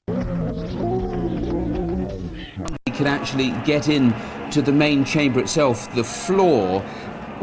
They could actually get in to the main chamber itself, the floor,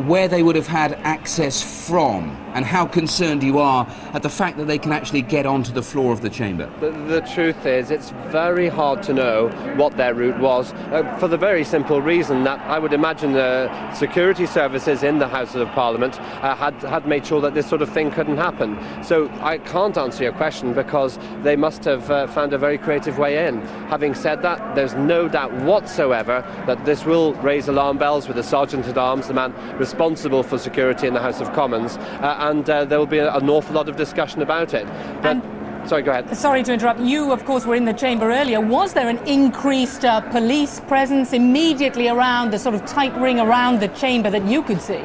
where they would have had access from, and how concerned you are at the fact that they can actually get onto the floor of the chamber. The truth is, it's very hard to know what their route was, for the very simple reason that I would imagine the security services in the Houses of Parliament had made sure that this sort of thing couldn't happen. So I can't answer your question because they must have found a very creative way in. Having said that, there's no doubt whatsoever that this will raise alarm bells with the Sergeant-at-Arms, the man responsible for security in the House of Commons, and there will be an awful lot of discussion about it. But sorry, go ahead. Sorry to interrupt. You, of course, were in the chamber earlier. Was there an increased police presence immediately around the sort of tight ring around the chamber that you could see?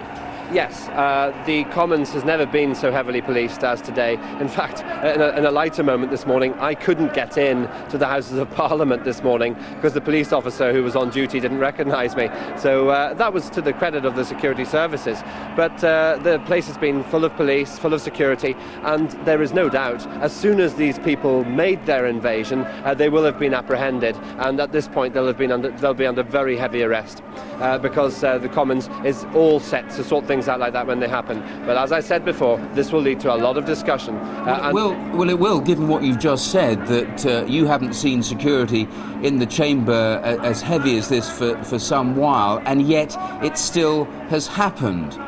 Yes, the Commons has never been so heavily policed as today. In fact, in a lighter moment this morning, I couldn't get in to the Houses of Parliament this morning because the police officer who was on duty didn't recognise me. So that was to the credit of the security services. But the place has been full of police, full of security, and there is no doubt, as soon as these people made their invasion, they will have been apprehended. And at this point, they'll be under very heavy arrest because the Commons is all set to sort things out like that when they happen. But as I said before, this will lead to a lot of discussion. It will, given what you've just said, that you haven't seen security in the chamber as heavy as this for some while, and yet it still has happened.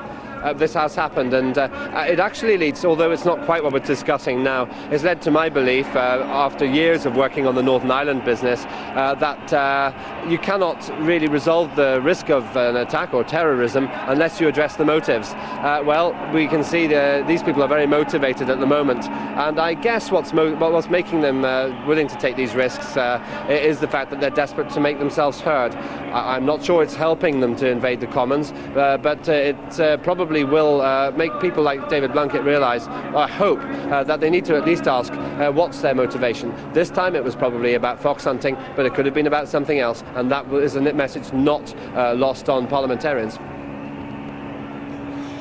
This has happened, and it actually leads, although it's not quite what we're discussing now, it's led to my belief, after years of working on the Northern Ireland business, that you cannot really resolve the risk of an attack or terrorism unless you address the motives. Well, we can see these people are very motivated at the moment, and I guess what's making them willing to take these risks is the fact that they're desperate to make themselves heard. I'm not sure it's helping them to invade the Commons, but it probably will make people like David Blunkett realise, I hope, that they need to at least ask what's their motivation. This time it was probably about fox hunting, but it could have been about something else, and that is a message not lost on parliamentarians.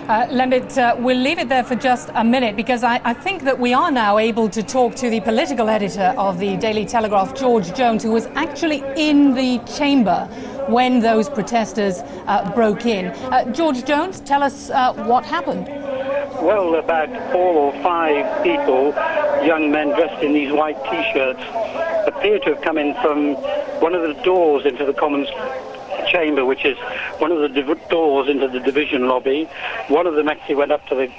Lembit, we'll leave it there for just a minute because I think that we are now able to talk to the political editor of the Daily Telegraph, George Jones, who was actually in the chamber when those protesters broke in. George Jones, tell us what happened. Well, about 4 or 5 people, young men dressed in these white T-shirts, appear to have come in from one of the doors into the Commons chamber, which is one of the doors into the division lobby. One of them actually went up to the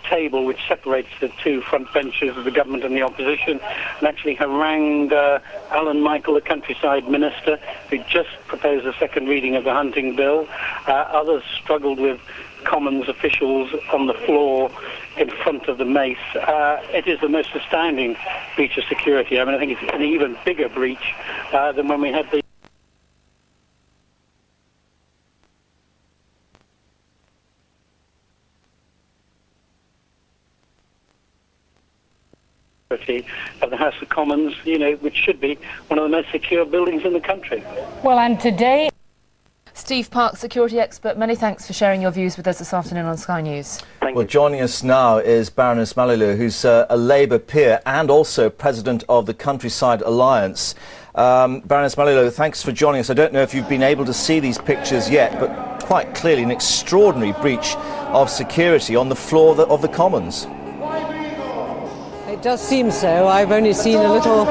table which separates the two front benches of the government and the opposition, and actually harangued Alan Michael, the countryside minister, who just proposed a second reading of the hunting bill. Others struggled with Commons officials on the floor in front of the mace. It is the most astounding breach of security. I mean, I think it's an even bigger breach than when we had the of the House of Commons, which should be one of the most secure buildings in the country. Well, and today... Steve Park, security expert, many thanks for sharing your views with us this afternoon on Sky News. Well, joining us now is Baroness Malilu, who's a Labour peer and also president of the Countryside Alliance. Baroness Malilu, thanks for joining us. I don't know if you've been able to see these pictures yet, but quite clearly an extraordinary breach of security on the floor of the Commons. It does seem so. I've only seen a little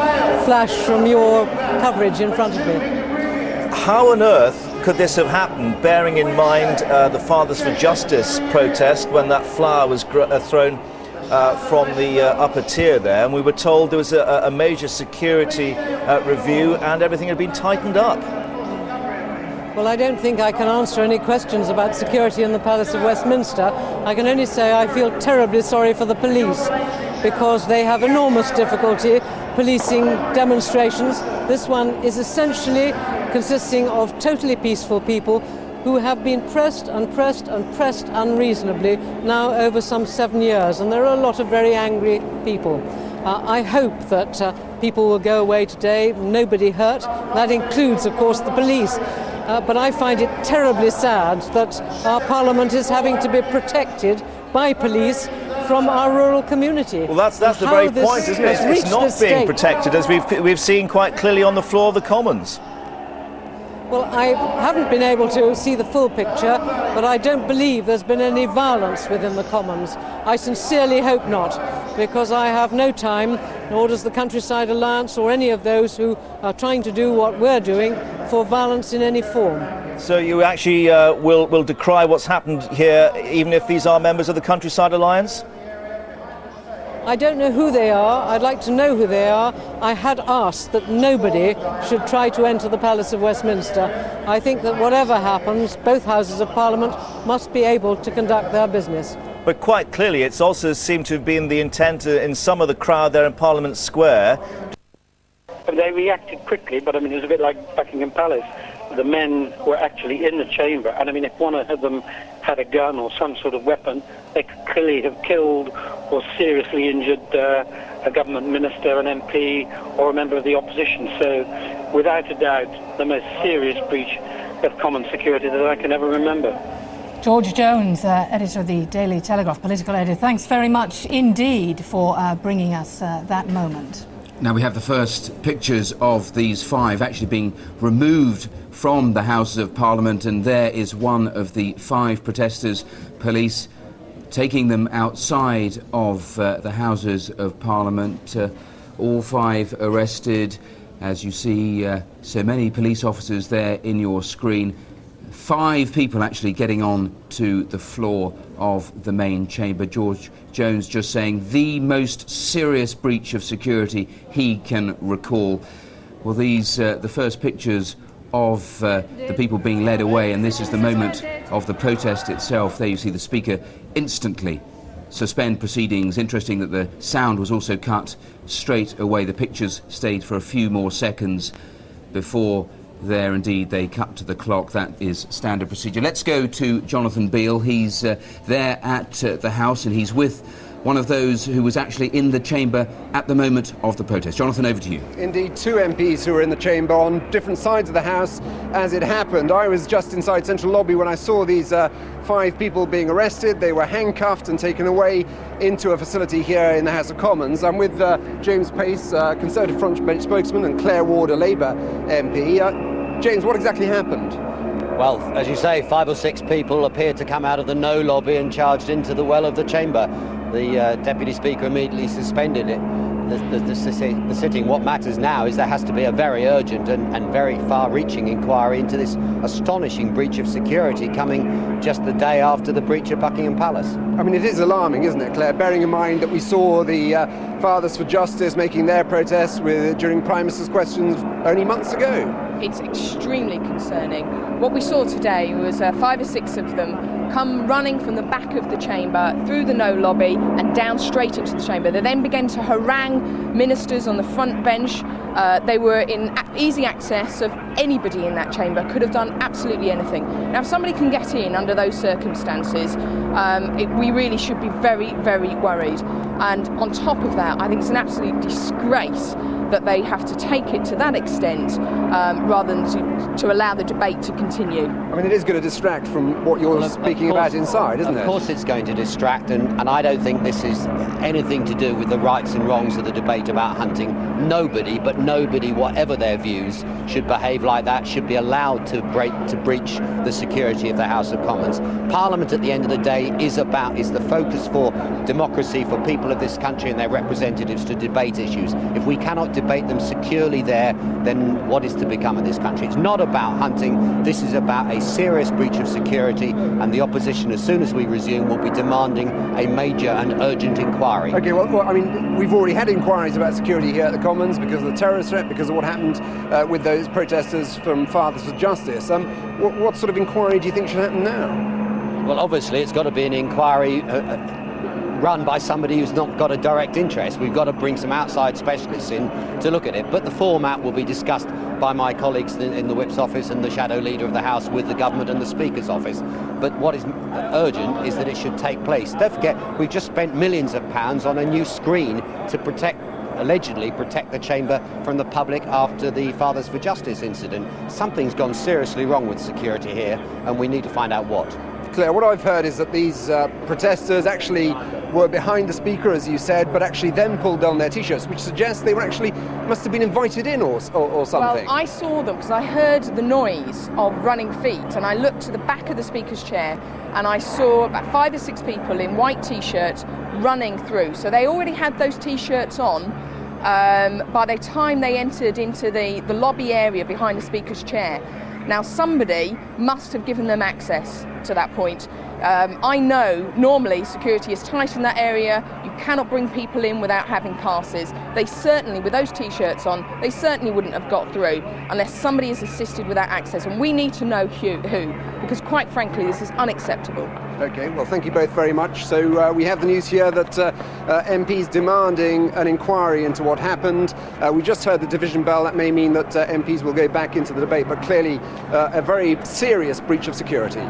flash from your coverage in front of me. How on earth could this have happened, bearing in mind the Fathers for Justice protest when that flower was thrown from the upper tier there, and we were told there was a major security review and everything had been tightened up? Well, I don't think I can answer any questions about security in the Palace of Westminster. I can only say I feel terribly sorry for the police because they have enormous difficulty policing demonstrations. This one is essentially consisting of totally peaceful people who have been pressed and pressed and pressed unreasonably now over some 7 years, and there are a lot of very angry people. I hope that people will go away today, nobody hurt. That includes, of course, the police. But I find it terribly sad that our Parliament is having to be protected by police from our rural community. Well, that's the very point, isn't it? It's not being protected, as we've seen quite clearly on the floor of the Commons. Well, I haven't been able to see the full picture, but I don't believe there's been any violence within the Commons. I sincerely hope not, because I have no time, nor does the Countryside Alliance or any of those who are trying to do what we're doing, for violence in any form. So you actually will decry what's happened here, even if these are members of the Countryside Alliance? I don't know who they are. I'd like to know who they are. I had asked that nobody should try to enter the Palace of Westminster. I think that whatever happens, both Houses of Parliament must be able to conduct their business. But quite clearly, it's also seemed to have been the intent in some of the crowd there in Parliament Square. They reacted quickly, but I mean, it was a bit like Buckingham Palace. The men were actually in the chamber, and I mean, if one of them had a gun or some sort of weapon, they could clearly have killed or seriously injured a government minister, an MP, or a member of the opposition. So, without a doubt, the most serious breach of common security that I can ever remember. George Jones, editor of the Daily Telegraph, political editor, thanks very much indeed for bringing us that moment. Now we have the first pictures of these 5 actually being removed from the Houses of Parliament, and there is one of the 5 protesters, police taking them outside of the Houses of Parliament. All 5 arrested, as you see so many police officers there in your screen. 5 people actually getting on to the floor of the main chamber. George Jones just saying the most serious breach of security he can recall. Well, these the first pictures of the people being led away, and this is the moment of the protest itself. There you see the Speaker instantly suspend proceedings. Interesting that the sound was also cut straight away. The pictures stayed for a few more seconds before there indeed they cut to the clock. That is standard procedure. Let's go to Jonathan Beale. He's there at the House, and he's with one of those who was actually in the chamber at the moment of the protest. Jonathan, over to you. Indeed, 2 MPs who were in the chamber on different sides of the House as it happened. I was just inside Central Lobby when I saw these 5 people being arrested. They were handcuffed and taken away into a facility here in the House of Commons. I'm with James Pace, Conservative Front Bench spokesman, and Claire Ward, a Labour MP. James, what exactly happened? Well, as you say, 5 or 6 people appeared to come out of the no lobby and charged into the well of the chamber. The Deputy Speaker immediately suspended it. The sitting. What matters now is there has to be a very urgent and very far-reaching inquiry into this astonishing breach of security coming just the day after the breach of Buckingham Palace. I mean, it is alarming, isn't it, Claire, bearing in mind that we saw the Fathers for Justice making their protests during Prime Minister's questions only months ago. It's extremely concerning. What we saw today was 5 or 6 of them come running from the back of the chamber through the no lobby and down straight into the chamber. They then began to harangue ministers on the front bench. They were in easy access of anybody in that chamber, could have done absolutely anything. Now, if somebody can get in under those circumstances, we really should be very, very worried. And on top of that, I think it's an absolute disgrace that they have to take it to that extent rather than to allow the debate to continue. I mean, it is going to distract from what you're speaking about inside, isn't it? Of course it's going to distract, and I don't think this is anything to do with the rights and wrongs of the debate about hunting. Nobody, whatever their views, should behave like that, should be allowed to breach the security of the House of Commons. Parliament, at the end of the day, is the focus for democracy, for people of this country and their representatives to debate issues. If we cannot debate them securely there, then what is to become of this country? It's not about hunting. This is about a serious breach of security, and the opposition, as soon as we resume, will be demanding a major and urgent inquiry. OK, well, I mean, we've already had inquiries about security here at the Commons because of the terrorist threat, because of what happened with those protesters from Fathers for Justice. What sort of inquiry do you think should happen now? Well, obviously, it's got to be an inquiry run by somebody who's not got a direct interest. We've got to bring some outside specialists in to look at it. But the format will be discussed by my colleagues in the Whip's office and the Shadow Leader of the House with the government and the Speaker's office. But what is urgent is that it should take place. Don't forget, we've just spent millions of pounds on a new screen to allegedly protect the chamber from the public after the Fathers for Justice incident. Something's gone seriously wrong with security here, and we need to find out what. Claire, what I've heard is that these protesters actually were behind the speaker, as you said, but actually then pulled down their T-shirts, which suggests they were actually, must have been invited in or something. Well, I saw them because I heard the noise of running feet, and I looked to the back of the speaker's chair and I saw about 5 or 6 people in white T-shirts running through. So they already had those T-shirts on. By the time they entered into the lobby area behind the speaker's chair. Now somebody must have given them access to that point. I know normally security is tight in that area. You cannot bring people in without having passes. They certainly, with those T-shirts on, they certainly wouldn't have got through unless somebody is assisted with that access. And we need to know who, because quite frankly, this is unacceptable. Okay, well, thank you both very much. So we have the news here that MPs demanding an inquiry into what happened. We just heard the division bell. That may mean that MPs will go back into the debate, but clearly a very serious breach of security.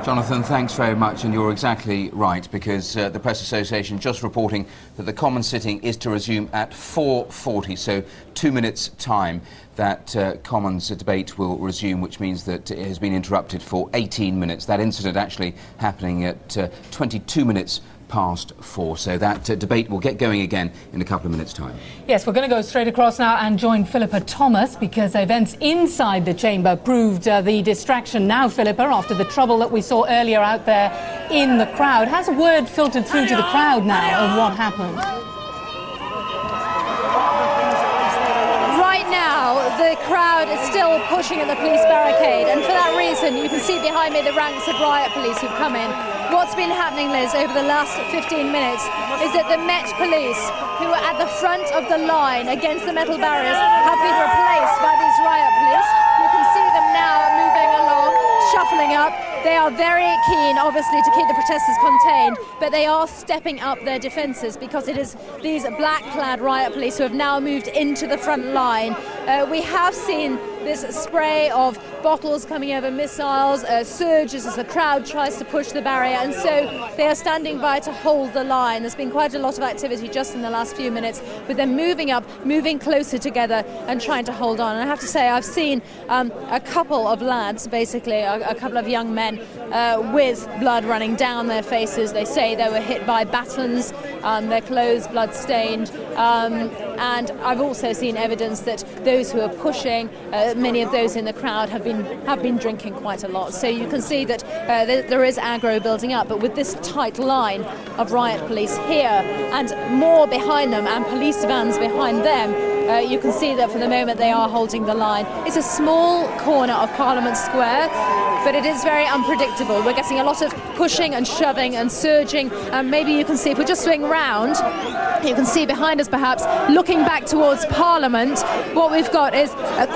Jonathan, thanks very much, and you're exactly right, because the Press Association just reporting that the Commons sitting is to resume at 4:40, so 2 minutes' time. That Commons debate will resume, which means that it has been interrupted for 18 minutes. That incident actually happening at 22 minutes past 4, so that debate will get going again in a couple of minutes' time. Yes, we're going to go straight across now and join Philippa Thomas, because events inside the chamber proved the distraction. Now, Philippa, after the trouble that we saw earlier out there in the crowd, has a word filtered through to the crowd now of what happened? Right now, the crowd is still pushing at the police barricade, and for that reason, you can see behind me the ranks of riot police who've come in. What's been happening, Liz, over the last 15 minutes is that the Met Police, who are at the front of the line against the metal barriers, have been replaced by these riot police. You can see them now moving along, shuffling up. They are very keen, obviously, to keep the protesters contained, but they are stepping up their defences, because it is these black-clad riot police who have now moved into the front line. We have seen this spray of bottles coming over, missiles, surges as the crowd tries to push the barrier, and so they are standing by to hold the line. There's been quite a lot of activity just in the last few minutes, with them moving up, moving closer together and trying to hold on. And I have to say, I've seen a couple of lads, basically a couple of young men with blood running down their faces. They say they were hit by batons, their clothes blood-stained, and I've also seen evidence that those who are pushing, many of those in the crowd have been drinking quite a lot. So you can see that there is aggro building up, but with this tight line of riot police here and more behind them and police vans behind them, you can see that for the moment they are holding the line. It's a small corner of Parliament Square, but it is very unpredictable. We're getting a lot of pushing and shoving and surging, and maybe you can see, if we just swing round, you can see behind us perhaps, looking back towards Parliament, what we've got is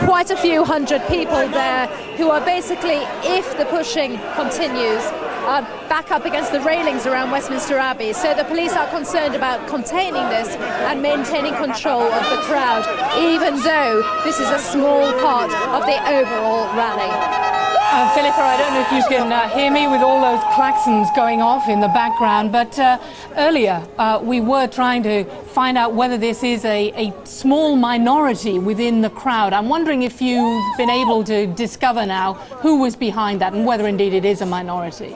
quite a few hundred people there who are basically, if the pushing continues, back up against the railings around Westminster Abbey. So the police are concerned about containing this and maintaining control of the crowd, even though this is a small part of the overall rally. Philippa, I don't know if you can hear me with all those klaxons going off in the background, but earlier we were trying to find out whether this is a small minority within the crowd. I'm wondering if you've been able to discover now who was behind that and whether indeed it is a minority.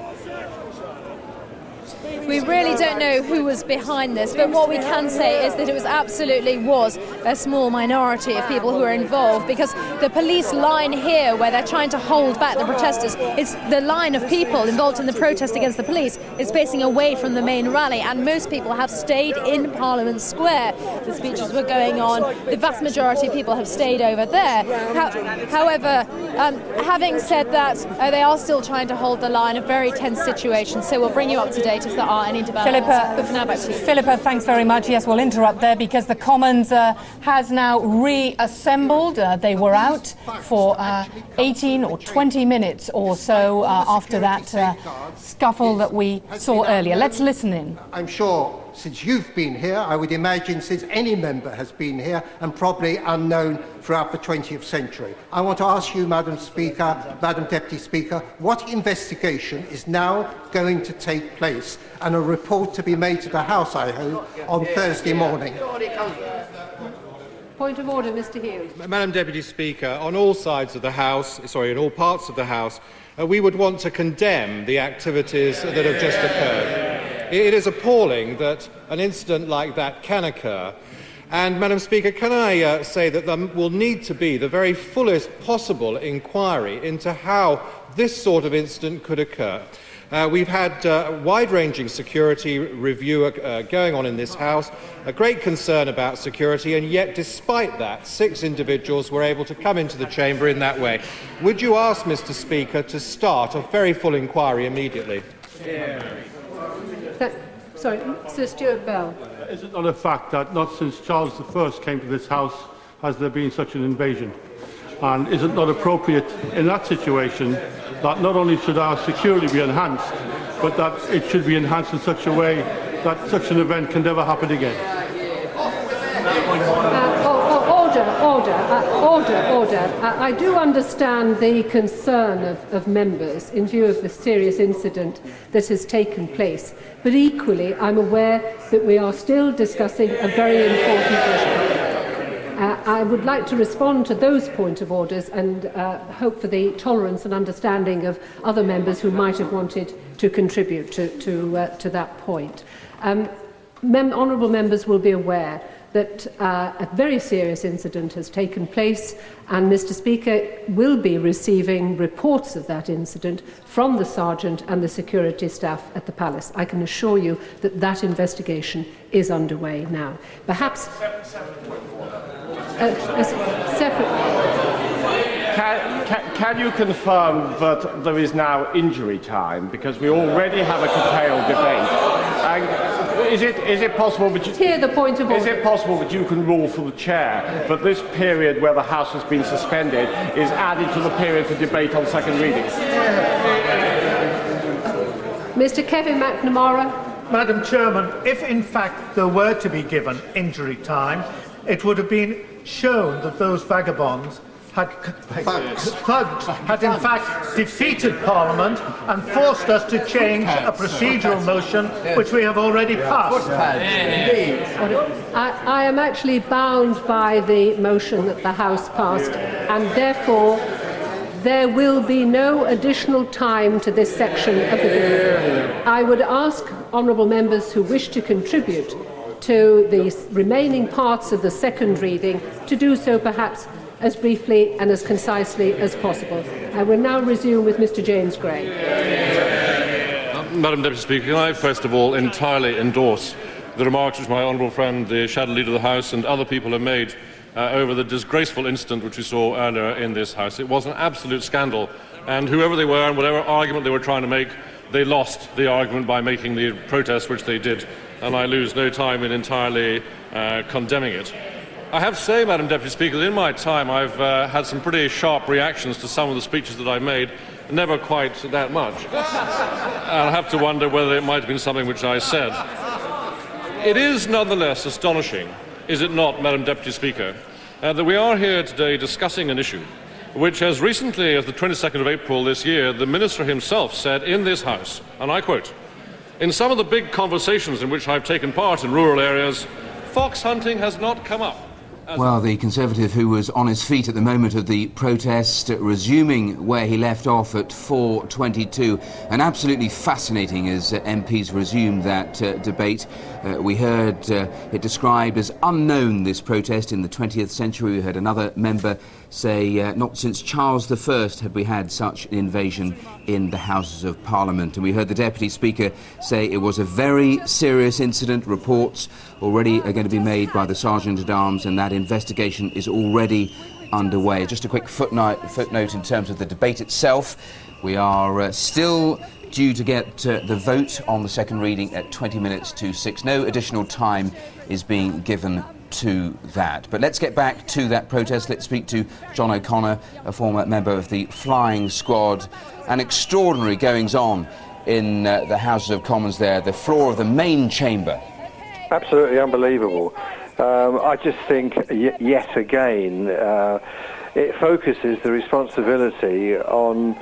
We really don't know who was behind this, but what we can say is that it absolutely was a small minority of people who were involved, because the police line here, where they're trying to hold back the protesters, it's the line of people involved in the protest against the police is facing away from the main rally, and most people have stayed in Parliament Square. The speeches were going on. The vast majority of people have stayed over there. However, having said that, they are still trying to hold the line, a very tense situation, so we'll bring you up to date if there are any developments. But for now, back to you. Philippa, thanks very much. Yes, we'll interrupt there because the Commons has now reassembled. They were out for 18 or 20 minutes or so after that scuffle that we saw earlier. Let's listen in. I'm sure since you've been here, I would imagine since any member has been here, and probably unknown throughout the 20th century. I want to ask you, Madam Speaker, Madam Deputy Speaker, what investigation is now going to take place, and a report to be made to the House, I hope, on Thursday morning? Point of order, Mr. Hughes. Madam Deputy Speaker, on all sides of the House, in all parts of the House, we would want to condemn the activities that have just occurred. It is appalling that an incident like that can occur. And, Madam Speaker, can I say that there will need to be the very fullest possible inquiry into how this sort of incident could occur. We've had wide-ranging security review going on in this House, a great concern about security, and yet despite that, 6 individuals were able to come into the chamber in that way. Would you ask, Mr. Speaker, to start a very full inquiry immediately? Sorry, Sir Stuart Bell. Is it not a fact that not since Charles I came to this House has there been such an invasion? And is it not appropriate in that situation that not only should our security be enhanced, but that it should be enhanced in such a way that such an event can never happen again? Order. I do understand the concern of members in view of the serious incident that has taken place, but equally I'm aware that we are still discussing a very important issue. I would like to respond to those point of orders and hope for the tolerance and understanding of other members who might have wanted to contribute to that point. Honourable members will be aware that a very serious incident has taken place, and Mr. Speaker will be receiving reports of that incident from the Sergeant and the security staff at the Palace. I can assure you that that investigation is underway now. Perhaps Can you confirm that there is now injury time, because we already have a curtailed debate? And is it possible that you, hear the point of order. Is it possible that you can rule for the chair that this period where the House has been suspended is added to the period for debate on second reading? Mr. Kevin McNamara. Madam Chairman, if in fact there were to be given injury time, it would have been shown that those vagabonds had in fact defeated Parliament and forced us to change a procedural motion which we have already passed. I am actually bound by the motion that the House passed, and therefore there will be no additional time to this section of the bill. I would ask honourable members who wish to contribute to the remaining parts of the second reading to do so perhaps as briefly and as concisely as possible. I will now resume with Mr. James Gray. Madam Deputy Speaker, can I first of all entirely endorse the remarks which my honourable friend, the Shadow Leader of the House, and other people have made over the disgraceful incident which we saw earlier in this House. It was an absolute scandal, and whoever they were and whatever argument they were trying to make, they lost the argument by making the protest which they did, and I lose no time in entirely condemning it. I have to say, Madam Deputy Speaker, that in my time I've had some pretty sharp reactions to some of the speeches that I made, never quite that much. And I have to wonder whether it might have been something which I said. It is nonetheless astonishing, is it not, Madam Deputy Speaker, that we are here today discussing an issue which, as recently as the 22nd of April this year, the Minister himself said in this House, and I quote, "In some of the big conversations in which I've taken part in rural areas, fox hunting has not come up." Well, the Conservative who was on his feet at the moment of the protest, resuming where he left off at 4:22, and absolutely fascinating as MPs resumed that debate. We heard it described as unknown, this protest, in the 20th century. We heard another member say not since Charles I had we had such an invasion in the Houses of Parliament. And we heard the Deputy Speaker say it was a very serious incident. Reports already are going to be made by the Sergeant-at-Arms, and that investigation is already underway. Just a quick footnote in terms of the debate itself. We are still due to get the vote on the second reading at 20 minutes to 6. No additional time is being given to that. But let's get back to that protest. Let's speak to John O'Connor, a former member of the Flying Squad. An extraordinary goings-on in the House of Commons there, the floor of the main chamber. Absolutely unbelievable. I just think, yet again, it focuses the responsibility on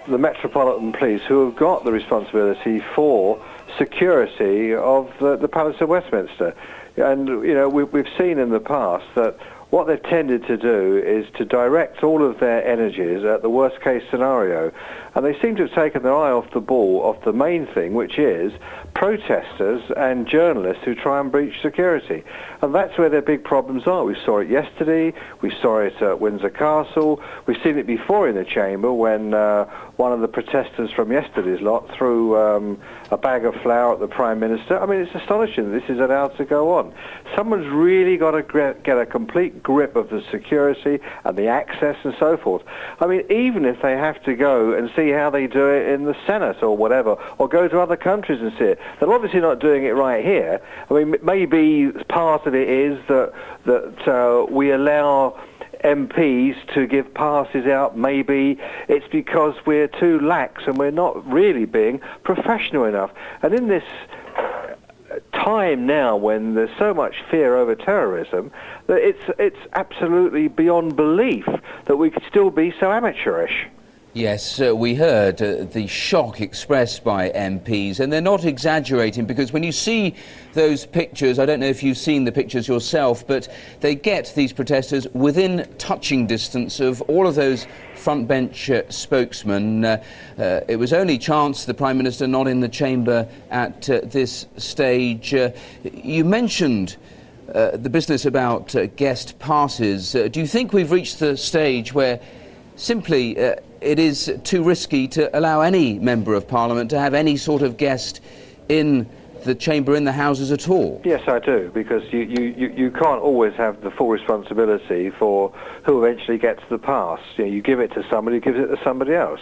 the Metropolitan Police, who have got the responsibility for security of the Palace of Westminster. And, you know, we've seen in the past that what they've tended to do is to direct all of their energies at the worst case scenario. And they seem to have taken their eye off the ball, off the main thing, which is protesters and journalists who try and breach security. And that's where their big problems are. We saw it yesterday, we saw it at Windsor Castle, we've seen it before in the Chamber when one of the protesters from yesterday's lot threw a bag of flour at the Prime Minister. I mean, it's astonishing that this is allowed to go on. Someone's really got to get a complete grip of the security and the access and so forth. I mean, even if they have to go and see how they do it in the Senate or whatever, or go to other countries and see it, they're obviously not doing it right here. I mean, maybe part of it is that we allow MPs to give passes out. Maybe it's because we're too lax and we're not really being professional enough. And in this time now when there's so much fear over terrorism, that it's absolutely beyond belief that we could still be so amateurish. Yes, we heard the shock expressed by MPs, and they're not exaggerating, because when you see those pictures, I don't know if you've seen the pictures yourself, but they get these protesters within touching distance of all of those front bench spokesmen. It was only chance the Prime Minister not in the Chamber at this stage. You mentioned the business about guest passes. Do you think we've reached the stage where simply it is too risky to allow any Member of Parliament to have any sort of guest in the Chamber, in the Houses at all? Yes, I do, because you can't always have the full responsibility for who eventually gets the pass. You give it to somebody who gives it to somebody else.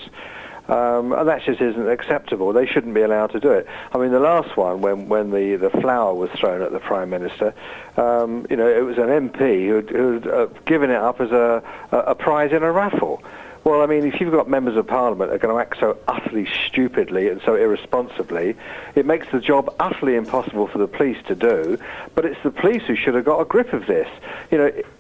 And that just isn't acceptable. They shouldn't be allowed to do it. I mean, the last one, when the flower was thrown at the Prime Minister, it was an MP who'd given it up as a prize in a raffle. Well, I mean, if you've got members of Parliament that are going to act so utterly stupidly and so irresponsibly, it makes the job utterly impossible for the police to do. But it's the police who should have got a grip of this.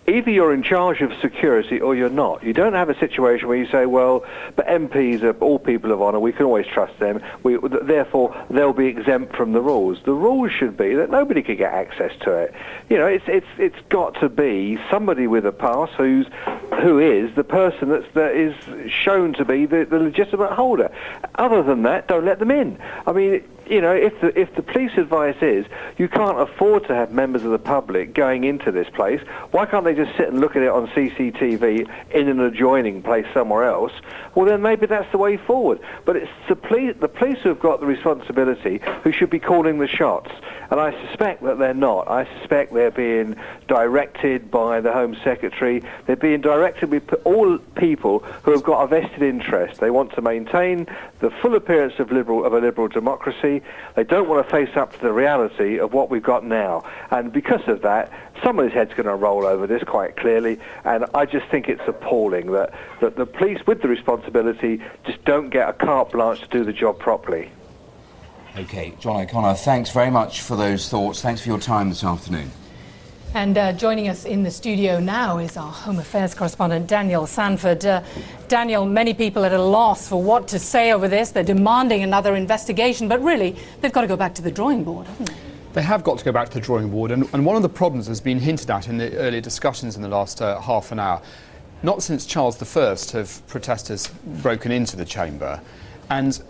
Either you're in charge of security or you're not. You don't have a situation where you say, well, but MPs are all people of honour, we can always trust them, therefore they'll be exempt from the rules. The rules should be that nobody can get access to it. It's got to be somebody with a pass who is the person that is shown to be the legitimate holder. Other than that, don't let them in. I mean, if the police advice is you can't afford to have members of the public going into this place, why can't they just sit and look at it on CCTV in an adjoining place somewhere else? Well, then maybe that's the way forward. But it's the police who have got the responsibility who should be calling the shots. And I suspect that they're not. I suspect they're being directed by the Home Secretary. They're being directed with all people who have got a vested interest. They want to maintain the full appearance of a liberal democracy. They don't want to face up to the reality of what we've got now. And because of that, somebody's head's going to roll over this quite clearly. And I just think it's appalling that the police with the responsibility just don't get a carte blanche to do the job properly. OK, John O'Connor, thanks very much for those thoughts. Thanks for your time this afternoon. And joining us in the studio now is our Home Affairs correspondent, Daniel Sanford. Daniel, many people are at a loss for what to say over this. They're demanding another investigation, but really, they've got to go back to the drawing board, haven't they? They have got to go back to the drawing board, and one of the problems has been hinted at in the earlier discussions in the last half an hour. Not since Charles I have protesters broken into the chamber, and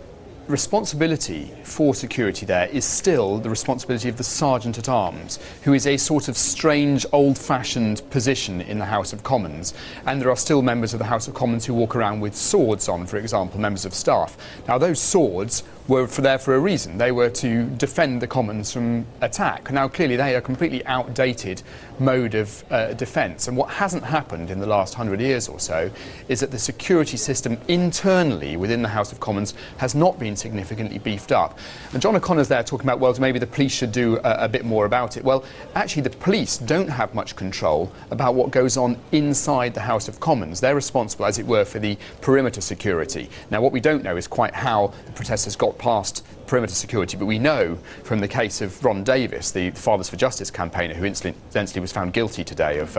responsibility for security there is still the responsibility of the Sergeant-at-Arms, who is a sort of strange, old-fashioned position in the House of Commons. And there are still members of the House of Commons who walk around with swords on, for example, members of staff. Now, those swords were there for a reason. They were to defend the Commons from attack. Now, clearly, they are a completely outdated mode of defence. And what hasn't happened in the last 100 years or so is that the security system internally within the House of Commons has not been significantly beefed up. And John O'Connor's there talking about, well, maybe the police should do a bit more about it. Well, actually, the police don't have much control about what goes on inside the House of Commons. They're responsible, as it were, for the perimeter security. Now, what we don't know is quite how the protesters got past perimeter security, but we know from the case of Ron Davis, the Fathers for Justice campaigner, who incidentally was found guilty today of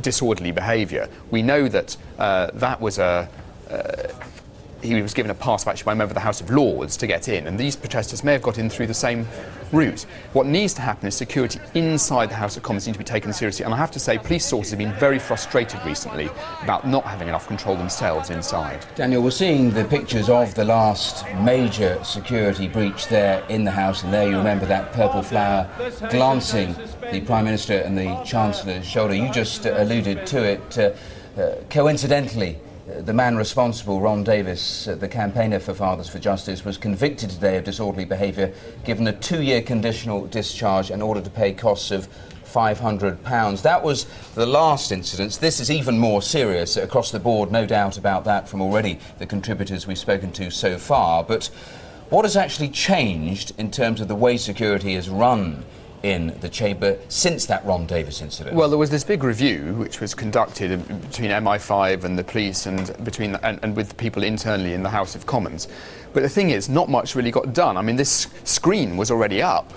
disorderly behaviour. We know that that was he was given a pass actually by a member of the House of Lords to get in, and these protesters may have got in through the same route. What needs to happen is security inside the House of Commons needs to be taken seriously, and I have to say police sources have been very frustrated recently about not having enough control themselves inside. Daniel, we're seeing the pictures of the last major security breach there in the House, and there you remember that purple flower glancing the Prime Minister and the Chancellor's shoulder. You just alluded to it. Coincidentally, the man responsible, Ron Davis, the campaigner for Fathers for Justice, was convicted today of disorderly behaviour, given a 2-year conditional discharge and ordered to pay costs of £500. That was the last incident. This is even more serious across the board, no doubt about that from already the contributors we've spoken to so far. But what has actually changed in terms of the way security is run in the chamber since that Ron Davis incident? Well, there was this big review which was conducted between MI5 and the police and with people internally in the House of Commons. But the thing is, not much really got done. I mean, this screen was already up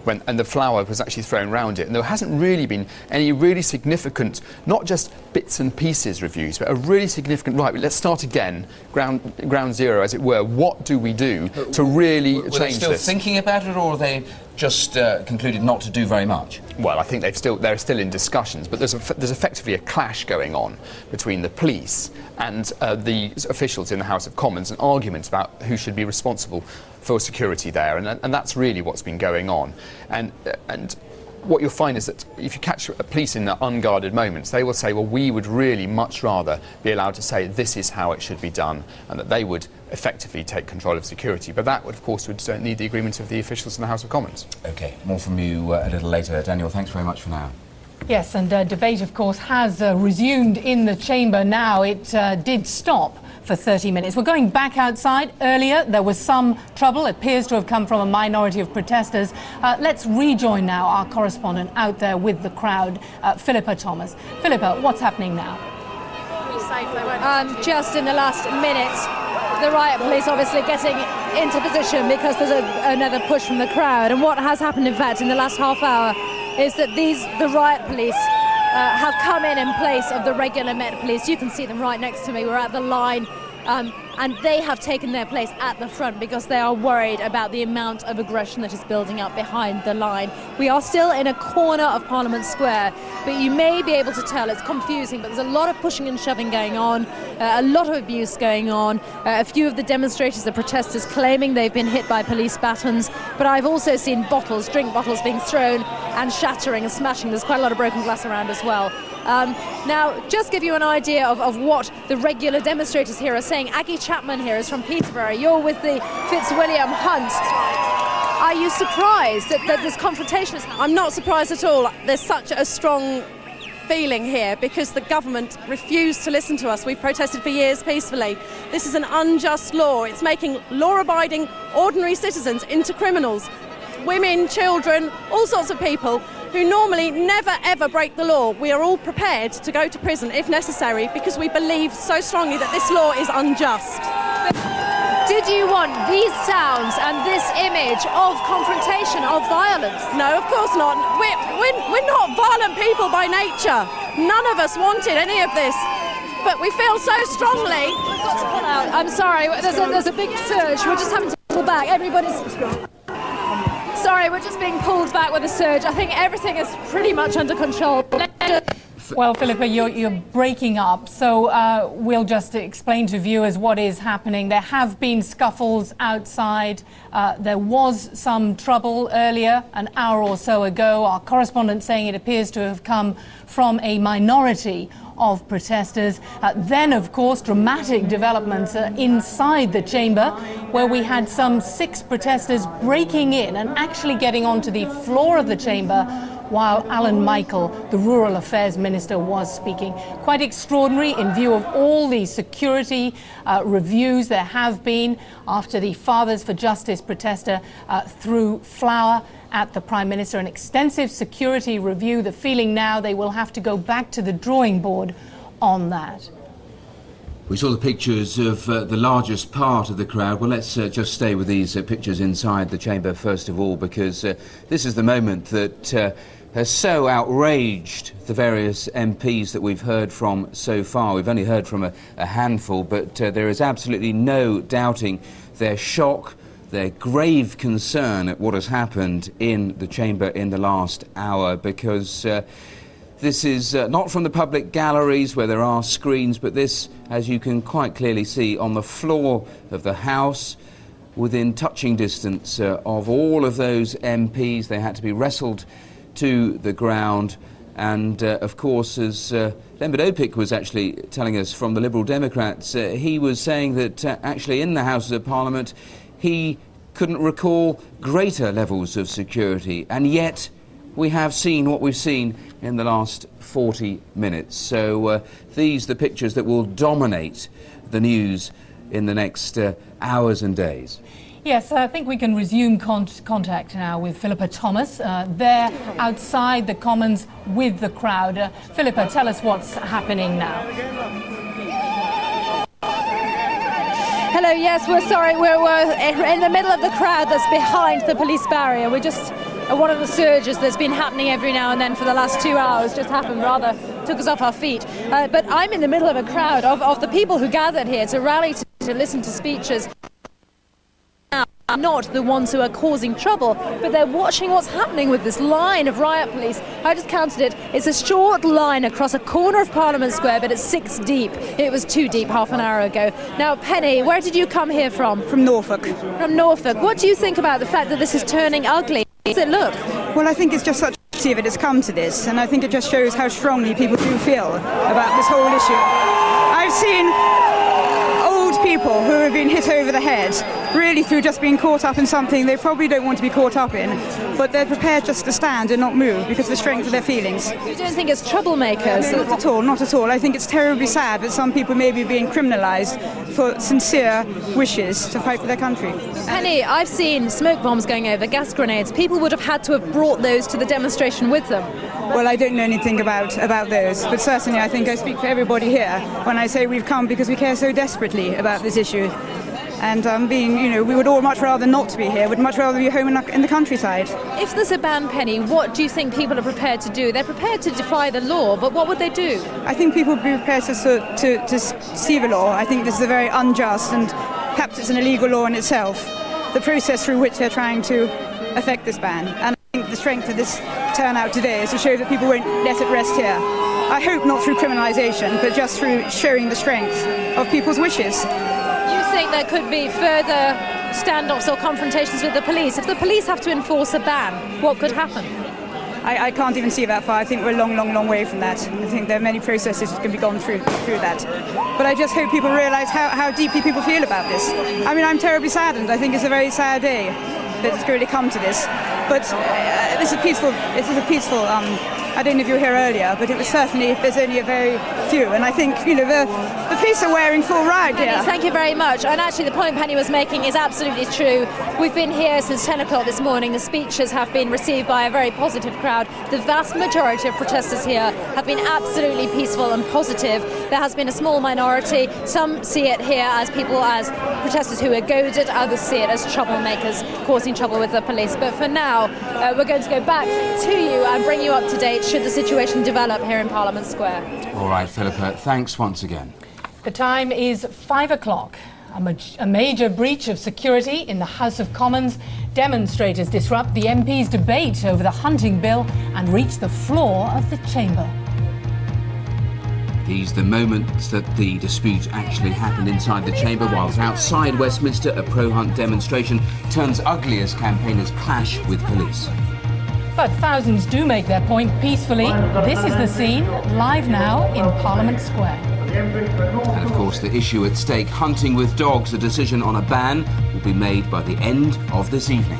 and the flower was actually thrown around it, and there hasn't really been any really significant, not just bits and pieces reviews, but a really significant, right, let's start again, ground zero as it were. What do we do to really change this? Are they still thinking about it, or are they just concluded not to do very much? Well, I think they're still in discussions, but there's effectively a clash going on between the police and the officials in the House of Commons, and arguments about who should be responsible for security there, and that's really what's been going on. And what you'll find is that if you catch police in unguarded moments, they will say, well, we would really much rather be allowed to say this is how it should be done, and that they would effectively take control of security. But that, of course, would need the agreement of the officials in the House of Commons. OK, more from you a little later. Daniel, thanks very much for now. Yes, and debate, of course, has resumed in the chamber now. It did stop for 30 minutes. We're going back outside. Earlier, there was some trouble. It appears to have come from a minority of protesters. Let's rejoin now our correspondent out there with the crowd, Philippa Thomas. Philippa, what's happening now? Just in the last minute, the riot police obviously getting into position because there's another push from the crowd. And what has happened, in fact, in the last half hour is that the riot police have come in place of the regular Met Police. You can see them right next to me. We're at the line, and they have taken their place at the front because they are worried about the amount of aggression that is building up behind the line. We are still in a corner of Parliament Square, but you may be able to tell it's confusing, but there's a lot of pushing and shoving going on, a lot of abuse going on. A few of the demonstrators, the protesters, claiming they've been hit by police batons, but I've also seen drink bottles being thrown and shattering and smashing. There's quite a lot of broken glass around as well. Now, just give you an idea of what the regular demonstrators here are saying. Aggie Chapman here is from Peterborough. You're with the Fitzwilliam Hunt. Are you surprised that this confrontation is happening? I'm not surprised at all. There's such a strong feeling here because the government refused to listen to us. We've protested for years peacefully. This is an unjust law. It's making law-abiding, ordinary citizens into criminals. Women, children, all sorts of people who normally never ever break the law. We are all prepared to go to prison if necessary because we believe so strongly that this law is unjust. Did you want these sounds and this image of confrontation, of violence? No, of course not. We're not violent people by nature. None of us wanted any of this. But we feel so strongly. We've got to pull out. I'm sorry, there's a big surge. We're just having to pull back. Sorry, we're just being pulled back with a surge. I think everything is pretty much under control. Well, Philippa, you're breaking up, so we'll just explain to viewers what is happening. There have been scuffles outside. There was some trouble earlier, an hour or so ago. Our correspondent saying it appears to have come from a minority of protesters. Then, of course, dramatic developments inside the chamber, where we had some 6 protesters breaking in and actually getting onto the floor of the chamber while Alan Michael, the Rural Affairs Minister, was speaking. Quite extraordinary in view of all the security reviews there have been after the Fathers for Justice protester threw flour at the Prime Minister. An extensive security review. The feeling now they will have to go back to the drawing board on that. We saw the pictures of the largest part of the crowd. Well, let's just stay with these pictures inside the chamber first of all, because this is the moment that has so outraged the various MPs that we've heard from so far. We've only heard from a handful, but there is absolutely no doubting their shock, their grave concern at what has happened in the chamber in the last hour, because this is not from the public galleries where there are screens, but this, as you can quite clearly see, on the floor of the House, within touching distance of all of those MPs. They had to be wrestled to the ground. And, of course, as Lembert Opik was actually telling us from the Liberal Democrats, he was saying that actually in the Houses of Parliament he couldn't recall greater levels of security. And yet we have seen what we've seen in the last 40 minutes. So these are the pictures that will dominate the news in the next hours and days. Yes, I think we can resume contact now with Philippa Thomas. There outside the Commons with the crowd. Philippa, tell us what's happening now. Hello, yes, we're sorry, we're in the middle of the crowd that's behind the police barrier. We're just one of the surges that's been happening every now and then for the last 2 hours just happened, rather took us off our feet. But I'm in the middle of a crowd of the people who gathered here to rally to listen to speeches. Not the ones who are causing trouble, but they're watching what's happening with this line of riot police. I just counted it. It's a short line across a corner of Parliament Square, but it's 6 deep. It was 2 deep half an hour ago. Now, Penny, where did you come here from? From Norfolk. From Norfolk. What do you think about the fact that this is turning ugly? How does it look? Well, I think it's just such a pity that it's come to this, and I think it just shows how strongly people do feel about this whole issue. I've seen old people who have been hit over the head, really through just being caught up in something they probably don't want to be caught up in, but they're prepared just to stand and not move because of the strength of their feelings. You don't think it's troublemakers? No, not at all, not at all. I think it's terribly sad that some people may be being criminalised for sincere wishes to fight for their country. Penny, I've seen smoke bombs going over, gas grenades. People would have had to have brought those to the demonstration with them. Well, I don't know anything about those, but certainly I think I speak for everybody here when I say we've come because we care so desperately about this issue. And we would all much rather not be here, would much rather be home in the countryside. If there's a ban, Penny, what do you think people are prepared to do? They're prepared to defy the law, but what would they do? I think people would be prepared to see the law. I think this is a very unjust and perhaps it's an illegal law in itself, the process through which they're trying to affect this ban. And I think the strength of this turnout today is to show that people won't let it rest here. I hope not through criminalisation, but just through showing the strength of people's wishes. You think there could be further standoffs or confrontations with the police? If the police have to enforce a ban, what could happen? I can't even see that far. I think we're a long way from that. I think there are many processes that can be gone through that. But I just hope people realise how deeply people feel about this. I mean, I'm terribly saddened. I think it's a very sad day that it's really come to this. But this is peaceful. I don't know if you were here earlier, but it was certainly, there's only a very few. And I think, the police are wearing full riot here. Penny, thank you very much. And actually the point Penny was making is absolutely true. We've been here since 10 o'clock this morning. The speeches have been received by a very positive crowd. The vast majority of protesters here have been absolutely peaceful and positive. There has been a small minority. Some see it here as protesters who are goaded. Others see it as troublemakers causing trouble with the police. But for now, we're going to go back to you and bring you up to date should the situation develop here in Parliament Square. All right, Philippa, thanks once again. The time is 5 o'clock. A major breach of security in the House of Commons. Demonstrators disrupt the MPs' debate over the hunting bill and reach the floor of the chamber. These are the moments that the dispute actually happened inside the chamber, whilst outside Westminster a pro-hunt demonstration turns ugly as campaigners clash with police. But thousands do make their point peacefully. This is the scene, live now in Parliament Square. And of course the issue at stake, hunting with dogs. A decision on a ban will be made by the end of this evening.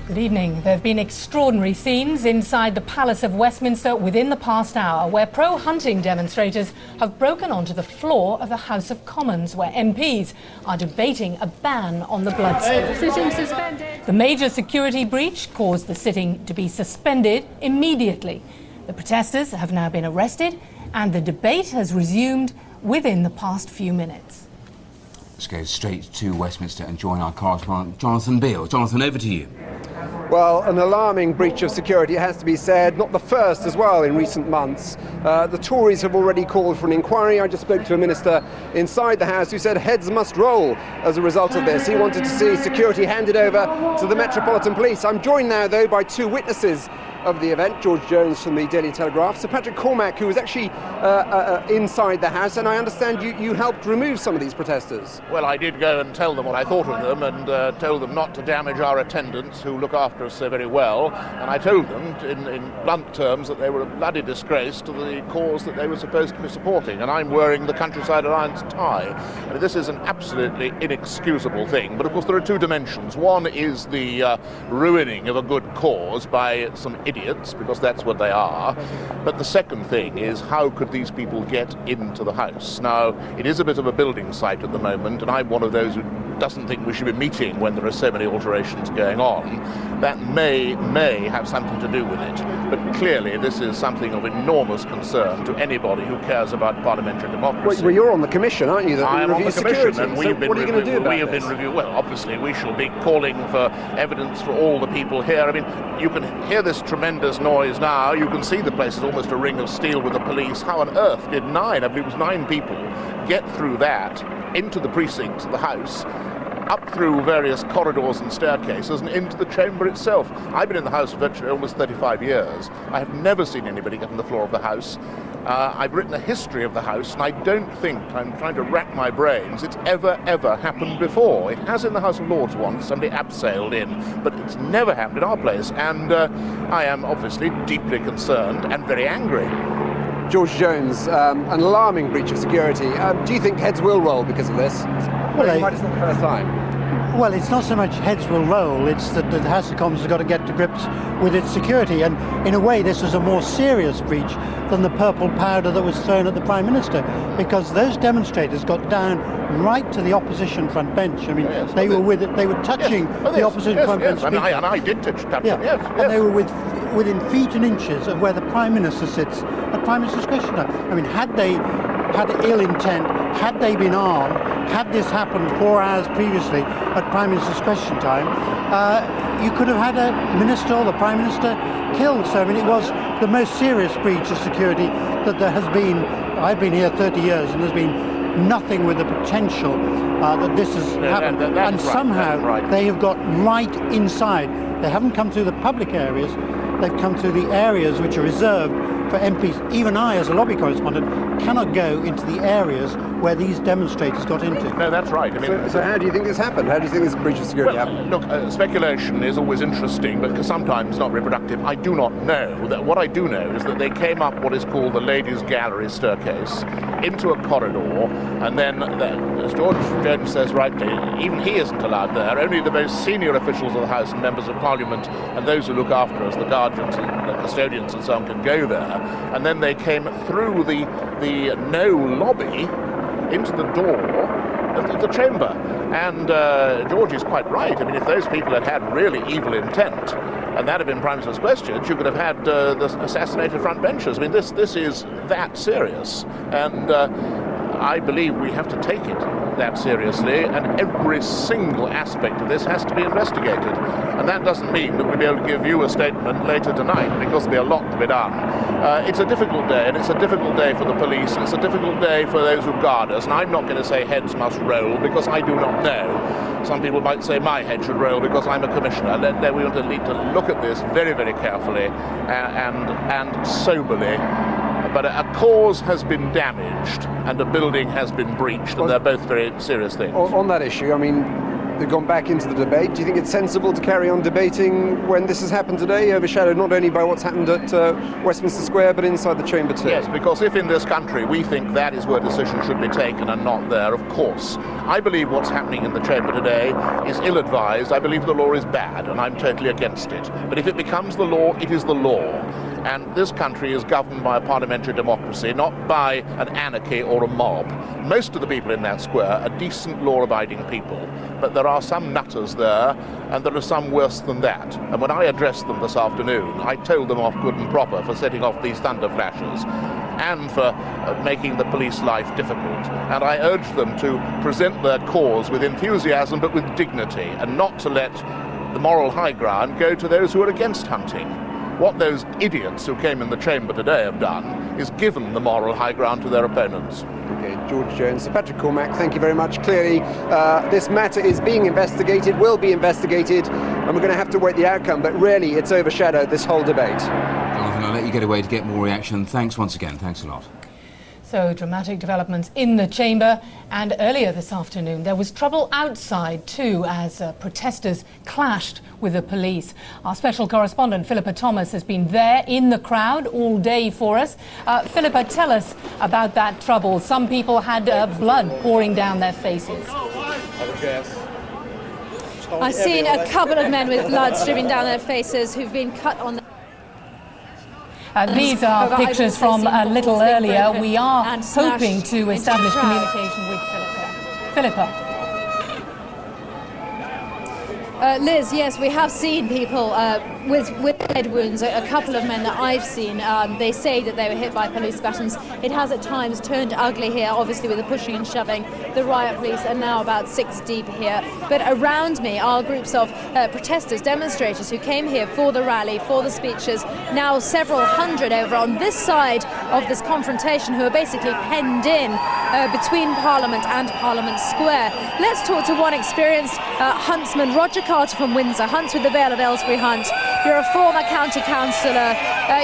Good evening. There have been extraordinary scenes inside the Palace of Westminster within the past hour, where pro-hunting demonstrators have broken onto the floor of the House of Commons, where MPs are debating a ban on the blood sport. Sitting suspended. The major security breach caused the sitting to be suspended immediately. The protesters have now been arrested and the debate has resumed within the past few minutes. Let's go straight to Westminster and join our correspondent Jonathan Beale. Jonathan, over to you. Well, an alarming breach of security, it has to be said, not the first as well in recent months. The Tories have already called for an inquiry. I just spoke to a minister inside the House who said heads must roll as a result of this. He wanted to see security handed over to the Metropolitan Police. I'm joined now, though, by two witnesses of the event, George Jones from the Daily Telegraph, Sir Patrick Cormack, who was actually inside the House, and I understand you helped remove some of these protesters. Well, I did go and tell them what I thought of them and told them not to damage our attendants who look after us so very well, and I told them in blunt terms that they were a bloody disgrace to the cause that they were supposed to be supporting, and I'm wearing the Countryside Alliance tie. I mean, this is an absolutely inexcusable thing, but of course there are two dimensions. One is the ruining of a good cause by some idiots, because that's what they are. But the second thing is, how could these people get into the House? Now, it is a bit of a building site at the moment, and I'm one of those who doesn't think we should be meeting when there are so many alterations going on. That may have something to do with it. But clearly this is something of enormous concern to anybody who cares about parliamentary democracy. Well, you're on the commission, aren't you? That I am on the commission, and what are you going to do about we have been reviewing. Well, obviously we shall be calling for evidence for all the people here. I mean, you can hear this tremendous noise now. You can see the place is almost a ring of steel with the police. How on earth did I believe it was 9 people, get through that into the precincts of the House, up through various corridors and staircases and into the chamber itself? I've been in the House for virtually almost 35 years. I have never seen anybody get on the floor of the House. I've written a history of the House, and I don't think, I'm trying to rack my brains, it's ever happened before. It has in the House of Lords once, somebody abseiled in, but it's never happened in our place, and I am obviously deeply concerned and very angry. George Jones, an alarming breach of security. Do you think heads will roll because of this? Well, it's not the first time. Well, it's not so much heads will roll, it's that the House of Commons has got to get to grips with its security, and in a way this was a more serious breach than the purple powder that was thrown at the Prime Minister, because those demonstrators got down right to the opposition front bench. I mean, they were touching the opposition front bench. And I did touch them, yes. And they were within feet and inches of where the Prime Minister sits at Prime Minister's question time. I mean, had they had ill intent, had they been armed, had this happened 4 hours previously at Prime Minister's question time, you could have had a minister or the Prime Minister killed. So, I mean, it was the most serious breach of security that there has been. I've been here 30 years and there's been nothing with the potential that this has happened. And somehow they have got right inside. They haven't come through the public areas, they've come through the areas which are reserved for MPs. Even I, as a lobby correspondent, cannot go into the areas where these demonstrators got into. No, that's right. I mean, so how do you think this happened? How do you think this breach of security happened? Look, speculation is always interesting, but sometimes not reproductive. I do not know. What I do know is that they came up what is called the Ladies' Gallery staircase into a corridor, and then, as George Jones says rightly, even he isn't allowed there. Only the most senior officials of the House and members of Parliament and those who look after us, the guardians and the custodians and so on, can go there. And then they came through the no lobby into the door of the chamber. And George is quite right. I mean, if those people had had really evil intent, and that had been Prime Minister's questions, you could have had the assassinated front benchers. I mean, this is that serious. And I believe we have to take it that seriously, and every single aspect of this has to be investigated. And that doesn't mean that we'll be able to give you a statement later tonight, because there'll be a lot to be done. It's a difficult day, and it's a difficult day for the police, and it's a difficult day for those who guard us, and I'm not going to say heads must roll, because I do not know. Some people might say my head should roll because I'm a commissioner. We want to need to look at this very, very carefully and soberly. But a cause has been damaged and a building has been breached, and they're both very serious things. On that issue, I mean, they've gone back into the debate. Do you think it's sensible to carry on debating when this has happened today, overshadowed not only by what's happened at Westminster Square, but inside the chamber too? Yes, because if in this country we think that is where decisions should be taken and not there, of course. I believe what's happening in the chamber today is ill-advised. I believe the law is bad, and I'm totally against it. But if it becomes the law, it is the law. And this country is governed by a parliamentary democracy, not by an anarchy or a mob. Most of the people in that square are decent, law-abiding people, but there are some nutters there, and there are some worse than that. And when I addressed them this afternoon, I told them off good and proper for setting off these thunder flashes and for making the police life difficult. And I urged them to present their cause with enthusiasm but with dignity, and not to let the moral high ground go to those who are against hunting. What those idiots who came in the chamber today have done is given the moral high ground to their opponents. Okay, George Jones. Sir Patrick Cormack, thank you very much. Clearly, this matter is being investigated, will be investigated, and we're going to have to wait the outcome, but really it's overshadowed this whole debate. Jonathan, I'll let you get away to get more reaction. Thanks once again. Thanks a lot. So, dramatic developments in the chamber, and earlier this afternoon there was trouble outside too as protesters clashed with the police. Our special correspondent Philippa Thomas has been there in the crowd all day for us. Philippa, tell us about that trouble. Some people had blood pouring down their faces. I've seen a couple of men with blood streaming down their faces who've been cut on the these are pictures from a little earlier. We are hoping to establish communication with Philippa. Liz, yes, we have seen people with head wounds. A couple of men that I've seen, they say that they were hit by police batons. It has at times turned ugly here, obviously with the pushing and shoving. The riot police are now about 6 deep here. But around me are groups of protesters, demonstrators who came here for the rally, for the speeches. Now several hundred over on this side of this confrontation who are basically penned in between Parliament and Parliament Square. Let's talk to one experienced huntsman, Roger Carter from Windsor, hunts with the Vale of Aylesbury Hunt. You're a former county councillor.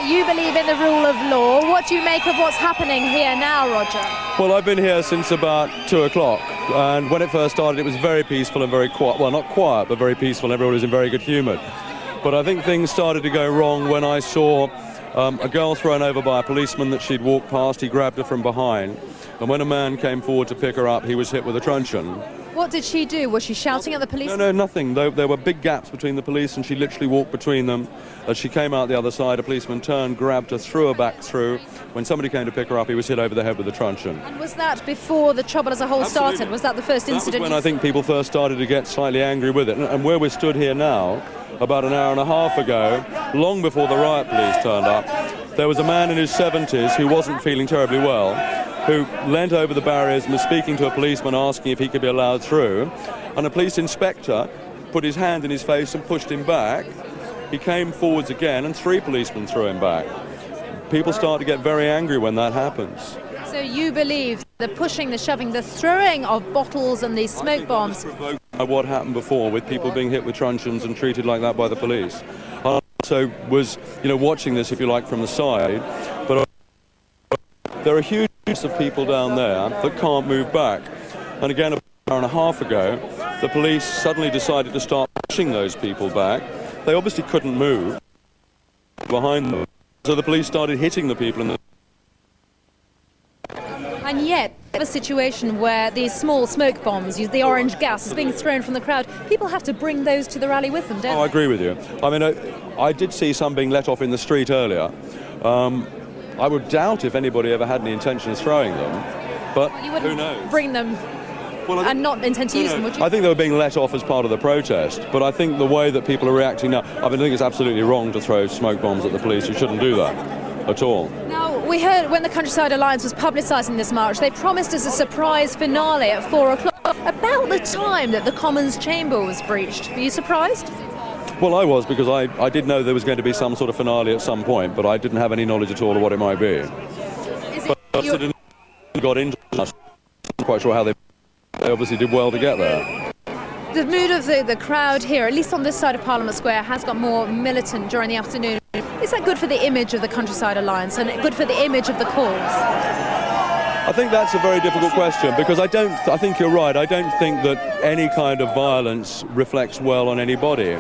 You believe in the rule of law. What do you make of what's happening here now, Roger? Well, I've been here since about 2 o'clock, and when it first started it was very peaceful and very quiet. Well, not quiet, but very peaceful, and everyone was in very good humour. But I think things started to go wrong when I saw a girl thrown over by a policeman that she'd walked past. He grabbed her from behind, and when a man came forward to pick her up, he was hit with a truncheon. What did she do? Was she shouting at the police? No, nothing. There were big gaps between the police, and she literally walked between them. As she came out the other side, a policeman turned, grabbed her, threw her back through. When somebody came to pick her up, he was hit over the head with a truncheon. And was that before the trouble as a whole started? Was that the first incident? That was when I think people first started to get slightly angry with it. And where we stood here now, about an hour and a half ago, long before the riot police turned up, there was a man in his 70s who wasn't feeling terribly well, who leant over the barriers and was speaking to a policeman asking if he could be allowed through, and a police inspector put his hand in his face and pushed him back. He came forwards again and 3 policemen threw him back. People start to get very angry when that happens. So you believe the pushing, the shoving, the throwing of bottles and these smoke bombs? What happened before with people being hit with truncheons and treated like that by the police. I also was, watching this, if you like, from the side, but there are huge groups of people down there that can't move back. And again, about an hour and a half ago, the police suddenly decided to start pushing those people back. They obviously couldn't move behind them, so the police started hitting the people in the... And yet, we have a situation where these small smoke bombs, the orange gas, is being thrown from the crowd. People have to bring those to the rally with them, don't they? I agree with you. I mean, I did see some being let off in the street earlier. I would doubt if anybody ever had any intention of throwing them, but who knows? Bring them and not intend to use them, would you? I think they were being let off as part of the protest, but I think the way that people are reacting now, I think it's absolutely wrong to throw smoke bombs at the police. You shouldn't do that at all. Now, we heard when the Countryside Alliance was publicising this march, they promised us a surprise finale at 4 o'clock, about the time that the Commons chamber was breached. Were you surprised? Well, I was, because I did know there was going to be some sort of finale at some point, but I didn't have any knowledge at all of what it might be. But I didn't got into it. I'm not quite sure how they obviously did well to get there. The mood of the crowd here, at least on this side of Parliament Square, has got more militant during the afternoon. Is that good for the image of the Countryside Alliance and good for the image of the cause? I think that's a very difficult question, because I think you're right. I don't think that any kind of violence reflects well on anybody.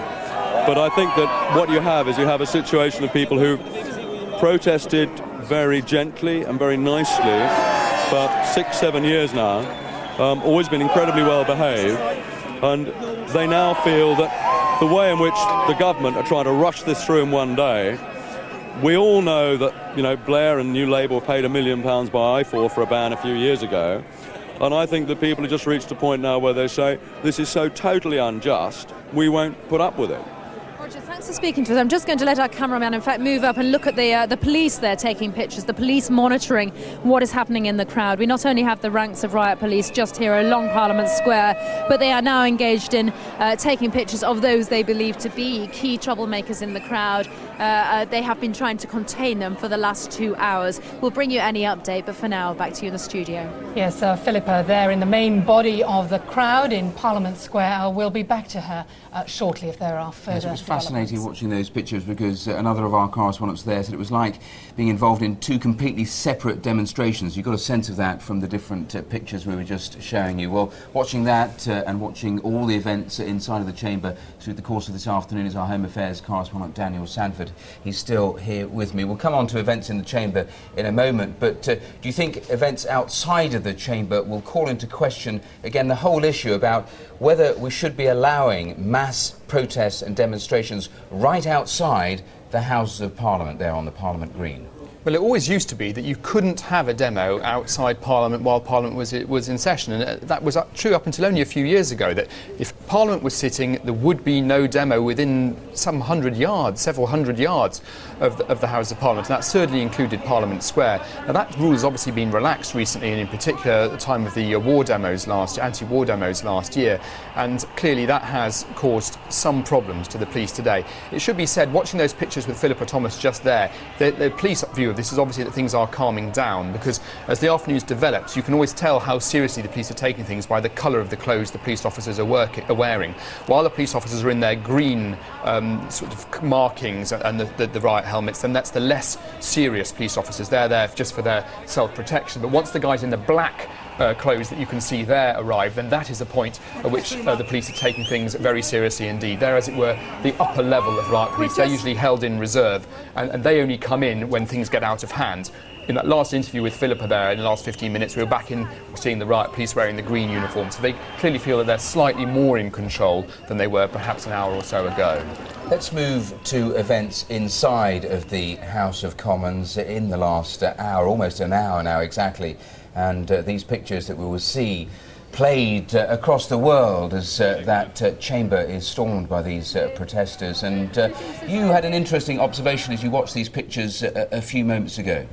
But I think that what you have is a situation of people who protested very gently and very nicely for 6-7 years now, always been incredibly well behaved, and they now feel that the way in which the government are trying to rush this through in one day We all know that, you know, Blair and New Labour paid £1 million by I4 for a ban a few years ago. And I think that people have just reached a point now where they say, this is so totally unjust, we won't put up with it. Roger, thanks for speaking to us. I'm just going to let our cameraman, in fact, move up and look at the police there taking pictures, the police monitoring what is happening in the crowd. We not only have the ranks of riot police just here along Parliament Square, but they are now engaged in taking pictures of those they believe to be key troublemakers in the crowd. They have been trying to contain them for the last 2 hours. We'll bring you any update, but for now, back to you in the studio. Yes, Philippa there in the main body of the crowd in Parliament Square. We'll be back to her shortly if there are further Yes, it was fascinating watching those pictures because another of our correspondents there said it was like being involved in two completely separate demonstrations. You got a sense of that from the different pictures we were just showing you. Well, watching that and watching all the events inside of the chamber through the course of this afternoon is our Home Affairs correspondent Daniel Sanford. He's still here with me. We'll come on to events in the chamber in a moment, but do you think events outside of the chamber will call into question again the whole issue about whether we should be allowing mass protests and demonstrations right outside the Houses of Parliament there on the Parliament Green? Well, it always used to be that you couldn't have a demo outside Parliament while Parliament was in session, and that was true up until only a few years ago, that if Parliament was sitting, there would be no demo within several hundred yards of the House of Parliament, and that certainly included Parliament Square. Now, that rule has obviously been relaxed recently, and in particular at the time of the anti-war demos last year, and clearly that has caused some problems to the police today. It should be said, watching those pictures with Philippa Thomas just there, the police view of this is obviously that things are calming down, because as the afternoons develops, you can always tell how seriously the police are taking things by the colour of the clothes the police officers are wearing. While the police officers are in their green sort of markings and the riot helmets, then that's the less serious police officers. They're there just for their self-protection. But once the guys in the black clothes that you can see there arrive, then that is the point at which the police are taking things very seriously indeed. They're, as it were, the upper level of riot police. They're usually held in reserve, and they only come in when things get out of hand. In that last interview with Philippa there, in the last 15 minutes, we were back in seeing the riot police wearing the green uniform, so they clearly feel that they're slightly more in control than they were perhaps an hour or so ago. Let's move to events inside of the House of Commons in the last hour, almost an hour now exactly. And these pictures that we will see played across the world as that chamber is stormed by these protesters. And you had an interesting observation as you watched these pictures a few moments ago.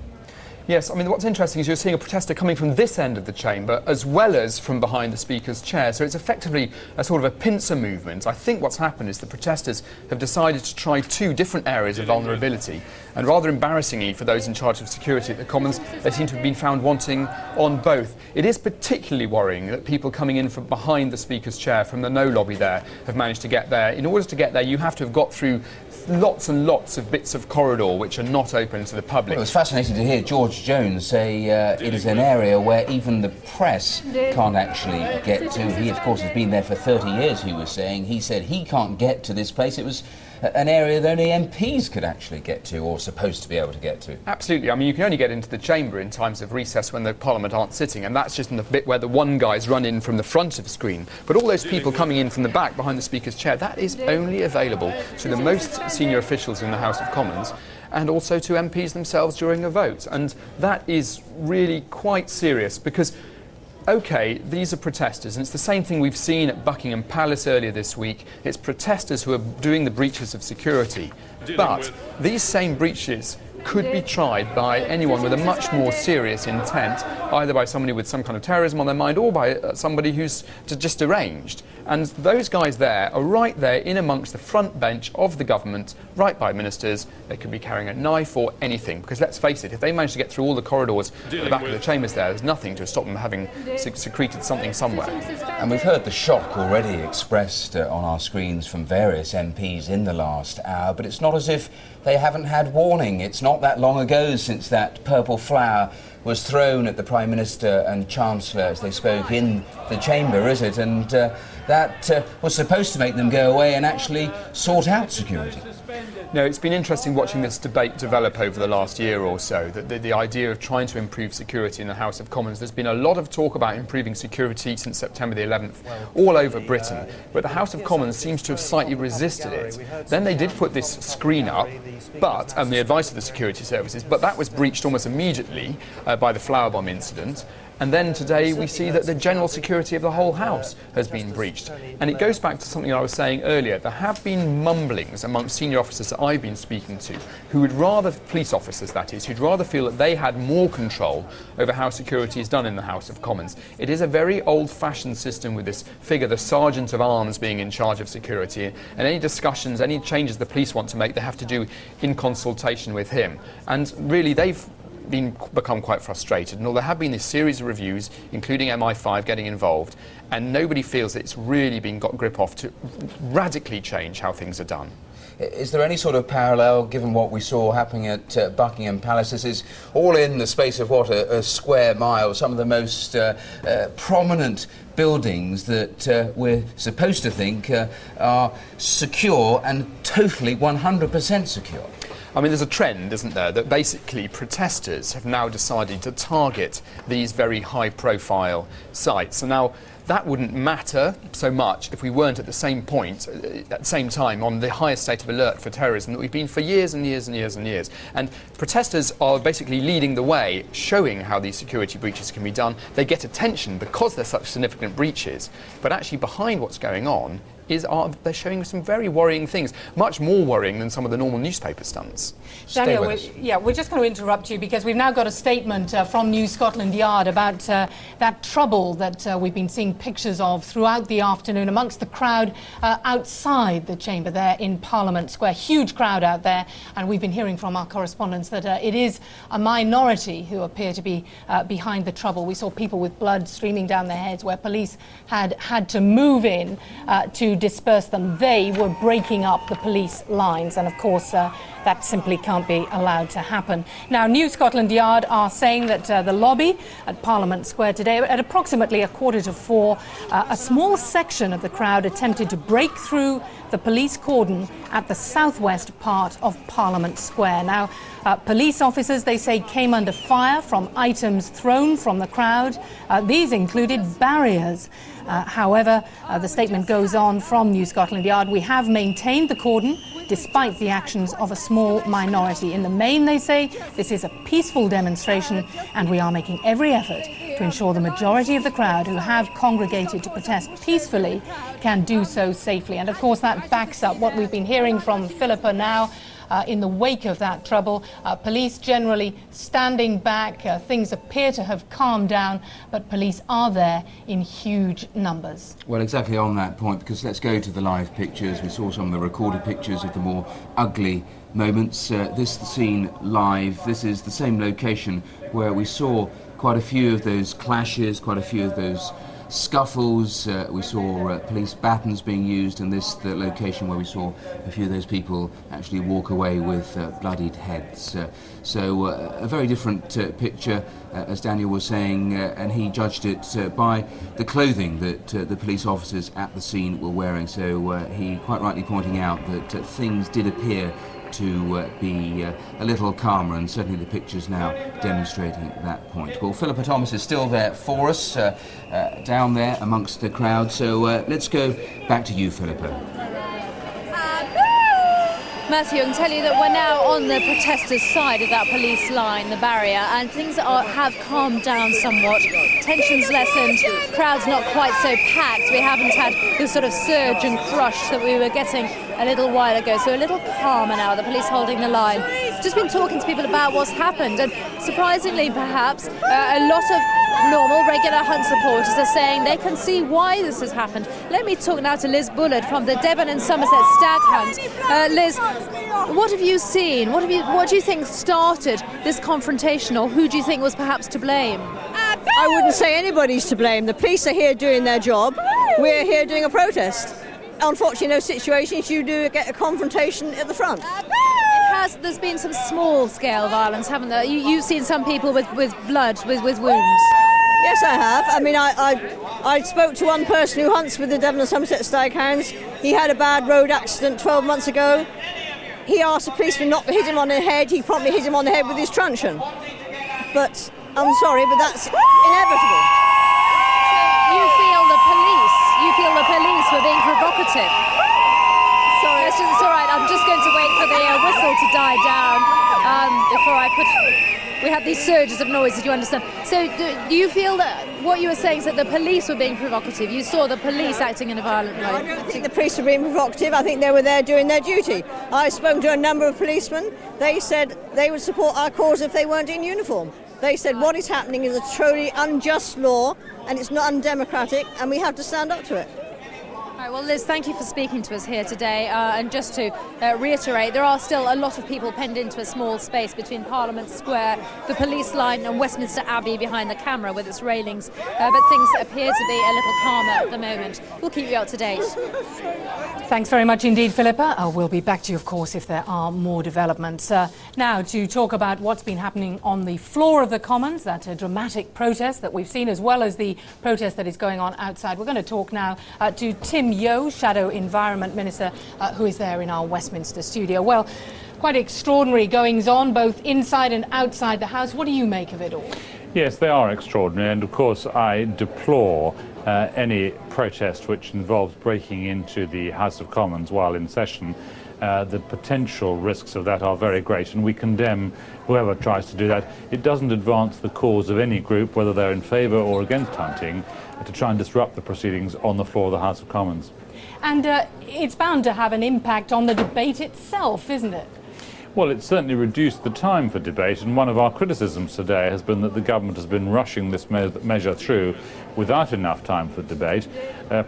Yes, I mean, what's interesting is you're seeing a protester coming from this end of the chamber as well as from behind the Speaker's chair. So it's effectively a sort of a pincer movement. I think what's happened is the protesters have decided to try two different areas of vulnerability. And rather embarrassingly for those in charge of security at the Commons, they seem to have been found wanting on both. It is particularly worrying that people coming in from behind the Speaker's chair, from the no lobby there, have managed to get there. In order to get there, you have to have got through lots and lots of bits of corridor which are not open to the public. Well, it was fascinating to hear George Jones say it is an area where even the press can't actually get to. He, of course, has been there for 30 years, he was saying. He said he can't get to this place. It was an area that only MPs could actually get to, or supposed to be able to get to. Absolutely. I mean, you can only get into the chamber in times of recess when the Parliament aren't sitting, and that's just in the bit where the one guy's run in from the front of the screen. But all those people coming in from the back behind the Speaker's chair, that is only available to the most senior officials in the House of Commons, and also to MPs themselves during a vote. And that is really quite serious, because OK, these are protesters, and it's the same thing we've seen at Buckingham Palace earlier this week. It's protesters who are doing the breaches of security. But these same breaches could be tried by anyone with a much more serious intent, either by somebody with some kind of terrorism on their mind or by somebody who's just deranged. And those guys there are right there in amongst the front bench of the government, right by ministers. They could be carrying a knife or anything, because let's face it, if they manage to get through all the corridors at the back of the chambers there's nothing to stop them having secreted something somewhere. And we've heard the shock already expressed on our screens from various MPs in the last hour, but it's not as if they haven't had warning. It's not that long ago since that purple flower was thrown at the Prime Minister and Chancellor as they spoke in the chamber, is it? And that was supposed to make them go away and actually sort out security. No, it's been interesting watching this debate develop over the last year or so, that the idea of trying to improve security in the House of Commons. There's been a lot of talk about improving security since September the 11th all over Britain, but the House of Commons seems to have slightly resisted it. Then they did put this screen up, but the advice of the security services, but that was breached almost immediately by the flower bomb incident. And then today we see that the general security of the whole House has been breached. And it goes back to something I was saying earlier. There have been mumblings amongst senior officers that I've been speaking to who would rather, police officers that is, who'd rather feel that they had more control over how security is done in the House of Commons. It is a very old-fashioned system with this figure, the Sergeant of Arms, being in charge of security. And any discussions, any changes the police want to make, they have to do in consultation with him. And really, they've become quite frustrated, and there have been this series of reviews, including MI5 getting involved, and nobody feels that it's really been got grip off to radically change how things are done. Is there any sort of parallel, given what we saw happening at Buckingham Palace? This is all in the space of, what, a square mile, some of the most prominent buildings that we're supposed to think are secure and totally 100% secure. I mean, there's a trend, isn't there, that basically protesters have now decided to target these very high-profile sites. And now, that wouldn't matter so much if we weren't at the same point, at the same time, on the highest state of alert for terrorism that we've been for years and years and years and years. And protesters are basically leading the way, showing how these security breaches can be done. They get attention because they're such significant breaches. But actually, behind what's going on, they're showing some very worrying things, much more worrying than some of the normal newspaper stunts. Daniel, we're just going to interrupt you because we've now got a statement from New Scotland Yard about that trouble that we've been seeing pictures of throughout the afternoon amongst the crowd outside the chamber there in Parliament Square. Huge crowd out there, and we've been hearing from our correspondents that it is a minority who appear to be behind the trouble. We saw people with blood streaming down their heads where police had to move in to disperse them. They were breaking up the police lines, and of course that simply can't be allowed to happen. Now, New Scotland Yard are saying that the lobby at Parliament Square today, at approximately 3:45, a small section of the crowd attempted to break through the police cordon at the southwest part of Parliament Square. Now, police officers, they say, came under fire from items thrown from the crowd. These included barriers. However, the statement goes on from New Scotland Yard. We have maintained the cordon despite the actions of a small minority. In the main, they say, this is a peaceful demonstration and we are making every effort to ensure the majority of the crowd who have congregated to protest peacefully can do so safely. And of course, that backs up what we've been hearing from Philippa now. In the wake of that trouble, police generally standing back. Things appear to have calmed down, but police are there in huge numbers. Well, exactly on that point, because let's go to the live pictures. We saw some of the recorded pictures of the more ugly moments. This scene live. This is the same location where we saw quite a few of those clashes, quite a few of those scuffles. We saw police batons being used, and this the location where we saw a few of those people actually walk away with bloodied heads. So a very different picture, as Daniel was saying, and he judged it by the clothing that the police officers at the scene were wearing. So he quite rightly pointing out that things did appear to be a little calmer, and certainly the pictures now demonstrating that point. Well, Philippa Thomas is still there for us, down there amongst the crowd, so let's go back to you, Philippa. Matthew, I can tell you that we're now on the protesters' side of that police line, the barrier, and things have calmed down somewhat. Tensions lessened, crowds not quite so packed. We haven't had the sort of surge and crush that we were getting a little while ago, so a little calmer now, the police holding the line. Just been talking to people about what's happened, and surprisingly perhaps, a lot of normal, regular Hunt supporters are saying they can see why this has happened. Let me talk now to Liz Bullard from the Devon and Somerset Stag Hunt. Liz, what have you seen? What do you think started this confrontation, or who do you think was perhaps to blame? I wouldn't say anybody's to blame. The police are here doing their job. We're here doing a protest. Unfortunately, in those situations, you do get a confrontation at the front. There's been some small-scale violence, haven't there? You've seen some people with blood, with wounds. Yes, I have. I mean, I spoke to one person who hunts with the Devon and Somerset Staghounds. He had a bad road accident 12 months ago. he asked the policeman not to hit him on the head, he promptly hit him on the head with his truncheon. But I'm sorry, but that's inevitable. So you feel the police were being provocative? Sorry, it's all right. I'm just going to wait for the whistle to die down before I put. We have these surges of noise, as you understand. So do you feel that what you were saying is that the police were being provocative? You saw the police acting in a violent way? I don't think the police were being provocative. I think they were there doing their duty. I've spoken to a number of policemen. They said they would support our cause if they weren't in uniform. They said what is happening is a truly unjust law and it's not undemocratic and we have to stand up to it. Right, well, Liz, thank you for speaking to us here today. And just to reiterate, there are still a lot of people penned into a small space between Parliament Square, the police line and Westminster Abbey behind the camera with its railings. But things appear to be a little calmer at the moment. We'll keep you up to date. Thanks very much indeed, Philippa. We'll be back to you, of course, if there are more developments. Now, to talk about what's been happening on the floor of the Commons, that dramatic protest that we've seen, as well as the protest that is going on outside. We're going to talk now to Tim Yeo, Shadow Environment Minister, who is there in our Westminster studio. Well, quite extraordinary goings-on, both inside and outside the House. What do you make of it all? Yes, they are extraordinary, and of course I deplore any protest which involves breaking into the House of Commons while in session. The potential risks of that are very great, and we condemn whoever tries to do that. It doesn't advance the cause of any group, whether they're in favour or against hunting, to try and disrupt the proceedings on the floor of the House of Commons. And it's bound to have an impact on the debate itself, isn't it? Well, it's certainly reduced the time for debate, and one of our criticisms today has been that the government has been rushing this measure through without enough time for debate.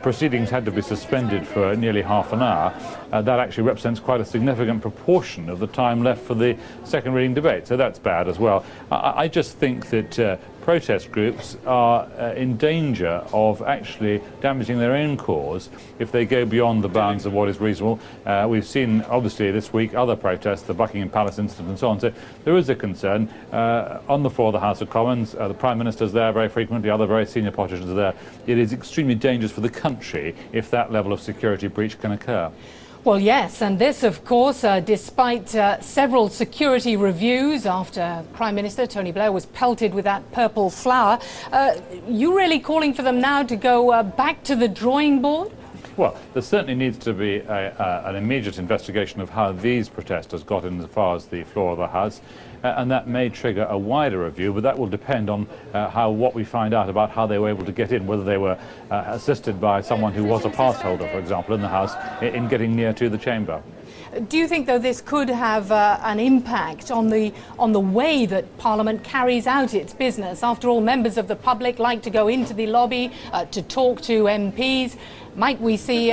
Proceedings had to be suspended for nearly half an hour. That actually represents quite a significant proportion of the time left for the second reading debate, so that's bad as well. I just think that protest groups are in danger of actually damaging their own cause if they go beyond the bounds of what is reasonable. We've seen, obviously, this week other protests, the Buckingham Palace incident and so on. So there is a concern. On the floor of the House of Commons, the Prime Minister's there very frequently, other very senior politicians are there. It is extremely dangerous for the country if that level of security breach can occur. Well, yes, and this, of course, despite several security reviews after Prime Minister Tony Blair was pelted with that purple flower. You really calling for them now to go back to the drawing board? Well, there certainly needs to be an immediate investigation of how these protesters got in as far as the floor of the House, and that may trigger a wider review, but that will depend on what we find out about how they were able to get in, whether they were assisted by someone who was a pass holder, for example, in the House, in getting near to the chamber. Do you think, though, this could have an impact on the way that Parliament carries out its business? After all, members of the public like to go into the lobby to talk to MPs. Might we see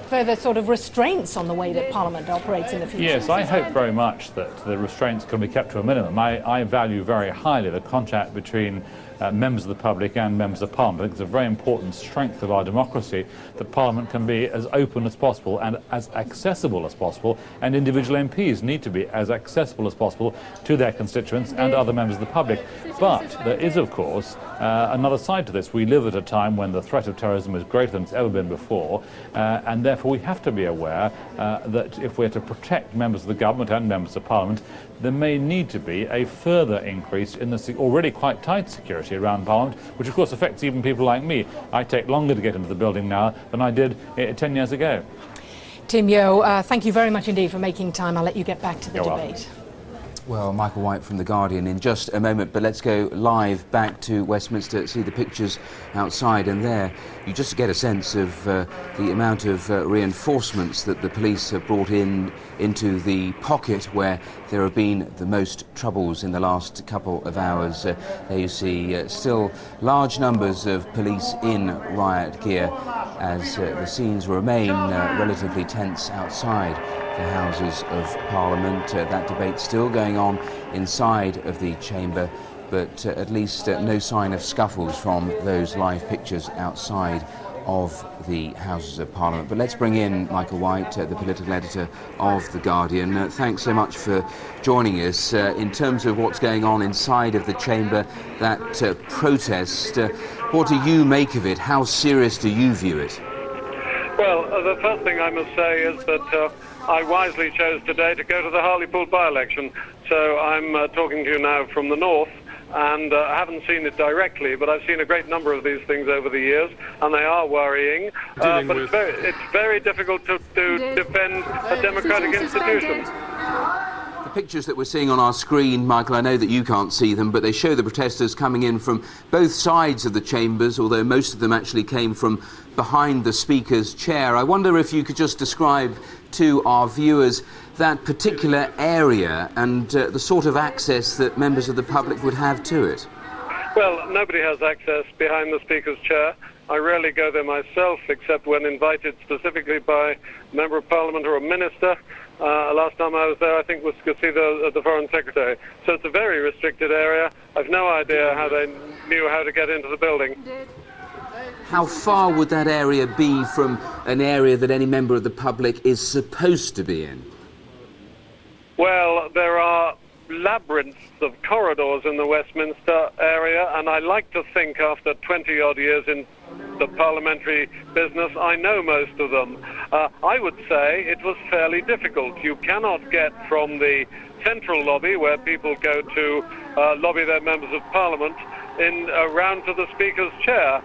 further sort of restraints on the way that Parliament operates in the future? Yes, I hope very much that the restraints can be kept to a minimum. I value very highly the contact between members of the public and members of Parliament. I think it's a very important strength of our democracy that Parliament can be as open as possible and as accessible as possible, and individual MPs need to be as accessible as possible to their constituents and other members of the public. But there is, of course, another side to this. We live at a time when the threat of terrorism is greater than it's ever been before, and therefore we have to be aware that if we're to protect members of the government and members of Parliament, there may need to be a further increase in the already quite tight security around Parliament, which of course affects even people like me. I take longer to get into the building now than I did 10 years ago. Tim Yeo, thank you very much indeed for making time. I'll let you get back to the debate. Welcome. Well, Michael White from The Guardian in just a moment, but let's go live back to Westminster, see the pictures outside, and there you just get a sense of the amount of reinforcements that the police have brought into the pocket where there have been the most troubles in the last couple of hours. There you see still large numbers of police in riot gear as the scenes remain relatively tense outside the Houses of Parliament. That debate still going on inside of the chamber, but at least no sign of scuffles from those live pictures outside of the Houses of Parliament. But let's bring in Michael White, the political editor of The Guardian. Thanks so much for joining us. In terms of what's going on inside of the chamber, that protest, what do you make of it? How serious do you view it? Well, the first thing I must say is that I wisely chose today to go to the Hartlepool by-election. So I'm talking to you now from the north, and I haven't seen it directly, but I've seen a great number of these things over the years, and they are worrying. But it's very difficult to defend a democratic institution. The pictures that we're seeing on our screen, Michael, I know that you can't see them, but they show the protesters coming in from both sides of the chambers, although most of them actually came from behind the Speaker's chair. I wonder if you could just describe to our viewers that particular area and the sort of access that members of the public would have to it. Well, nobody has access behind the Speaker's chair. I rarely go there myself, except when invited specifically by a Member of Parliament or a Minister. Last time I was there, I think, was to see the Foreign Secretary. So it's a very restricted area. I've no idea how they knew how to get into the building. How far would that area be from an area that any member of the public is supposed to be in? Well, there are labyrinths of corridors in the Westminster area, and I like to think after 20-odd years in the parliamentary business, I know most of them. I would say it was fairly difficult. You cannot get from the central lobby, where people go to lobby their members of parliament, round to the Speaker's chair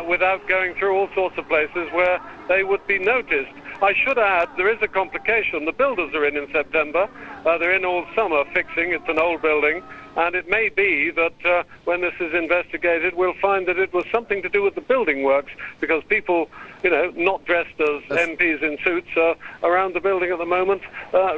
without going through all sorts of places where they would be noticed. I should add, there is a complication. The builders are in September. They're in all summer fixing. It's an old building. And it may be that when this is investigated, we'll find that it was something to do with the building works, because people, not dressed as MPs in suits, are around the building at the moment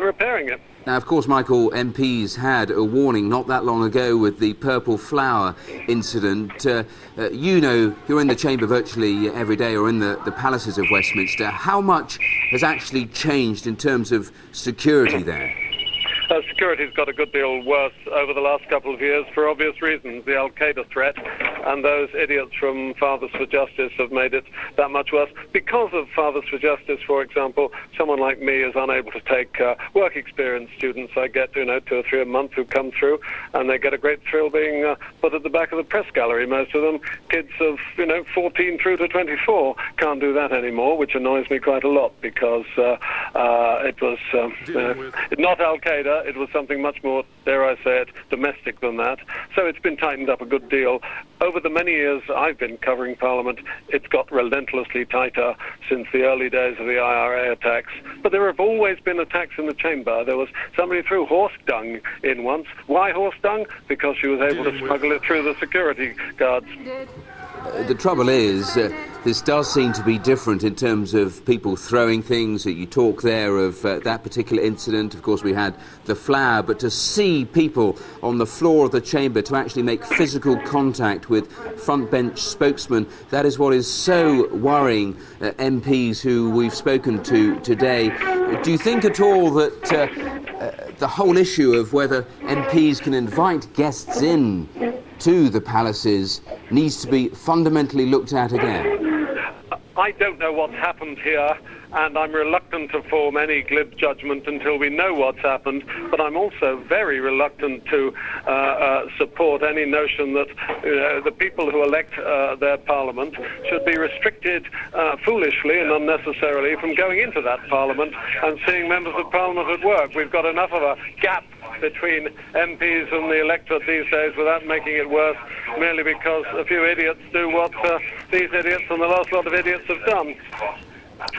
repairing it. Now, of course, Michael, MPs had a warning not that long ago with the purple flower incident. You're in the chamber virtually every day, or in the palaces of Westminster. How much has actually changed in terms of security there? Security's got a good deal worse over the last couple of years for obvious reasons. The Al-Qaeda threat and those idiots from Fathers for Justice have made it that much worse. Because of Fathers for Justice, for example, someone like me is unable to take work experience students. I get 2 or 3 a month who come through, and they get a great thrill being put at the back of the press gallery. Most of them, kids of 14 through to 24, can't do that anymore, which annoys me quite a lot, because it was not Al-Qaeda. It was something much more, dare I say it, domestic than that. So it's been tightened up a good deal. Over the many years I've been covering Parliament, it's got relentlessly tighter since the early days of the IRA attacks. But there have always been attacks in the chamber. There was somebody threw horse dung in once. Why horse dung? Because she was able to smuggle it through the security guards. The trouble is, this does seem to be different in terms of people throwing things. You talk there of that particular incident. Of course, we had the flower, but to see people on the floor of the chamber, to actually make physical contact with front bench spokesmen, that is what is so worrying MPs who we've spoken to today. Do you think at all that the whole issue of whether MPs can invite guests in to the palaces needs to be fundamentally looked at again? I don't know what's happened here, and I'm reluctant to form any glib judgment until we know what's happened, but I'm also very reluctant to support any notion that the people who elect their parliament should be restricted foolishly and unnecessarily from going into that parliament and seeing members of parliament at work. We've got enough of a gap between MPs and the electorate these days without making it worse, merely because a few idiots do what these idiots and the last lot of idiots have done.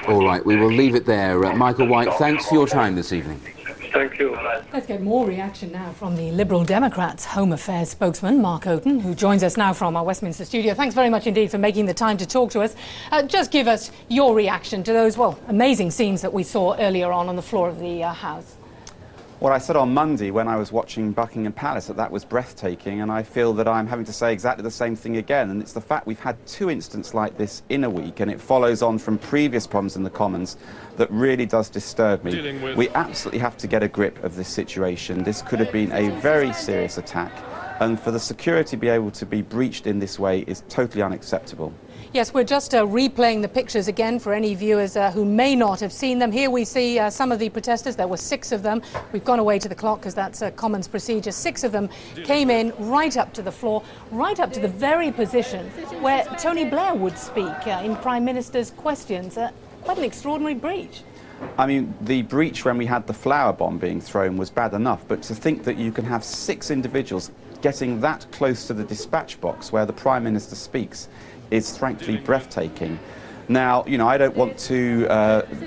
All right, we will leave it there. Michael White, thanks for your time this evening. Thank you. Let's get more reaction now from the Liberal Democrats Home Affairs spokesman, Mark Oaten, who joins us now from our Westminster studio. Thanks very much indeed for making the time to talk to us. Just give us your reaction to those, amazing scenes that we saw earlier on the floor of the House. Well, I said on Monday when I was watching Buckingham Palace that was breathtaking, and I feel that I'm having to say exactly the same thing again. And it's the fact we've had 2 incidents like this in a week, and it follows on from previous problems in the Commons, that really does disturb me. We absolutely have to get a grip of this situation. This could have been a very serious attack, and for the security to be able to be breached in this way is totally unacceptable. Yes, we're just replaying the pictures again for any viewers who may not have seen them. Here we see some of the protesters. There were 6 of them. We've gone away to the clock because that's a Commons procedure. 6 of them came in right up to the floor, right up to the very position where Tony Blair would speak in Prime Minister's questions. quite an extraordinary breach. I mean, the breach when we had the flower bomb being thrown was bad enough, but to think that you can have 6 individuals getting that close to the dispatch box where the Prime Minister speaks is frankly breathtaking. Now, you know, I don't want to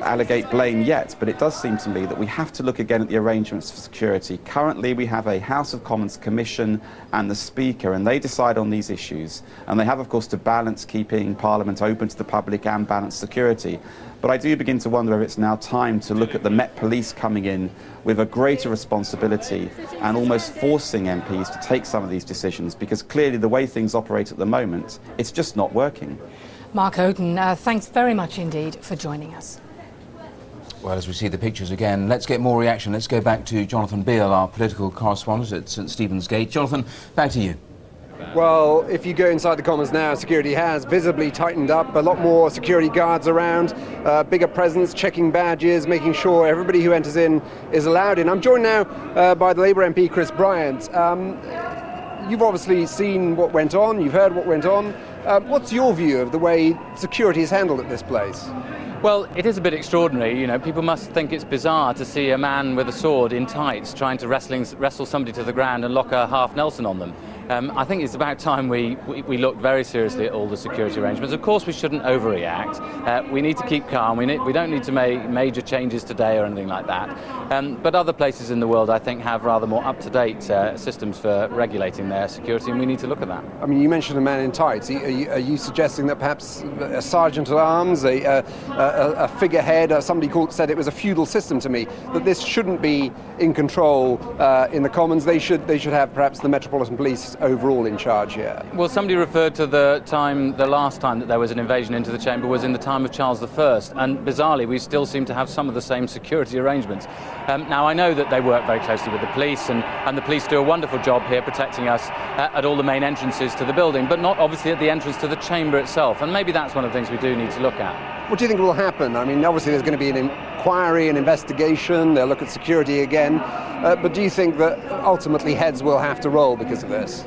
allegate blame yet, but it does seem to me that we have to look again at the arrangements for security. Currently, we have a House of Commons Commission and the Speaker, and they decide on these issues. And they have, of course, to balance keeping Parliament open to the public and balance security. But I do begin to wonder if it's now time to look at the Met Police coming in with a greater responsibility and almost forcing MPs to take some of these decisions, because clearly the way things operate at the moment, it's just not working. Mark Houghton, thanks very much indeed for joining us. Well, as we see the pictures again, let's get more reaction. Let's go back to Jonathan Beale, our political correspondent at St Stephen's Gate. Jonathan, back to you. Well, if you go inside the Commons now, security has visibly tightened up. A lot more security guards around, bigger presence, checking badges, making sure everybody who enters in is allowed in. I'm joined now by the Labour MP, Chris Bryant. You've obviously seen what went on, you've heard what went on. What's your view of the way security is handled at this place? Well, it is a bit extraordinary. You know, people must think it's bizarre to see a man with a sword in tights trying to wrestle somebody to the ground and lock a half Nelson on them. I think it's about time we look very seriously at all the security arrangements. Of course, we shouldn't overreact. We need to keep calm. We don't need to make major changes today or anything like that. But other places in the world, I think, have rather more up-to-date systems for regulating their security, and we need to look at that. I mean, you mentioned a man in tights. Are you suggesting that perhaps a sergeant at arms, a figurehead, somebody said it was a feudal system to me, that this shouldn't be in control in the Commons? They should have perhaps the Metropolitan Police overall in charge here. Well, somebody referred to the last time that there was an invasion into the chamber was in the time of Charles I, and bizarrely we still seem to have some of the same security arrangements. Now, I know that they work very closely with the police, and the police do a wonderful job here protecting us at all the main entrances to the building, but not obviously at the entrance to the chamber itself, and maybe that's one of the things we do need to look at. What do you think will happen? I mean, obviously there's going to be an inquiry, an investigation, they'll look at security again, but do you think that ultimately heads will have to roll because of this?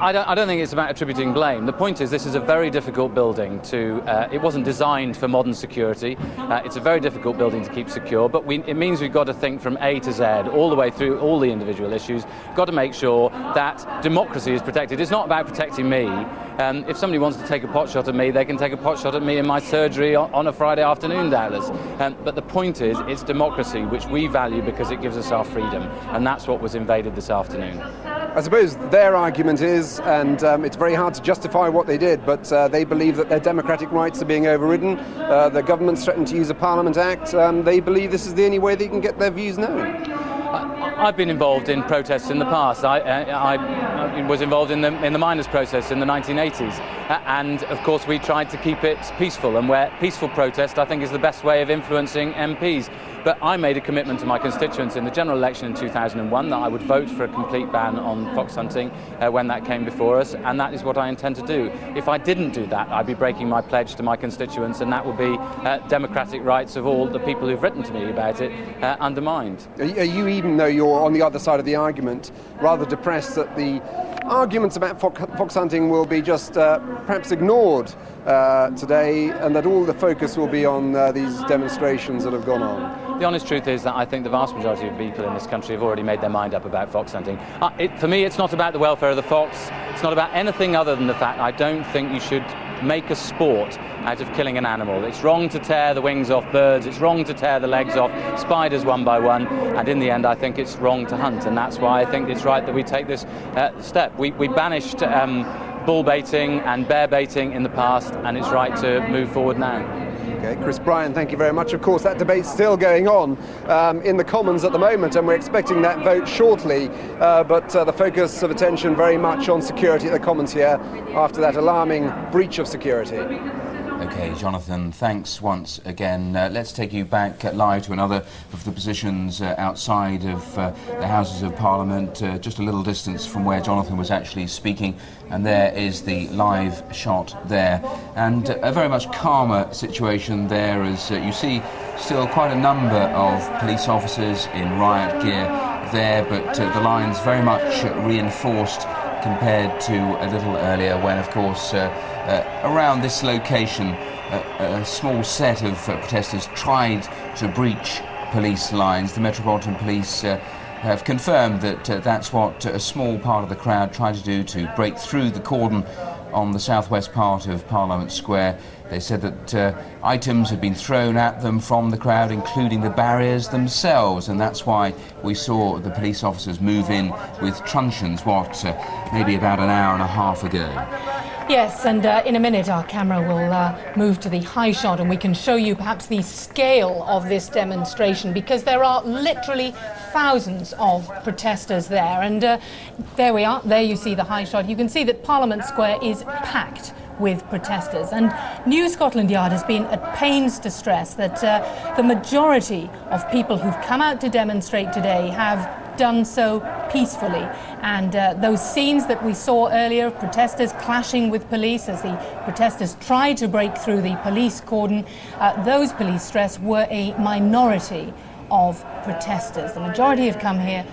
I don't think it's about attributing blame. The point is this is a very difficult building it wasn't designed for modern security. It's a very difficult building to keep secure, but it means we've got to think from A to Z, all the way through all the individual issues. Got to make sure that democracy is protected. It's not about protecting me. If somebody wants to take a pot shot at me, they can take a pot shot at me in my surgery on a Friday afternoon, doubtless. But the point is, it's democracy, which we value because it gives us our freedom, and that's what was invaded this afternoon. I suppose their argument is, and it's very hard to justify what they did, but they believe that their democratic rights are being overridden. The government's threatened to use a Parliament Act. They believe this is the only way they can get their views known. I've been involved in protests in the past. I was involved in the miners' protests in the 1980s, and of course we tried to keep it peaceful, and where peaceful protest I think is the best way of influencing MPs. But I made a commitment to my constituents in the general election in 2001 that I would vote for a complete ban on fox hunting when that came before us, and that is what I intend to do. If I didn't do that, I'd be breaking my pledge to my constituents, and that would be democratic rights of all the people who've written to me about it undermined. Are you, even though you're on the other side of the argument, rather depressed that the arguments about fox hunting will be just perhaps ignored today, and that all the focus will be on these demonstrations that have gone on? The honest truth is that I think the vast majority of people in this country have already made their mind up about fox hunting. For me, it's not about the welfare of the fox. It's not about anything other than the fact I don't think you should make a sport out of killing an animal. It's wrong to tear the wings off birds. It's wrong to tear the legs off spiders one by one. And in the end, I think it's wrong to hunt. And that's why I think it's right that we take this step. We banished bull baiting and bear baiting in the past, and it's right to move forward now. Okay, Chris Bryan, thank you very much. Of course, that debate's still going on in the Commons at the moment, and we're expecting that vote shortly. But the focus of attention very much on security at the Commons here after that alarming breach of security. Okay, Jonathan, thanks once again. Let's take you back live to another of the positions outside of the Houses of Parliament, just a little distance from where Jonathan was actually speaking, and there is the live shot there. And a very much calmer situation there, as you see still quite a number of police officers in riot gear there, but the line's very much reinforced compared to a little earlier when, of course, around this location a small set of protesters tried to breach police lines. The Metropolitan Police have confirmed that that's what a small part of the crowd tried to do, to break through the cordon on the southwest part of Parliament Square. They said that items had been thrown at them from the crowd, including the barriers themselves, and that's why we saw the police officers move in with truncheons, maybe about an hour and a half ago. Yes, and in a minute our camera will move to the high shot and we can show you perhaps the scale of this demonstration, because there are literally thousands of protesters there. And there we are, there you see the high shot. You can see that Parliament Square is packed with protesters, and New Scotland Yard has been at pains to stress that the majority of people who've come out to demonstrate today have done so peacefully, and those scenes that we saw earlier of protesters clashing with police as the protesters tried to break through the police cordon, those police stress were a minority of protesters. The majority have come here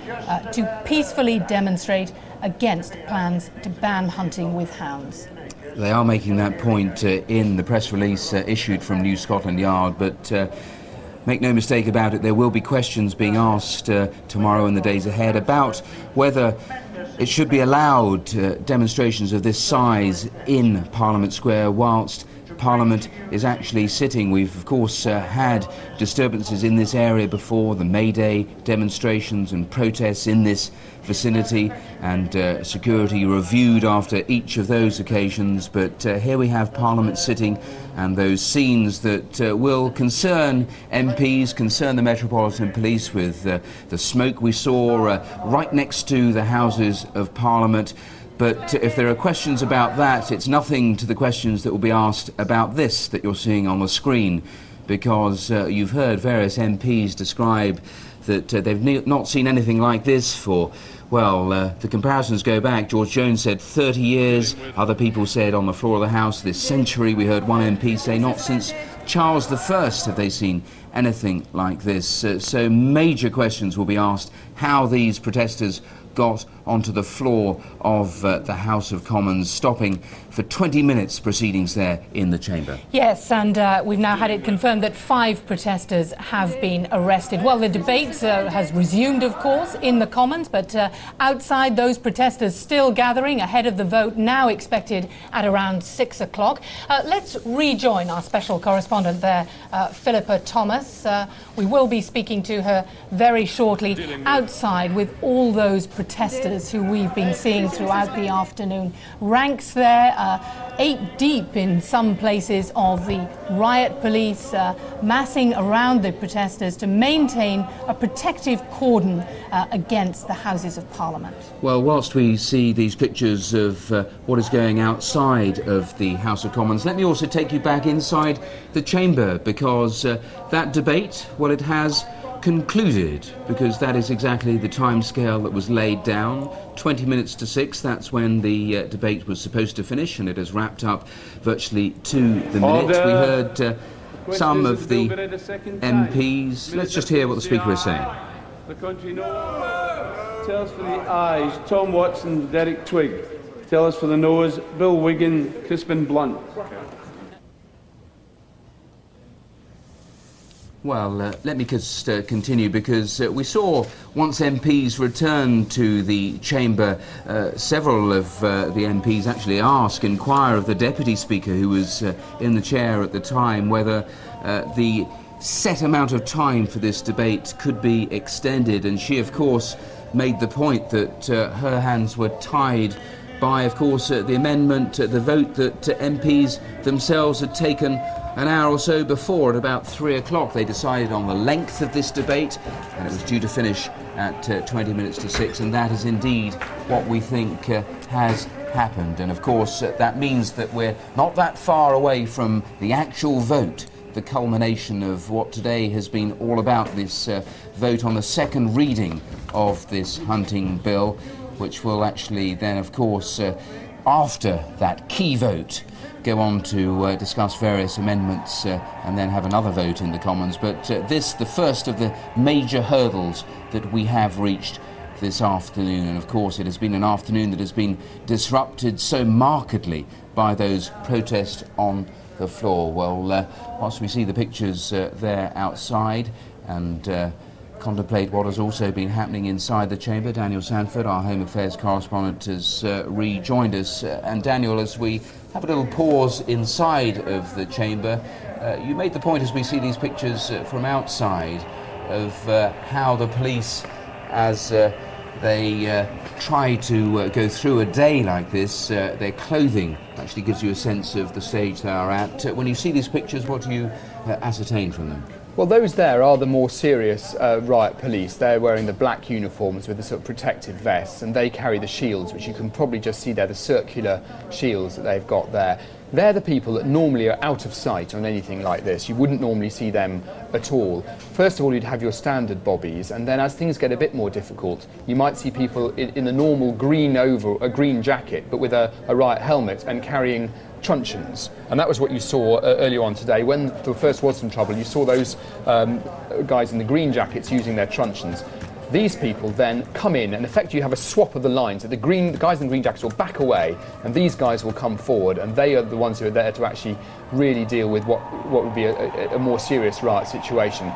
to peacefully demonstrate against plans to ban hunting with hounds. They are making that point in the press release issued from New Scotland Yard, but make no mistake about it, there will be questions being asked tomorrow and the days ahead about whether it should be allowed demonstrations of this size in Parliament Square whilst Parliament is actually sitting. We've of course had disturbances in this area before, the May Day demonstrations and protests in this vicinity, and security reviewed after each of those occasions, but here we have Parliament sitting, and those scenes that will concern MPs, concern the Metropolitan Police, with the smoke we saw right next to the Houses of Parliament. But if there are questions about that, it's nothing to the questions that will be asked about this that you're seeing on the screen, because you've heard various MPs describe that they've not seen anything like this for, well, the comparisons go back. George Jones said 30 years. Other people said on the floor of the House this century. We heard one MP say not since Charles I have they seen anything like this. So major questions will be asked how these protesters got onto the floor of the House of Commons, stopping for 20 minutes proceedings there in the chamber. Yes, and we've now had it confirmed that 5 protesters have been arrested. Well, the debate has resumed, of course, in the Commons, but outside, those protesters still gathering ahead of the vote, now expected at around 6 o'clock. Let's rejoin our special correspondent there, Philippa Thomas. We will be speaking to her very shortly outside with all those protesters who we've been seeing throughout the afternoon. Ranks there, 8 deep in some places, of the riot police massing around the protesters to maintain a protective cordon against the Houses of Parliament. Well, whilst we see these pictures of what is going outside of the House of Commons, let me also take you back inside the chamber, because that debate, well, it has concluded, because that is exactly the timescale that was laid down. 20 minutes to 6, that's when the debate was supposed to finish, and it has wrapped up virtually to the minute. We heard some of the MPs. Let's just hear what the Speaker is saying. The country knows. Tell us for the ayes, Tom Watson, Derek Twigg. Tell us for the noes, Bill Wigan, Crispin Blunt. Well, let me just continue, because we saw, once MPs returned to the chamber, several of the MPs actually inquire of the Deputy Speaker, who was in the chair at the time, whether the set amount of time for this debate could be extended. And she, of course, made the point that her hands were tied by, of course, the amendment, the vote that MPs themselves had taken an hour or so before. At about 3 o'clock, they decided on the length of this debate, and it was due to finish at 20 minutes to 6, and that is indeed what we think has happened. And of course, that means that we're not that far away from the actual vote, the culmination of what today has been all about, this vote on the second reading of this hunting bill, which will actually then, of course, after that key vote, go on to discuss various amendments and then have another vote in the Commons. But this, the first of the major hurdles that we have reached this afternoon. And of course, it has been an afternoon that has been disrupted so markedly by those protests on the floor. Well, whilst we see the pictures there outside and contemplate what has also been happening inside the chamber, Daniel Sanford, our Home Affairs correspondent, has rejoined us. And Daniel, as we have a little pause inside of the chamber, you made the point, as we see these pictures from outside, of how the police, as they try to go through a day like this, their clothing actually gives you a sense of the stage they are at. When you see these pictures, what do you ascertain from them? Well, those there are the more serious riot police. They're wearing the black uniforms with the sort of protective vests, and they carry the shields, which you can probably just see there, the circular shields that they've got there. They're the people that normally are out of sight on anything like this. You wouldn't normally see them at all. First of all, you'd have your standard bobbies, and then as things get a bit more difficult, you might see people in the normal green green jacket, but with a riot helmet and carrying truncheons. And that was what you saw earlier on today. When there first was some trouble, you saw those guys in the green jackets using their truncheons. These people then come in, and in effect you have a swap of the lines. The guys in the green jackets will back away, and these guys will come forward, and they are the ones who are there to actually really deal with what would be a more serious riot situation.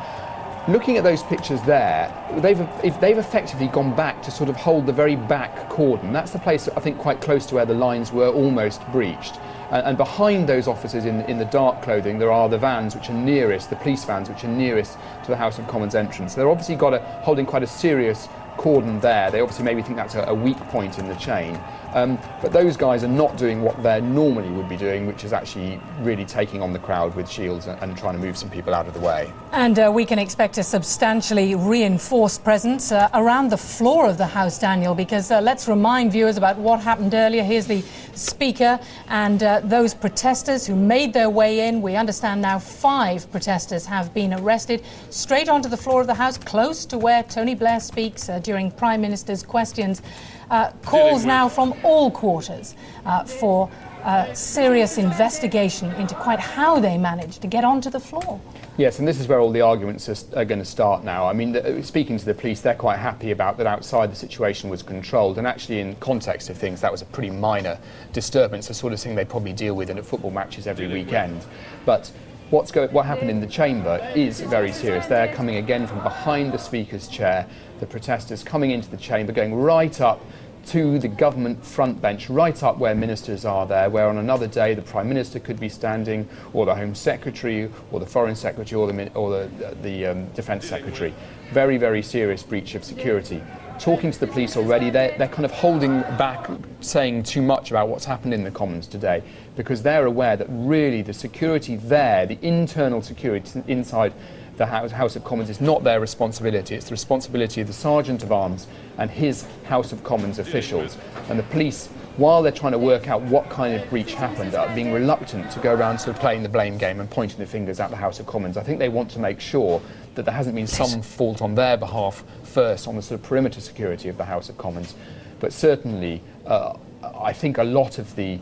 Looking at those pictures there, they've effectively gone back to sort of hold the very back cordon. That's the place, I think, quite close to where the lines were almost breached. And behind those officers in the dark clothing, there are the vans which are nearest, the police vans which are nearest to the House of Commons entrance. They're obviously holding quite a serious cordon there. They obviously maybe think that's a weak point in the chain. But those guys are not doing what they normally would be doing, which is actually really taking on the crowd with shields and trying to move some people out of the way. And we can expect a substantially reinforced presence around the floor of the House, Daniel, because let's remind viewers about what happened earlier. Here's the Speaker and those protesters who made their way in. We understand now 5 protesters have been arrested, straight onto the floor of the House, close to where Tony Blair speaks during Prime Minister's questions. Calls now from all quarters for serious investigation into quite how they managed to get onto the floor. Yes, and this is where all the arguments are going to start now. I mean, speaking to the police, they're quite happy about that outside the situation was controlled, and actually in context of things that was a pretty minor disturbance, the sort of thing they probably deal with in football matches every weekend. But what happened in the chamber is very serious. They're coming again from behind the Speaker's chair, the protesters coming into the chamber, going right up to the government front bench, right up where ministers are there, where on another day the Prime Minister could be standing, or the Home Secretary, or the Foreign Secretary, or the Defence Secretary. Very, very serious breach of security. Talking to the police already, they're kind of holding back saying too much about what's happened in the Commons today, because they're aware that really the security there, the internal security inside the House of Commons, is not their responsibility. It's the responsibility of the Sergeant of Arms and his House of Commons officials. And the police, while they're trying to work out what kind of breach happened, are being reluctant to go around sort of playing the blame game and pointing the fingers at the House of Commons. I think they want to make sure that there hasn't been some fault on their behalf first on the sort of perimeter security of the House of Commons. But certainly, I think a lot of the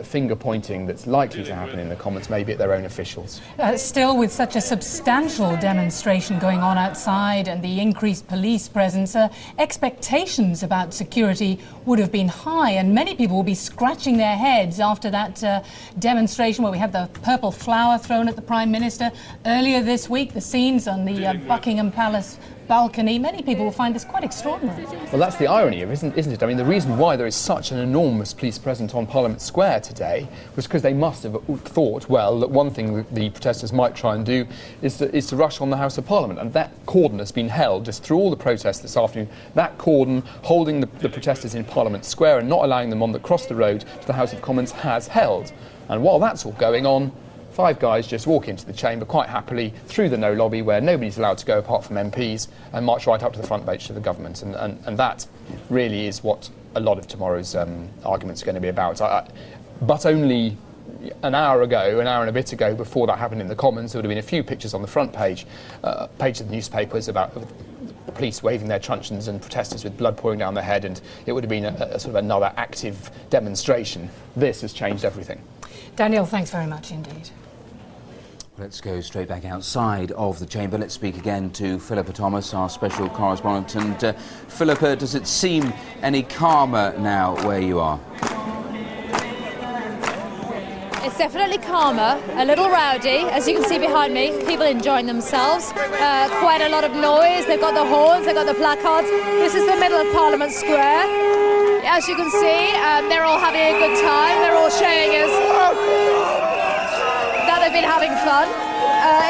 finger-pointing that's likely to happen in the Commons may be at their own officials. Still, with such a substantial demonstration going on outside and the increased police presence, expectations about security would have been high, and many people will be scratching their heads after that demonstration where we had the purple flower thrown at the Prime Minister. Earlier this week, the scenes on the Buckingham Palace balcony, many people will find this quite extraordinary. Well, that's the irony of it, isn't it? I mean, the reason why there is such an enormous police presence on Parliament Square today was because they must have thought, well, that one thing that the protesters might try and do is to rush on the House of Parliament, and that cordon has been held just through all the protests this afternoon. That cordon holding the protesters in Parliament Square and not allowing them across the road to the House of Commons has held. And while that's all going on, 5 guys just walk into the chamber quite happily through the no lobby where nobody's allowed to go apart from MPs and march right up to the front bench of the government. And that really is what a lot of tomorrow's arguments are going to be about. But only an hour and a bit ago, before that happened in the Commons, there would have been a few pictures on the front page of the newspapers about the police waving their truncheons and protesters with blood pouring down their head, and it would have been a sort of another active demonstration. This has changed everything. Daniel, thanks very much indeed. Let's go straight back outside of the chamber. Let's speak again to Philippa Thomas, our special correspondent. And Philippa, does it seem any calmer now where you are? It's It's definitely calmer, a little rowdy, as you can see behind me, people enjoying themselves, quite a lot of noise, they've got the horns, they've got the placards. This is the middle of Parliament Square. As you can see, they're all having a good time, they're all showing us that they've been having fun.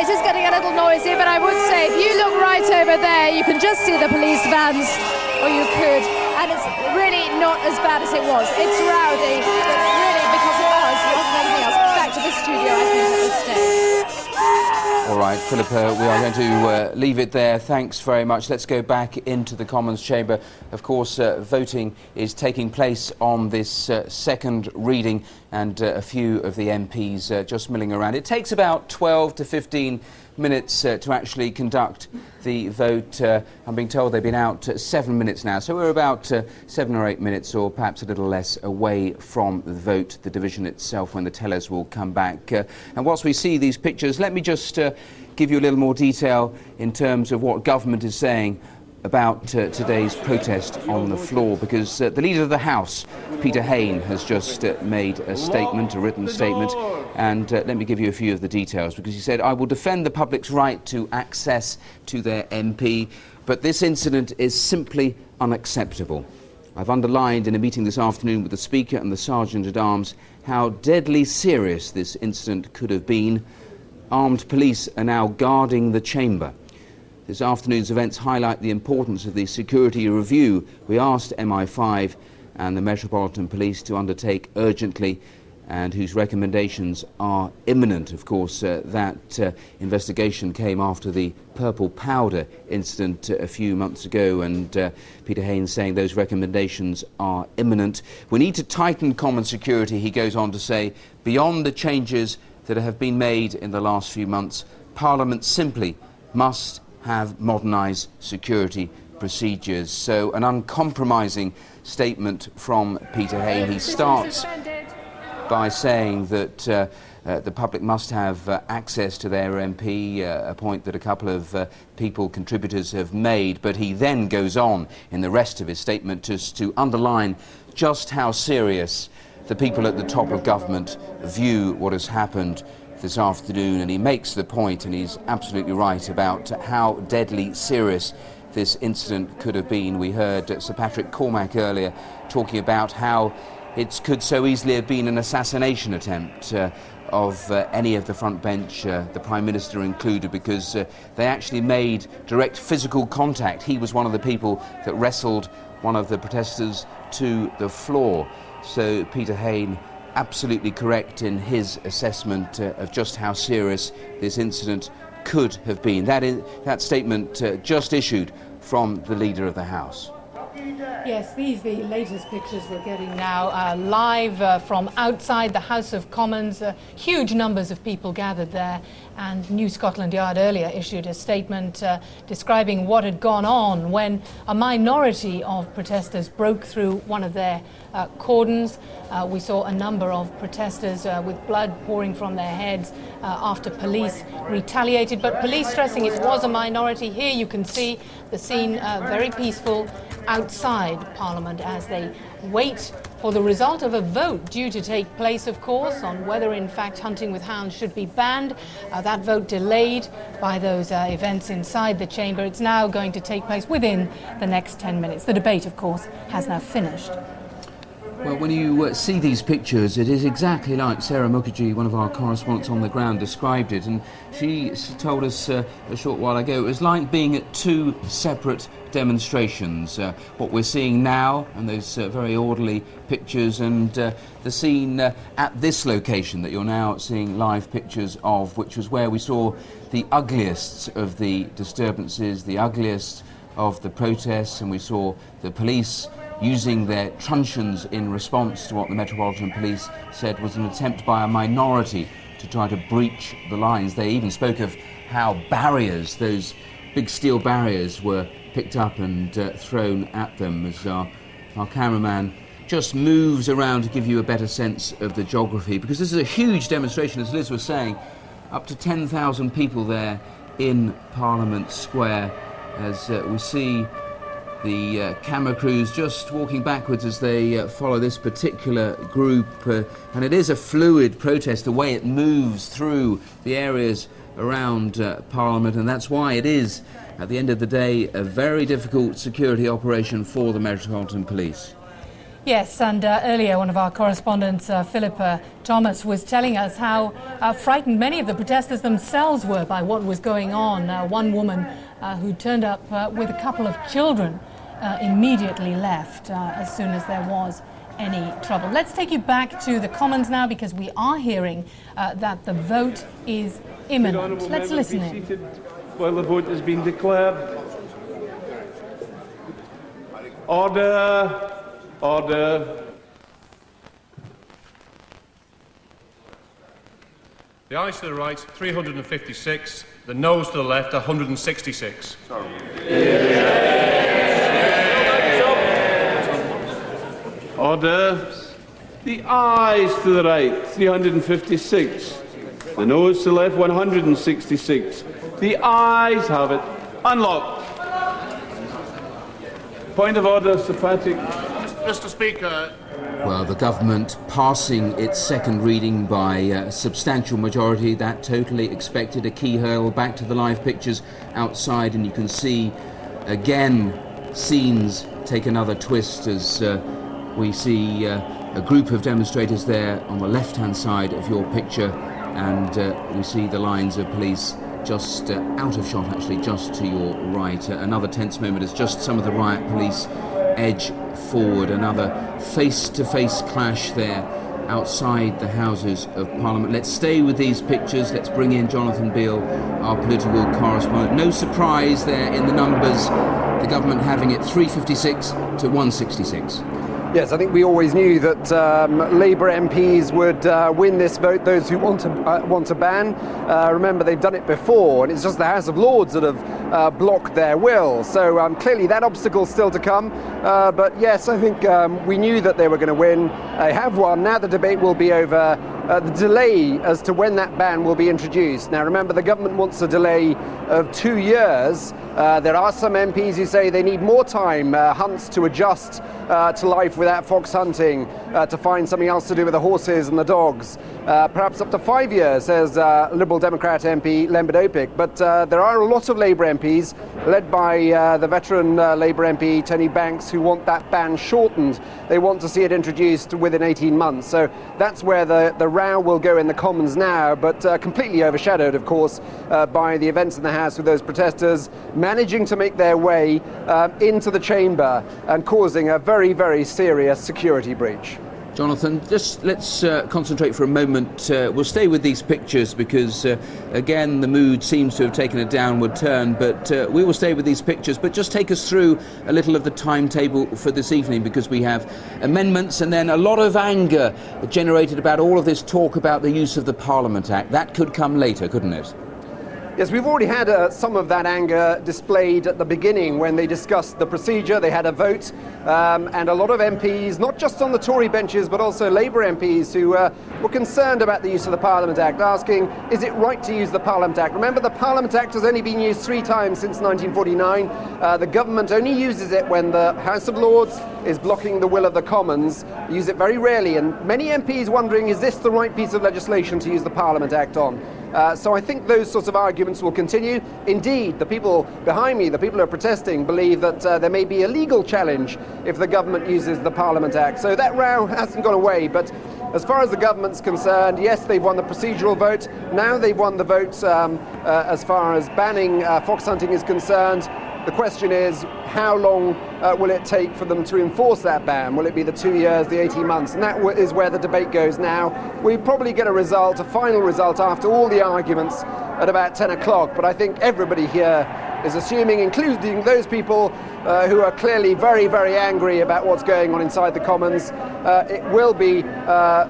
It is getting a little noisy, but I would say if you look right over there, you can just see the police vans, or you could, and it's really not as bad as it was. It's rowdy, but really because of us, rather than anything else. Back to the studio, I think, at this stage. All right, Philippa, we are going to leave it there. Thanks very much. Let's go back into the Commons chamber. Of course, voting is taking place on this second reading, and a few of the MPs just milling around. It takes about 12 to 15 minutes to actually conduct the vote. I'm being told they've been out 7 minutes now, so we're about 7 or 8 minutes, or perhaps a little less, away from the vote, the division itself, when the tellers will come back. And whilst we see these pictures, let me just give you a little more detail in terms of what government is saying about today's protest on the floor, because the Leader of the House, Peter Hain, has just made a statement, a written statement, and let me give you a few of the details, because he said, "I will defend the public's right to access to their MP, but this incident is simply unacceptable. I've underlined in a meeting this afternoon with the Speaker and the Sergeant-at-Arms how deadly serious this incident could have been. Armed police are now guarding the chamber. This afternoon's events highlight the importance of the security review we asked MI5 and the Metropolitan Police to undertake urgently, and whose recommendations are imminent." Of course, that investigation came after the purple powder incident a few months ago, and Peter Hain saying those recommendations are imminent. "We need to tighten common security," he goes on to say, "beyond the changes that have been made in the last few months. Parliament simply must have modernised security procedures." So an uncompromising statement from Peter Hain. He starts by saying that the public must have access to their MP, a point that a couple of contributors have made, but he then goes on in the rest of his statement to underline just how serious the people at the top of government view what has happened this afternoon, and he makes the point, and he's absolutely right, about how deadly serious this incident could have been. We heard Sir Patrick Cormack earlier talking about how it could so easily have been an assassination attempt of any of the front bench, the Prime Minister included, because they actually made direct physical contact. He was one of the people that wrestled one of the protesters to the floor. So Peter Hain absolutely correct in his assessment of just how serious this incident could have been. That statement just issued from the Leader of the House. Yes, these are the latest pictures we're getting now, live from outside the House of Commons. Huge numbers of people gathered there, and New Scotland Yard earlier issued a statement describing what had gone on when a minority of protesters broke through one of their cordons. We saw a number of protesters with blood pouring from their heads after police retaliated, but police stressing it was a minority. Here you can see the scene, very peaceful outside Parliament as they wait for the result of a vote due to take place, of course, on whether in fact hunting with hounds should be banned. That vote delayed by those events inside the chamber. It's now going to take place within the next 10 minutes. The debate, of course, has now finished. Well, when you see these pictures, it is exactly like Sarah Mukherjee, one of our correspondents on the ground, described it, and she told us a short while ago it was like being at two separate demonstrations. What we're seeing now, and those very orderly pictures, and the scene at this location that you're now seeing live pictures of, which was where we saw the ugliest of the disturbances, the ugliest of the protests, and we saw the police using their truncheons in response to what the Metropolitan Police said was an attempt by a minority to try to breach the lines. They even spoke of how barriers, those big steel barriers, were picked up and thrown at them, as our cameraman just moves around to give you a better sense of the geography, because this is a huge demonstration, as Liz was saying, up to 10,000 people there in Parliament Square, as we see The camera crews just walking backwards as they follow this particular group, and it is a fluid protest, the way it moves through the areas around Parliament, and that's why it is, at the end of the day, a very difficult security operation for the Metropolitan Police. Yes, and earlier one of our correspondents, Philippa Thomas, was telling us how frightened many of the protesters themselves were by what was going on. One woman who turned up with a couple of children immediately left as soon as there was any trouble. Let's take you back to the Commons now, because we are hearing that the vote is imminent. Let's listen in. While the vote has been declared. Order. Order. The ayes to the right, 356. The noes to the left, 166. Order. The ayes to the right, 356. The noes to the left, 166. The ayes have it. Unlocked. Point of order, Sir Patrick. Mr. Speaker. Well, the government passing its second reading by a substantial majority, that totally expected. A key hurdle. Back to the live pictures outside, and you can see again scenes take another twist as we see a group of demonstrators there on the left-hand side of your picture, and we see the lines of police just out of shot, actually, just to your right. Another tense moment as just some of the riot police edge forward. Another face-to-face clash there outside the Houses of Parliament. Let's stay with these pictures. Let's bring in Jonathan Beale, our political correspondent. No surprise there in the numbers, the government having it 356 to 166. Yes, I think we always knew that Labour MPs would win this vote, those who want to ban. Remember, they've done it before, and it's just the House of Lords that have blocked their will. So clearly that obstacle's still to come. But yes, I think we knew that they were going to win. They have won. Now the debate will be over the delay as to when that ban will be introduced. Now remember, the government wants a delay of 2 years. There are some MPs who say they need more time, hunts to adjust to life without fox hunting, to find something else to do with the horses and the dogs. Perhaps up to 5 years, says Liberal Democrat MP Lembed Opik. But there are a lot of Labour MPs, led by the veteran Labour MP Tony Banks, who want that ban shortened. They want to see it introduced within 18 months. So that's where the row will go in the Commons now, but completely overshadowed, of course, by the events in the House with those protesters managing to make their way into the chamber and causing a very, very serious security breach. Jonathan, just let's concentrate for a moment. We'll stay with these pictures because, again, the mood seems to have taken a downward turn, but we will stay with these pictures. But just take us through a little of the timetable for this evening, because we have amendments and then a lot of anger generated about all of this talk about the use of the Parliament Act. That could come later, couldn't it? Yes, we've already had some of that anger displayed at the beginning when they discussed the procedure. They had a vote, and a lot of MPs, not just on the Tory benches, but also Labour MPs who were concerned about the use of the Parliament Act, asking, is it right to use the Parliament Act? Remember, the Parliament Act has only been used 3 times since 1949. The government only uses it when the House of Lords is blocking the will of the Commons. Use it very rarely, and many MPs wondering, is this the right piece of legislation to use the Parliament Act on? So I think those sorts of arguments will continue. Indeed, the people behind me, the people who are protesting, believe that there may be a legal challenge if the government uses the Parliament Act. So that row hasn't gone away, but as far as the government's concerned, yes, they've won the procedural vote. Now they've won the vote as far as banning fox hunting is concerned. The question is, how long will it take for them to enforce that ban? Will it be the 2 years, the 18 months? And that is where the debate goes now. We probably get a final result after all the arguments at about 10 o'clock. But I think everybody here is assuming, including those people who are clearly very, very angry about what's going on inside the Commons, it will be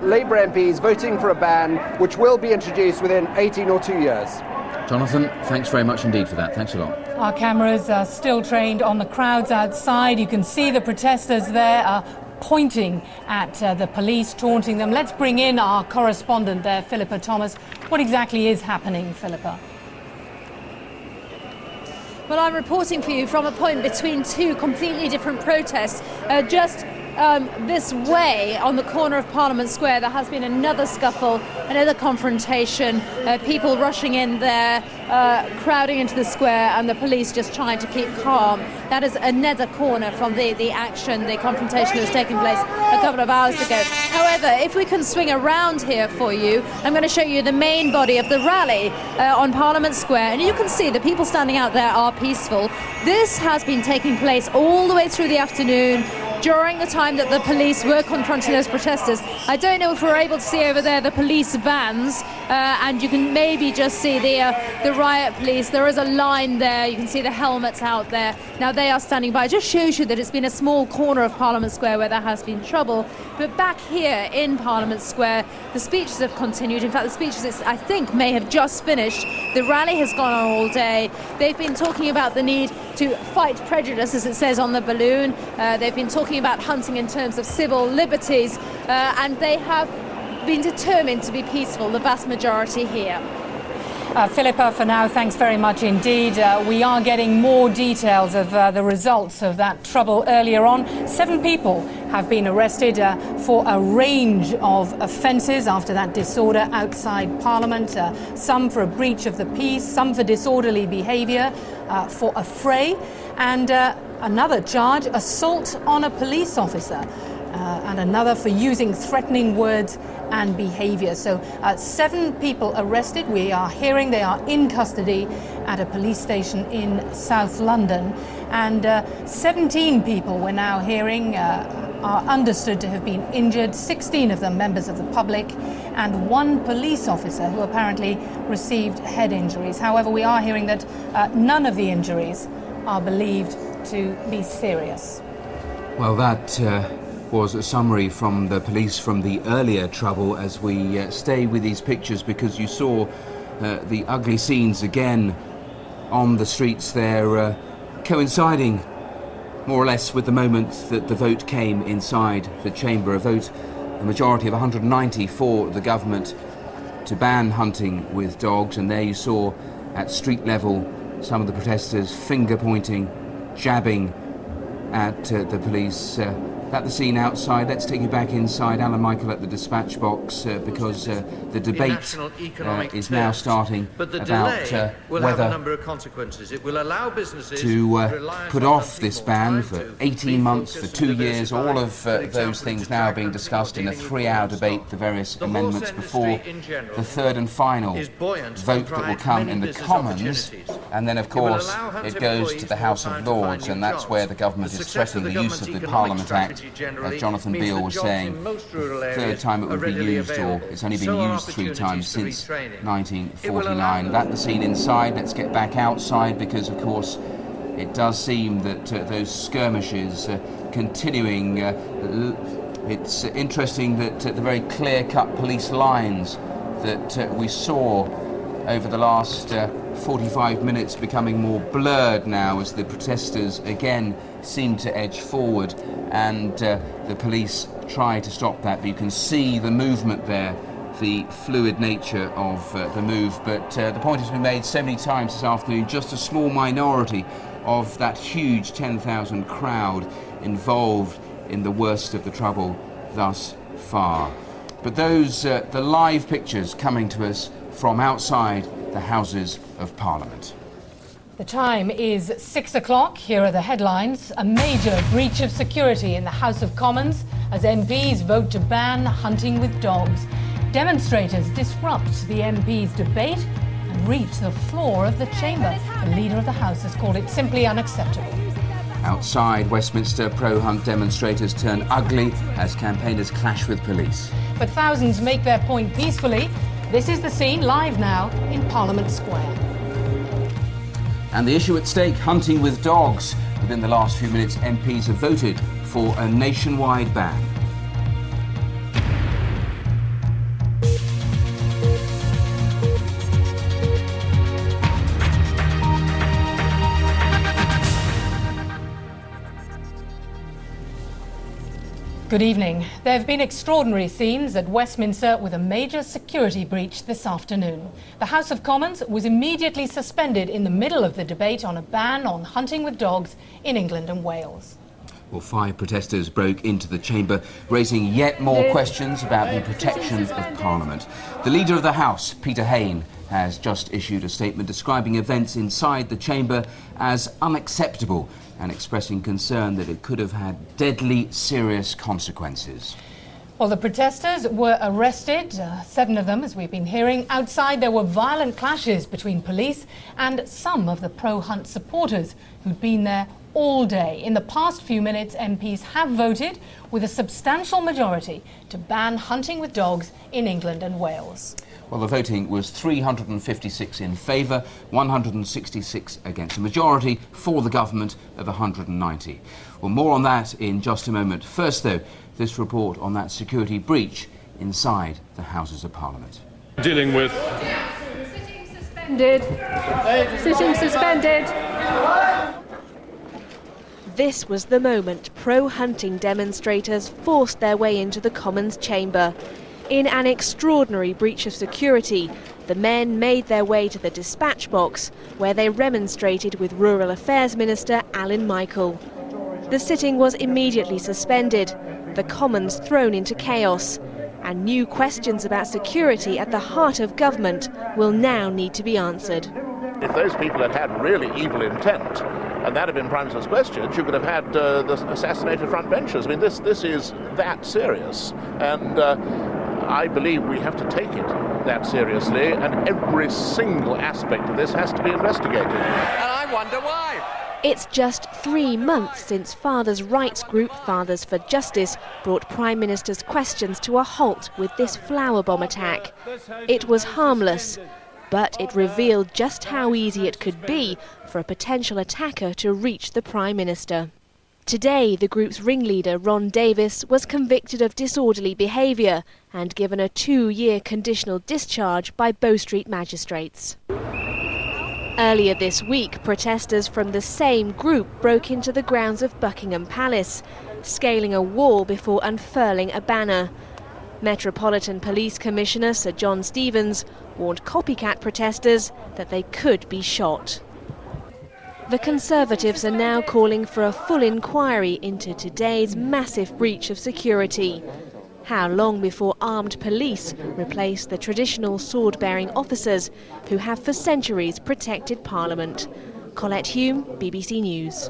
Labour MPs voting for a ban, which will be introduced within 18 or 2 years. Jonathan, thanks very much indeed for that. Thanks a lot. Our cameras are still trained on the crowds outside. You can see the protesters there pointing at the police, taunting them. Let's bring in our correspondent there, Philippa Thomas. What exactly is happening, Philippa? Well, I'm reporting for you from a point between two completely different protests. This way, on the corner of Parliament Square, there has been another scuffle, another confrontation, people rushing in there, crowding into the square, and the police just trying to keep calm. That is another corner from the action, the confrontation that was taking place a couple of hours ago. However, if we can swing around here for you, I'm going to show you the main body of the rally on Parliament Square, and you can see the people standing out there are peaceful. This has been taking place all the way through the afternoon, during the time that the police were confronting those protesters. I don't know if we're able to see over there the police vans, and you can maybe just see the riot police. There is a line there, you can see the helmets out there. Now they are standing by. It just shows you that it's been a small corner of Parliament Square where there has been trouble. But back here in Parliament Square, the speeches have continued. In fact, the speeches, I think, may have just finished. The rally has gone on all day. They've been talking about the need to fight prejudice, as it says on the balloon. They've been talking about hunting in terms of civil liberties, and they have been determined to be peaceful, the vast majority here. Philippa, for now, thanks very much indeed. We are getting more details of the results of that trouble earlier on. 7 people have been arrested for a range of offences after that disorder outside Parliament. Some for a breach of the peace, some for disorderly behaviour, for a fray, and another charge, assault on a police officer, and another for using threatening words and behaviour. So 7 people arrested. We are hearing they are in custody at a police station in South London, and 17 people we're now hearing are understood to have been injured, 16 of them members of the public, and 1 police officer who apparently received head injuries. However, we are hearing that none of the injuries are believed to be serious. Well, that was a summary from the police from the earlier trouble, as we stay with these pictures, because you saw the ugly scenes again on the streets there, coinciding more or less with the moment that the vote came inside the chamber. A vote, a majority of 190 for the government to ban hunting with dogs, and there you saw at street level some of the protesters finger pointing, jabbing at the police. At the scene outside, let's take you back inside, Alan Michael, at the dispatch box, because the debate is now starting about whether a number of consequences. It will allow businesses to put off this ban for 18 months, for 2 years. All of those things now being discussed in a 3-hour debate, the various amendments, before the third and final vote that will come in the Commons. And then, of course, it goes to the House of Lords, and that's where the government is threatening the use of the Parliament Act. As Jonathan Beale was saying, the third time it would be used, or it's only been used 3 times since 1949. That's the scene inside. Let's get back outside, because of course it does seem that those skirmishes continuing. It's interesting that the very clear-cut police lines that we saw over the last 45 minutes becoming more blurred now, as the protesters again seem to edge forward, and the police try to stop that. But you can see the movement there, the fluid nature of the move. But the point has been made so many times this afternoon, just a small minority of that huge 10,000 crowd involved in the worst of the trouble thus far. But those, the live pictures coming to us from outside the Houses of Parliament. The time is 6 o'clock. Here are the headlines. A major breach of security in the House of Commons as MPs vote to ban hunting with dogs. Demonstrators disrupt the MPs' debate and reach the floor of the chamber. The Leader of the House has called it simply unacceptable. Outside Westminster, pro-hunt demonstrators turn ugly as campaigners clash with police. But thousands make their point peacefully. This is the scene live now in Parliament Square. And the issue at stake, hunting with dogs. Within the last few minutes, MPs have voted for a nationwide ban. Good evening. There have been extraordinary scenes at Westminster with a major security breach this afternoon. The House of Commons was immediately suspended in the middle of the debate on a ban on hunting with dogs in England and Wales. Well, 5 protesters broke into the chamber, raising yet more questions about the protection of Parliament. The Leader of the House, Peter Hain, has just issued a statement describing events inside the chamber as unacceptable and expressing concern that it could have had deadly serious consequences. Well, the protesters were arrested, 7 of them, as we've been hearing. Outside, there were violent clashes between police and some of the pro-Hunt supporters who'd been there all day. In the past few minutes, MPs have voted with a substantial majority to ban hunting with dogs in England and Wales. Well, the voting was 356 in favour, 166 against, a majority for the government of 190. Well, more on that in just a moment. First, though, this report on that security breach inside the Houses of Parliament. Dealing with... Sitting suspended. Sitting suspended. This was the moment pro-hunting demonstrators forced their way into the Commons chamber. In an extraordinary breach of security, the men made their way to the dispatch box, where they remonstrated with Rural Affairs Minister Alan Michael. The sitting was immediately suspended, the Commons thrown into chaos, and new questions about security at the heart of government will now need to be answered. If those people had had really evil intent, and that had been Prime Minister's questions, you could have had the assassinated front benchers. I mean, this is that serious, and I believe we have to take it that seriously, and every single aspect of this has to be investigated. And I wonder why. It's just 3 months since Fathers' rights group Fathers for Justice brought Prime Minister's questions to a halt with this flower bomb attack. It was harmless, but it revealed just how easy it could be for a potential attacker to reach the Prime Minister. Today, the group's ringleader, Ron Davis, was convicted of disorderly behaviour and given a 2-year conditional discharge by Bow Street magistrates. Earlier this week, protesters from the same group broke into the grounds of Buckingham Palace, scaling a wall before unfurling a banner. Metropolitan Police Commissioner Sir John Stevens warned copycat protesters that they could be shot. The Conservatives are now calling for a full inquiry into today's massive breach of security. How long before armed police replace the traditional sword-bearing officers who have for centuries protected Parliament? Colette Hume, BBC News.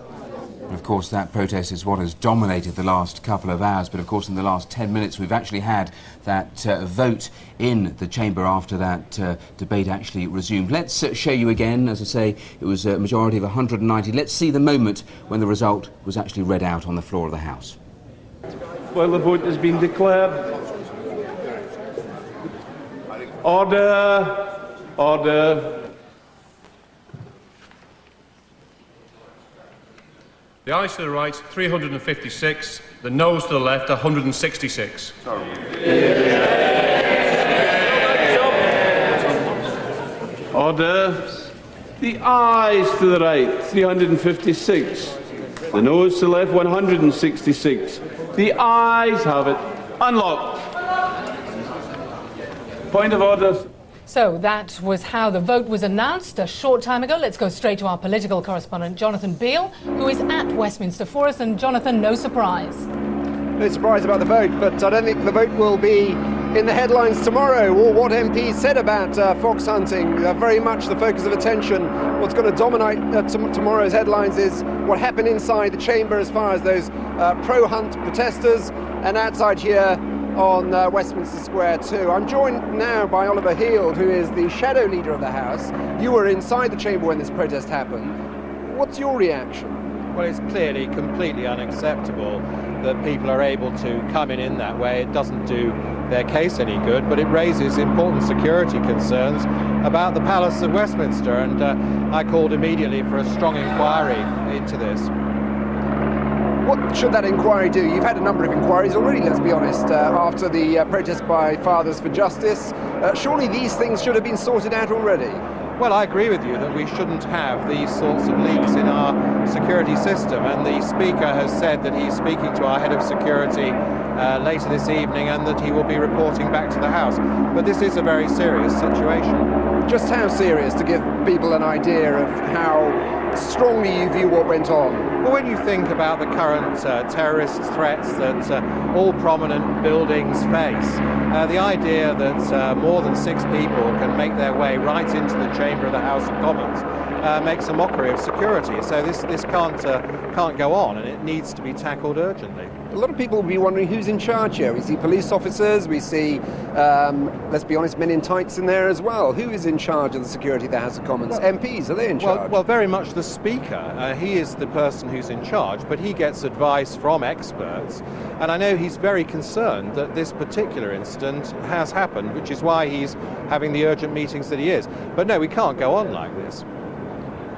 Of course, that protest is what has dominated the last couple of hours, but of course in the last 10 minutes we've actually had that vote in the chamber after that debate actually resumed. Let's show you again. As I say, it was a majority of 190. Let's see the moment when the result was actually read out on the floor of the House. Well, the vote has been declared. Order. Order. The ayes to the right, 356. The noes to the left, 166. Order. The ayes to the right, 356. The noes to the left, 166. The ayes have it. Unlocked. Point of order. So that was how the vote was announced a short time ago. Let's go straight to our political correspondent, Jonathan Beale, who is at Westminster for us. And Jonathan, no surprise. No surprise about the vote, but I don't think the vote will be in the headlines tomorrow, or what MPs said about fox hunting. Very much the focus of attention. What's going to dominate tomorrow's headlines is what happened inside the chamber as far as those pro-hunt protesters, and outside here on Westminster Square too. I'm joined now by Oliver Heald, who is the shadow leader of the House. You were inside the chamber when this protest happened. What's your reaction? Well, it's clearly completely unacceptable that people are able to come in that way. It doesn't do their case any good, but it raises important security concerns about the Palace of Westminster, and I called immediately for a strong inquiry into this. What should that inquiry do? You've had a number of inquiries already, let's be honest, after the protest by Fathers for Justice. Surely these things should have been sorted out already? Well, I agree with you that we shouldn't have these sorts of leaks in our security system, and the Speaker has said that he's speaking to our head of security later this evening and that he will be reporting back to the House. But this is a very serious situation. Just how serious, to give people an idea of how strongly you view what went on? Well, when you think about the current terrorist threats that all prominent buildings face, the idea that more than 6 people can make their way right into the chamber of the House of Commons makes a mockery of security. So this can't go on, and it needs to be tackled urgently. A lot of people will be wondering who's in charge here. We see police officers, we see, let's be honest, men in tights in there as well. Who is in charge of the security of the House of Commons? Well, MPs, are they in charge? Well, very much the Speaker. He is the person who's in charge, but he gets advice from experts. And I know he's very concerned that this particular incident has happened, which is why he's having the urgent meetings that he is. But no, we can't go on like this.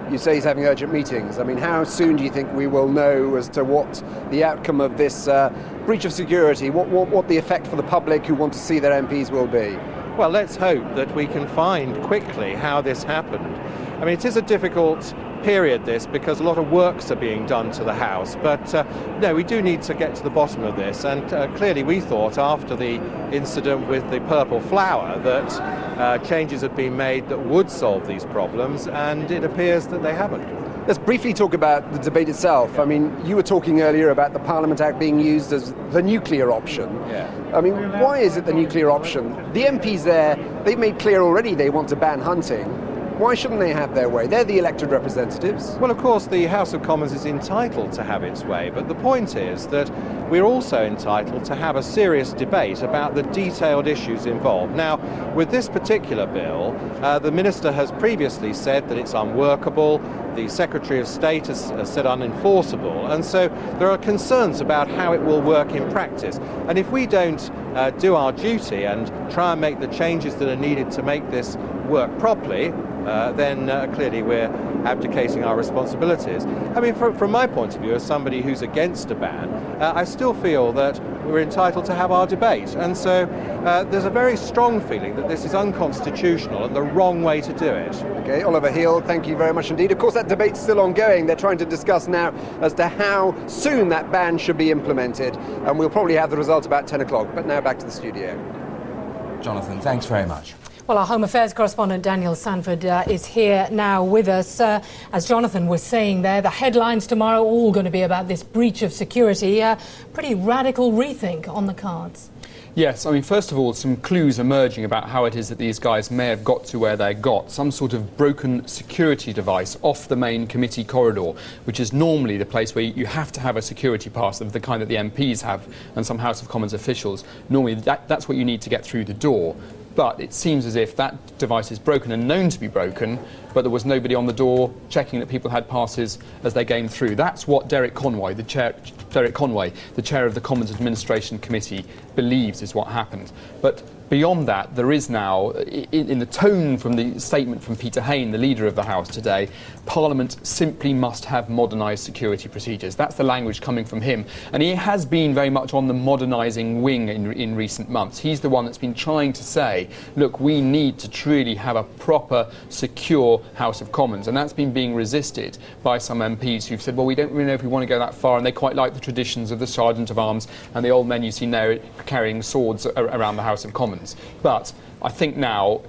You say he's having urgent meetings. I mean, how soon do you think we will know as to what the outcome of this breach of security, what the effect for the public who want to see their MPs will be? Well, let's hope that we can find quickly how this happened. I mean, it is a difficult period, this, because a lot of works are being done to the House. But no, we do need to get to the bottom of this. And clearly we thought after the incident with the purple flower that changes had been made that would solve these problems, and it appears that they haven't. Let's briefly talk about the debate itself. I mean, you were talking earlier about the Parliament Act being used as the nuclear option. Yeah. I mean, why is it the nuclear option? The MPs there, they've made clear already they want to ban hunting. Why shouldn't they have their way? They're the elected representatives. Well, of course, the House of Commons is entitled to have its way, but the point is that we're also entitled to have a serious debate about the detailed issues involved. Now, with this particular bill, the Minister has previously said that it's unworkable, the Secretary of State has said unenforceable, and so there are concerns about how it will work in practice. And if we don't do our duty and try and make the changes that are needed to make this work properly, then clearly we're abdicating our responsibilities. I mean, from my point of view, as somebody who's against a ban, I still feel that we're entitled to have our debate. And so there's a very strong feeling that this is unconstitutional and the wrong way to do it. Okay, Oliver Hill, thank you very much indeed. Of course, that debate's still ongoing. They're trying to discuss now as to how soon that ban should be implemented. And we'll probably have the result about 10 o'clock. But now back to the studio. Jonathan, thanks very much. Well, our Home Affairs correspondent Daniel Sanford is here now with us. As Jonathan was saying there, the headlines tomorrow all going to be about this breach of security. Pretty radical rethink on the cards. Yes, I mean, first of all, some clues emerging about how it is that these guys may have got to where they got. Some sort of broken security device off the main committee corridor, which is normally the place where you have to have a security pass of the kind that the MPs have and some House of Commons officials. Normally that's what you need to get through the door. But it seems as if that device is broken and known to be broken, but there was nobody on the door checking that people had passes as they came through. That's what Derek Conway, the chair of the Commons Administration Committee, believes is what happened. But beyond that, there is now, in the tone from the statement from Peter Hain, the leader of the House today, Parliament simply must have modernised security procedures. That's the language coming from him. And he has been very much on the modernising wing in recent months. He's the one that's been trying to say, look, we need to truly have a proper, secure House of Commons. And that's been being resisted by some MPs who've said, well, we don't really know if we want to go that far. And they quite like the traditions of the Sergeant of Arms and the old men you've seen there carrying swords around the House of Commons. But I think now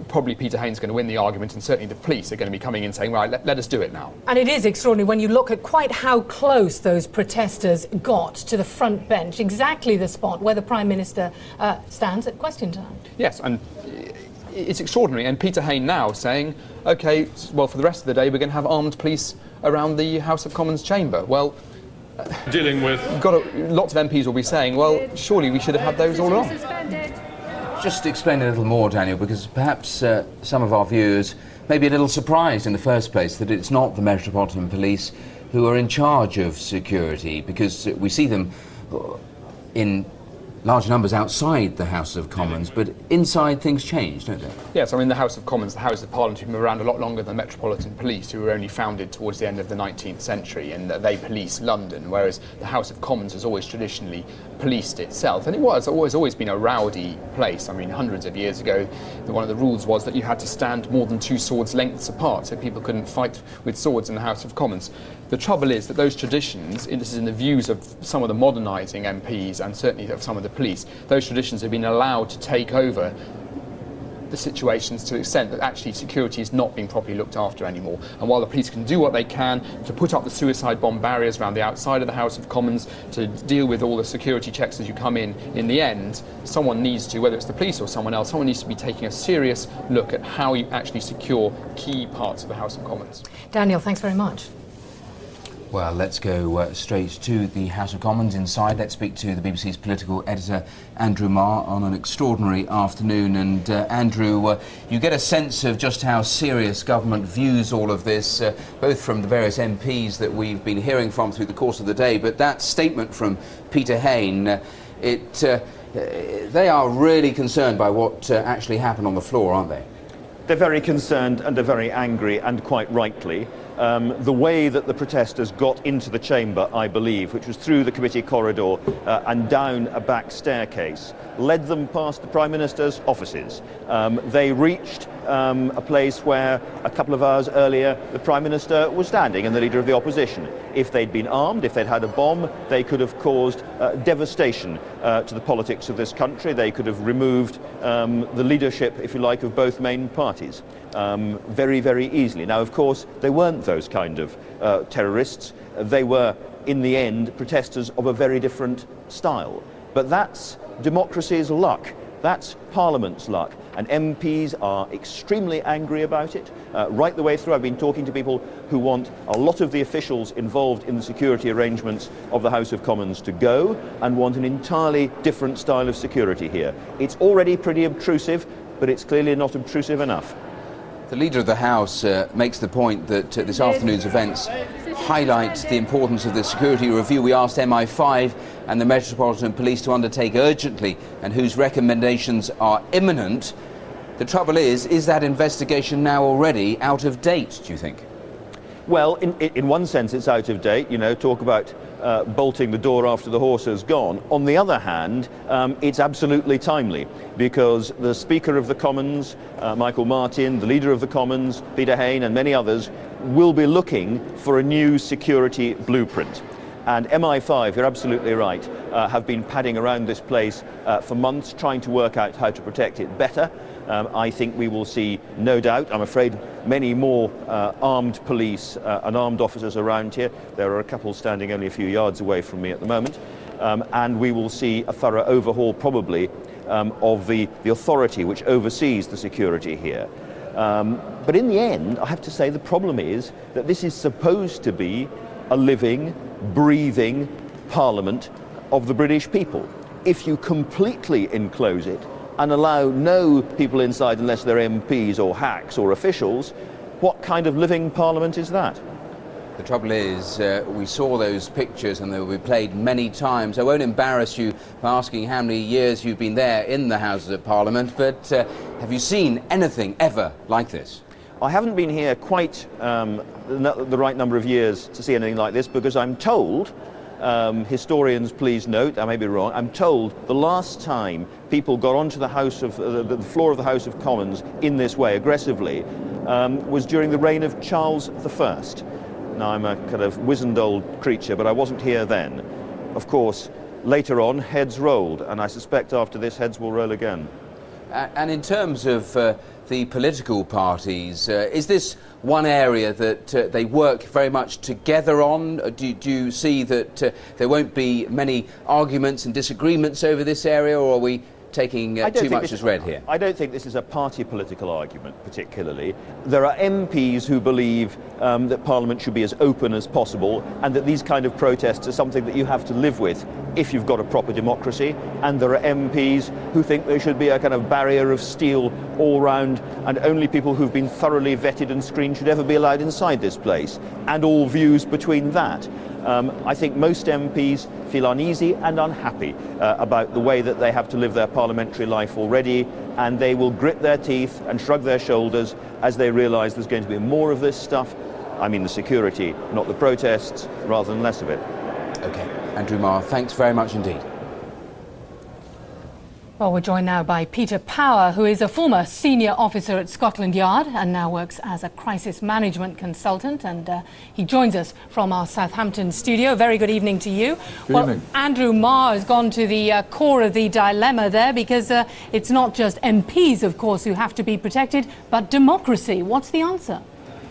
probably Peter Hain's going to win the argument, and certainly the police are going to be coming in saying, right, let us do it now. And it is extraordinary when you look at quite how close those protesters got to the front bench, exactly the spot where the Prime Minister stands at question time. Yes, and it's extraordinary. And Peter Hain now saying, OK, well, for the rest of the day, we're going to have armed police around the House of Commons chamber. Well, dealing with... lots of MPs will be saying, well, surely we should have had those all along. Just explain a little more, Daniel, because perhaps some of our viewers may be a little surprised in the first place that it's not the Metropolitan Police who are in charge of security, because we see them in large numbers outside the House of Commons, but inside things change, don't they? Yes, I mean, the House of Commons, the House of Parliament, have been around a lot longer than the Metropolitan Police, who were only founded towards the end of the 19th century, and they police London, whereas the House of Commons has always traditionally policed itself. And it was always been a rowdy place. I mean, hundreds of years ago, one of the rules was that you had to stand more than 2 swords lengths apart, so people couldn't fight with swords in the House of Commons. The trouble is that those traditions, and this is in the views of some of the modernising MPs and certainly of some of the police, those traditions have been allowed to take over the situations to the extent that actually security is not being properly looked after anymore. And while the police can do what they can to put up the suicide bomb barriers around the outside of the House of Commons, to deal with all the security checks as you come in the end, someone needs to, whether it's the police or someone else, someone needs to be taking a serious look at how you actually secure key parts of the House of Commons. Daniel, thanks very much. Well, let's go straight to the House of Commons inside. Let's speak to the BBC's political editor, Andrew Marr, on an extraordinary afternoon. And Andrew, you get a sense of just how serious government views all of this, both from the various MPs that we've been hearing from through the course of the day. But that statement from Peter Hain, they are really concerned by what actually happened on the floor, aren't they? They're very concerned and they're very angry, and quite rightly. The way that the protesters got into the chamber, I believe, which was through the committee corridor and down a back staircase, led them past the Prime Minister's offices. They reached a place where a couple of hours earlier the Prime Minister was standing and the Leader of the Opposition. If they'd been armed, if they'd had a bomb, they could have caused devastation to the politics of this country. They could have removed the leadership, if you like, of both main parties very, very easily. Now, of course, they weren't those kind of terrorists. They were, in the end, protesters of a very different style. But that's democracy's luck. That's Parliament's luck. And MPs are extremely angry about it. Right the way through, I've been talking to people who want a lot of the officials involved in the security arrangements of the House of Commons to go and want an entirely different style of security here. It's already pretty obtrusive, but it's clearly not obtrusive enough. The Leader of the House makes the point that this afternoon's events highlight the importance of the security review we asked MI5 and the Metropolitan Police to undertake urgently, and whose recommendations are imminent. The trouble is that investigation now already out of date, do you think? Well, in one sense it's out of date, you know, talk about bolting the door after the horse has gone. On the other hand, it's absolutely timely, because the Speaker of the Commons, Michael Martin, the Leader of the Commons, Peter Hain, and many others will be looking for a new security blueprint. And MI5, you're absolutely right, have been padding around this place for months, trying to work out how to protect it better. I think we will see, no doubt, I'm afraid, many more armed police and armed officers around here. There are a couple standing only a few yards away from me at the moment. And we will see a thorough overhaul, probably, of the authority which oversees the security here. But in the end, I have to say, the problem is that this is supposed to be a living, breathing Parliament of the British people. If you completely enclose it and allow no people inside unless they're MPs or hacks or officials, what kind of living Parliament is that? The trouble is, we saw those pictures and they will be played many times. I won't embarrass you by asking how many years you've been there in the Houses of Parliament, but have you seen anything ever like this? I haven't been here quite the right number of years to see anything like this, because I'm told, historians please note, I may be wrong, I'm told the last time people got onto the floor of the House of Commons in this way aggressively was during the reign of Charles I. Now, I'm a kind of wizened old creature, but I wasn't here then. Of course, later on, heads rolled, and I suspect after this, heads will roll again. And in terms of the political parties, is this one area that they work very much together on? Do you see that there won't be many arguments and disagreements over this area, or are we taking too much as read here? I don't think this is a party political argument particularly. There are MPs who believe that Parliament should be as open as possible, and that these kind of protests are something that you have to live with if you've got a proper democracy. And there are MPs who think there should be a kind of barrier of steel all round, and only people who've been thoroughly vetted and screened should ever be allowed inside this place, and all views between that. I think most MPs feel uneasy and unhappy about the way that they have to live their parliamentary life already, and they will grit their teeth and shrug their shoulders as they realise there's going to be more of this stuff. I mean the security, not the protests, rather than less of it. OK. Andrew Marr, thanks very much indeed. Well, we're joined now by Peter Power, who is a former senior officer at Scotland Yard and now works as a crisis management consultant. And he joins us from our Southampton studio. Very good evening to you. Good evening. Andrew Marr has gone to the core of the dilemma there, because it's not just MPs, of course, who have to be protected, but democracy. What's the answer?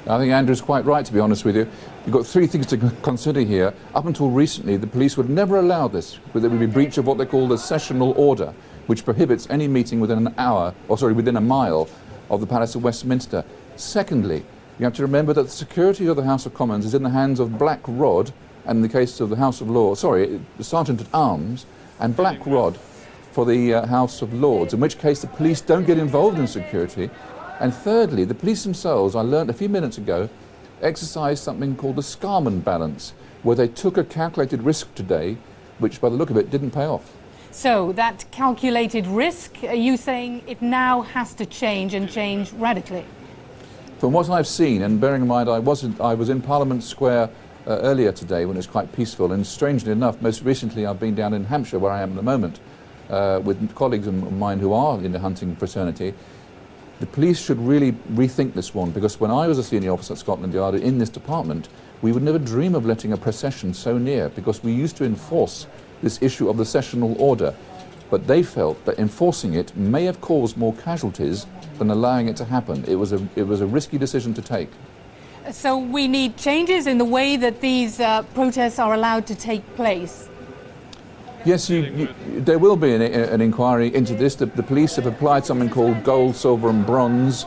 I think Andrew's quite right, to be honest with you. You've got three things to consider here. Up until recently, the police would never allow this, but there would be breach of what they call the sessional order, which prohibits any meeting within within a mile of the Palace of Westminster. Secondly, you have to remember that the security of the House of Commons is in the hands of Black Rod, and in the case of the House of Lords, the Sergeant at Arms, and Black Rod for the House of Lords, in which case the police don't get involved in security. And thirdly, the police themselves, I learned a few minutes ago, exercised something called the Scarman balance, where they took a calculated risk today, which by the look of it didn't pay off. So that calculated risk, are you saying it now has to change, and change radically? From what I've seen, and bearing in mind I was in Parliament Square earlier today when it was quite peaceful, and strangely enough, most recently I've been down in Hampshire, where I am at the moment, with colleagues of mine who are in the hunting fraternity. The police should really rethink this one, because when I was a senior officer at Scotland Yard in this department, we would never dream of letting a procession so near, because we used to enforce this issue of the sessional order. But they felt that enforcing it may have caused more casualties than allowing it to happen. It was a risky decision to take. So we need changes in the way that these protests are allowed to take place. Yes, there will be an inquiry into this. The police have applied something called gold, silver and bronze,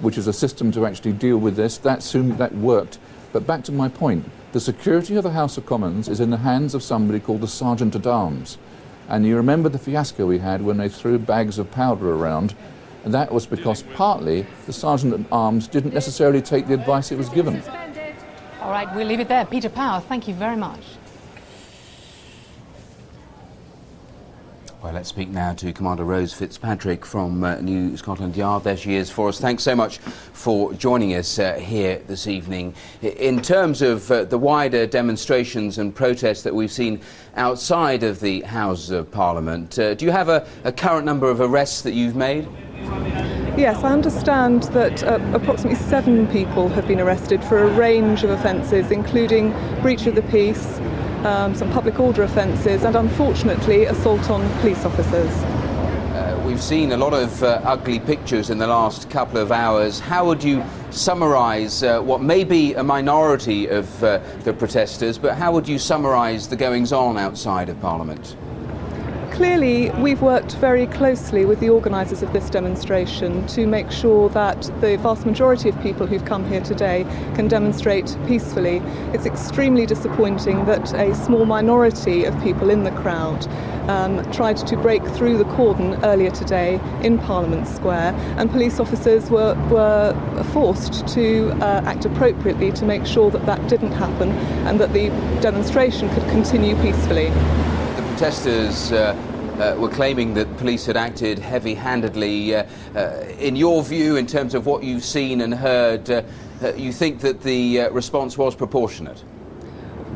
which is a system to actually deal with this. That worked. But back to my point, the security of the House of Commons is in the hands of somebody called the Sergeant at Arms. And you remember the fiasco we had when they threw bags of powder around, and that was because partly the Sergeant at Arms didn't necessarily take the advice it was given. All right, we'll leave it there. Peter Power, thank you very much. Well, let's speak now to Commander Rose Fitzpatrick from New Scotland Yard. There she is for us. Thanks so much for joining us here this evening. In terms of the wider demonstrations and protests that we've seen outside of the Houses of Parliament, do you have a current number of arrests that you've made? Yes, I understand that approximately 7 people have been arrested for a range of offences, including breach of the peace, some public order offences, and unfortunately assault on police officers. We've seen a lot of ugly pictures in the last couple of hours. How would you summarise what may be a minority of the protesters, but how would you summarise the goings-on outside of Parliament? Clearly, we've worked very closely with the organisers of this demonstration to make sure that the vast majority of people who've come here today can demonstrate peacefully. It's extremely disappointing that a small minority of people in the crowd tried to break through the cordon earlier today in Parliament Square, and police officers were forced to act appropriately to make sure that that didn't happen and that the demonstration could continue peacefully. The protesters were claiming that police had acted heavy-handedly. In your view, in terms of what you've seen and heard, you think that the response was proportionate?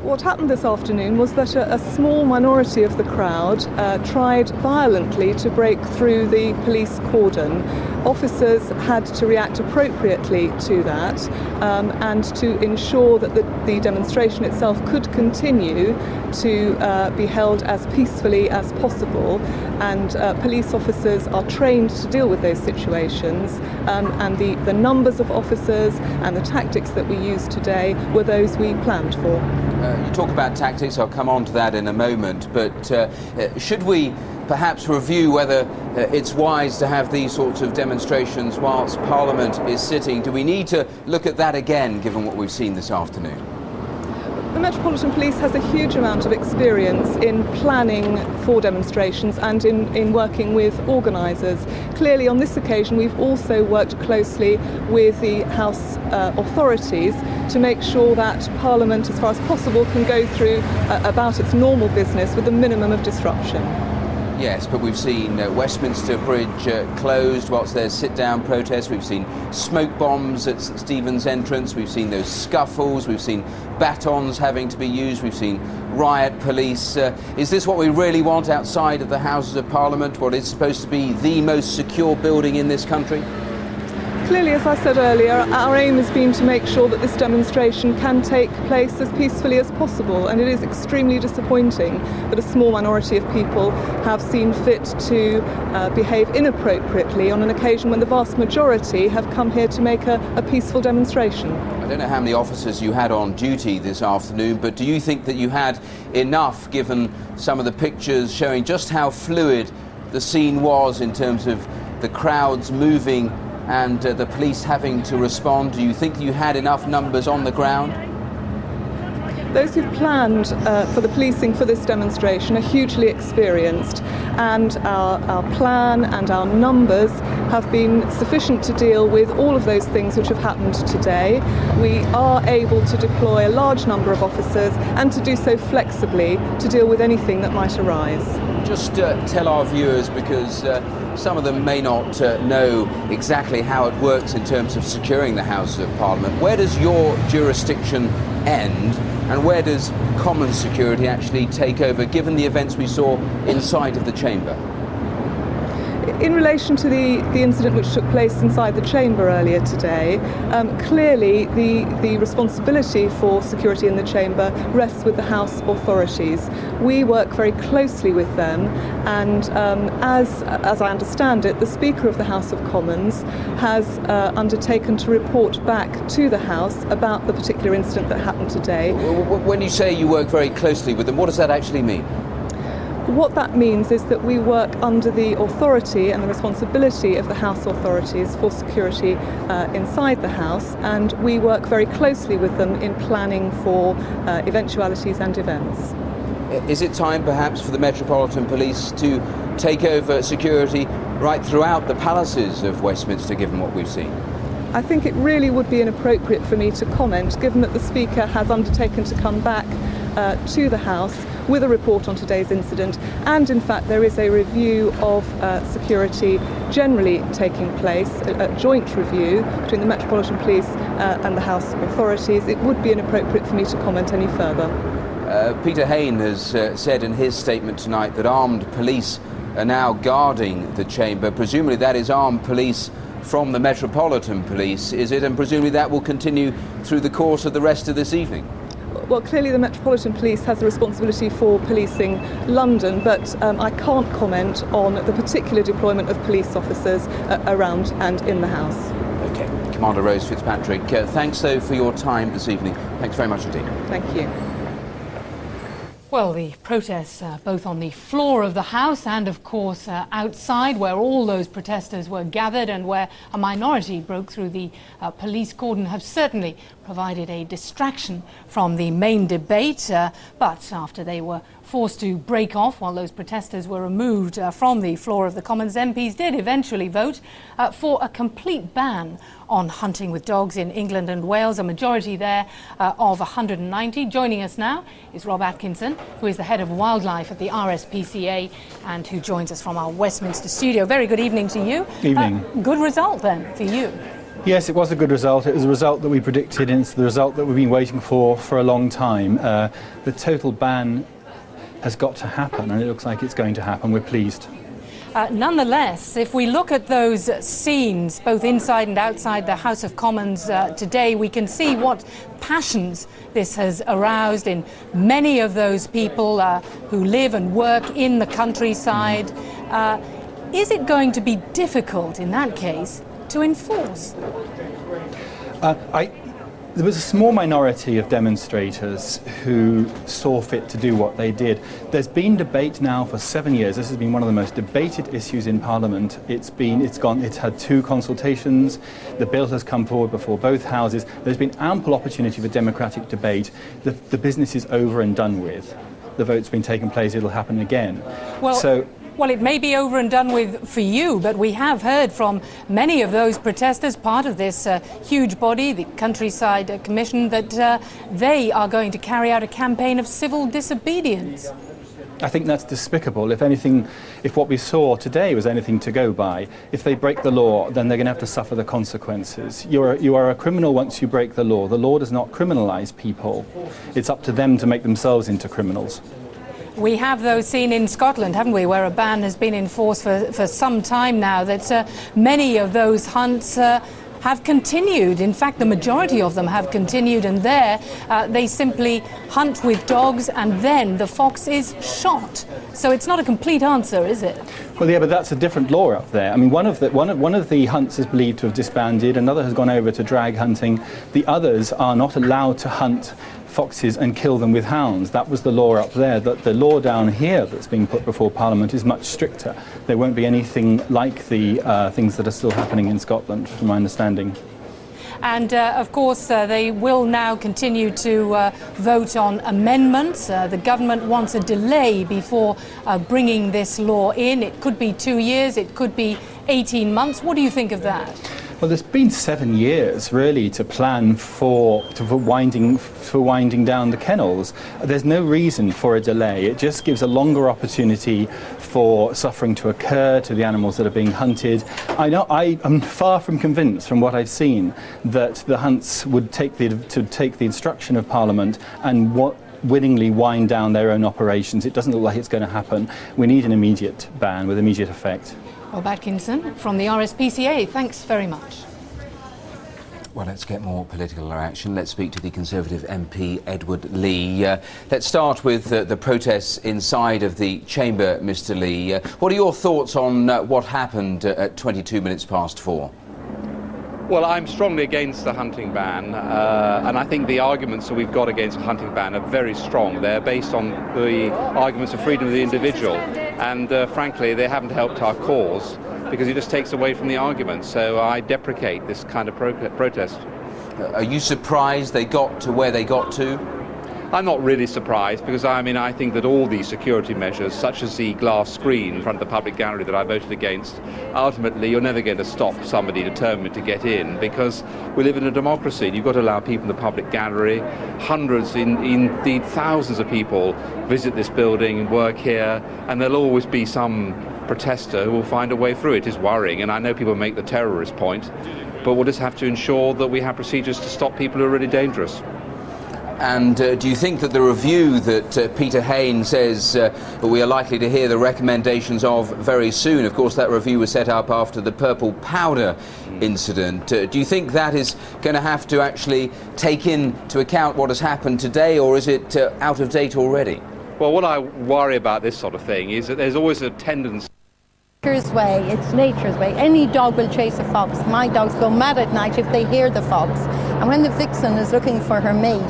What happened this afternoon was that a small minority of the crowd tried violently to break through the police cordon. Officers had to react appropriately to that and to ensure that the demonstration itself could continue to be held as peacefully as possible. And police officers are trained to deal with those situations, and the numbers of officers and the tactics that we used today were those we planned for. You talk about tactics, I'll come on to that in a moment, but should we perhaps review whether it's wise to have these sorts of demonstrations whilst Parliament is sitting? Do we need to look at that again, given what we've seen this afternoon? The Metropolitan Police has a huge amount of experience in planning for demonstrations and in working with organisers. Clearly, on this occasion, we've also worked closely with the House authorities to make sure that Parliament, as far as possible, can go through about its normal business with a minimum of disruption. Yes, but we've seen Westminster Bridge closed whilst there's sit-down protests. We've seen smoke bombs at St Stephen's entrance. We've seen those scuffles. We've seen batons having to be used. We've seen riot police. Is this what we really want outside of the Houses of Parliament, what is supposed to be the most secure building in this country? Clearly, as I said earlier, our aim has been to make sure that this demonstration can take place as peacefully as possible, and it is extremely disappointing that a small minority of people have seen fit to behave inappropriately on an occasion when the vast majority have come here to make a peaceful demonstration. I don't know how many officers you had on duty this afternoon, but do you think that you had enough, given some of the pictures showing just how fluid the scene was in terms of the crowds moving and the police having to respond? Do you think you had enough numbers on the ground? Those who've planned for the policing for this demonstration are hugely experienced, and our plan and our numbers have been sufficient to deal with all of those things which have happened today. We are able to deploy a large number of officers and to do so flexibly to deal with anything that might arise. Just tell our viewers, because some of them may not know exactly how it works in terms of securing the Houses of Parliament. Where does your jurisdiction end, and where does Commons security actually take over, given the events we saw inside of the chamber? In relation to the incident which took place inside the chamber earlier today, clearly the responsibility for security in the chamber rests with the House authorities. We work very closely with them, and as I understand it, the Speaker of the House of Commons has undertaken to report back to the House about the particular incident that happened today. When you say you work very closely with them, what does that actually mean? What that means is that we work under the authority and the responsibility of the House authorities for security inside the House, and we work very closely with them in planning for eventualities and events. Is it time perhaps for the Metropolitan Police to take over security right throughout the palaces of Westminster, given what we've seen? I think it really would be inappropriate for me to comment, given that the Speaker has undertaken to come back to the House with a report on today's incident, and in fact there is a review of security generally taking place, a joint review between the Metropolitan Police and the House authorities. It would be inappropriate for me to comment any further. Peter Hain has said in his statement tonight that armed police are now guarding the chamber. Presumably that is armed police from the Metropolitan Police, is it? And presumably that will continue through the course of the rest of this evening? Well, clearly the Metropolitan Police has a responsibility for policing London, but I can't comment on the particular deployment of police officers around and in the House. OK. Commander Rose Fitzpatrick, thanks though for your time this evening. Thanks very much indeed. Thank you. Well, the protests both on the floor of the House and, of course, outside, where all those protesters were gathered and where a minority broke through the police cordon, have certainly provided a distraction from the main debate. But after they were forced to break off while those protesters were removed from the floor of the Commons, MPs did eventually vote for a complete ban on hunting with dogs in England and Wales, a majority there of 190. Joining us now is Rob Atkinson, who is the head of wildlife at the RSPCA and who joins us from our Westminster studio. Very good evening to you. Evening. Good result then for you. Yes, it was a good result. It was a result that we predicted, and it's the result that we've been waiting for a long time. The total ban has got to happen, and it looks like it's going to happen. We're pleased. Nonetheless, if we look at those scenes, both inside and outside the House of Commons today, we can see what passions this has aroused in many of those people who live and work in the countryside. Is it going to be difficult in that case to enforce? There was a small minority of demonstrators who saw fit to do what they did. There's been debate now for 7 years. This has been one of the most debated issues in Parliament. It's had 2 consultations. The bill has come forward before both houses. There's been ample opportunity for democratic debate. The business is over and done with. The vote's been taken place. It'll happen again. Well, it may be over and done with for you, but we have heard from many of those protesters, part of this huge body, the Countryside Commission, that they are going to carry out a campaign of civil disobedience. I think that's despicable. If anything, if what we saw today was anything to go by, if they break the law, then they're going to have to suffer the consequences. You are a criminal once you break the law. The law does not criminalise people. It's up to them to make themselves into criminals. We have those seen in Scotland, haven't we, where a ban has been in force for some time now, that many of those hunts have continued. In fact, the majority of them have continued, and there they simply hunt with dogs and then the fox is shot. So it's not a complete answer, is it? Well, yeah, but that's a different law up there. I mean, one of the hunts is believed to have disbanded, another has gone over to drag hunting. The others are not allowed to hunt foxes and kill them with hounds. That was the law up there. The law down here that's being put before Parliament is much stricter. There won't be anything like the things that are still happening in Scotland, from my understanding. And of course they will now continue to vote on amendments. The government wants a delay before bringing this law in. It could be 2 years, it could be 18 months. What do you think of that? Well, there's been 7 years, really, to plan for winding down the kennels. There's no reason for a delay. It just gives a longer opportunity for suffering to occur to the animals that are being hunted. I am far from convinced, from what I've seen, that the hunts would take the instruction of Parliament and willingly wind down their own operations. It doesn't look like it's going to happen. We need an immediate ban with immediate effect. Bob Atkinson from the RSPCA, thanks very much. Well, let's get more political action. Let's speak to the Conservative MP, Edward Lee. Let's start with the protests inside of the chamber, Mr. Lee. What are your thoughts on what happened at 22 minutes past 4? Well, I'm strongly against the hunting ban, and I think the arguments that we've got against a hunting ban are very strong. They're based on the arguments of freedom of the individual, and frankly, they haven't helped our cause because it just takes away from the argument. So I deprecate this kind of protest. Are you surprised they got to where they got to? I'm not really surprised because, I think that all these security measures, such as the glass screen in front of the public gallery that I voted against, ultimately you're never going to stop somebody determined to get in because we live in a democracy. You've got to allow people in the public gallery. Hundreds, indeed thousands of people visit this building and work here, and there'll always be some protester who will find a way through. It is worrying, and I know people make the terrorist point, but we'll just have to ensure that we have procedures to stop people who are really dangerous. And do you think that the review that Peter Hain says we are likely to hear the recommendations of very soon, of course that review was set up after the purple powder incident, do you think that is going to have to actually take into account what has happened today, or is it out of date already? Well, what I worry about this sort of thing is that there's always a tendency. Nature's way, it's nature's way. Any dog will chase a fox. My dogs go mad at night if they hear the fox. And when the vixen is looking for her mate,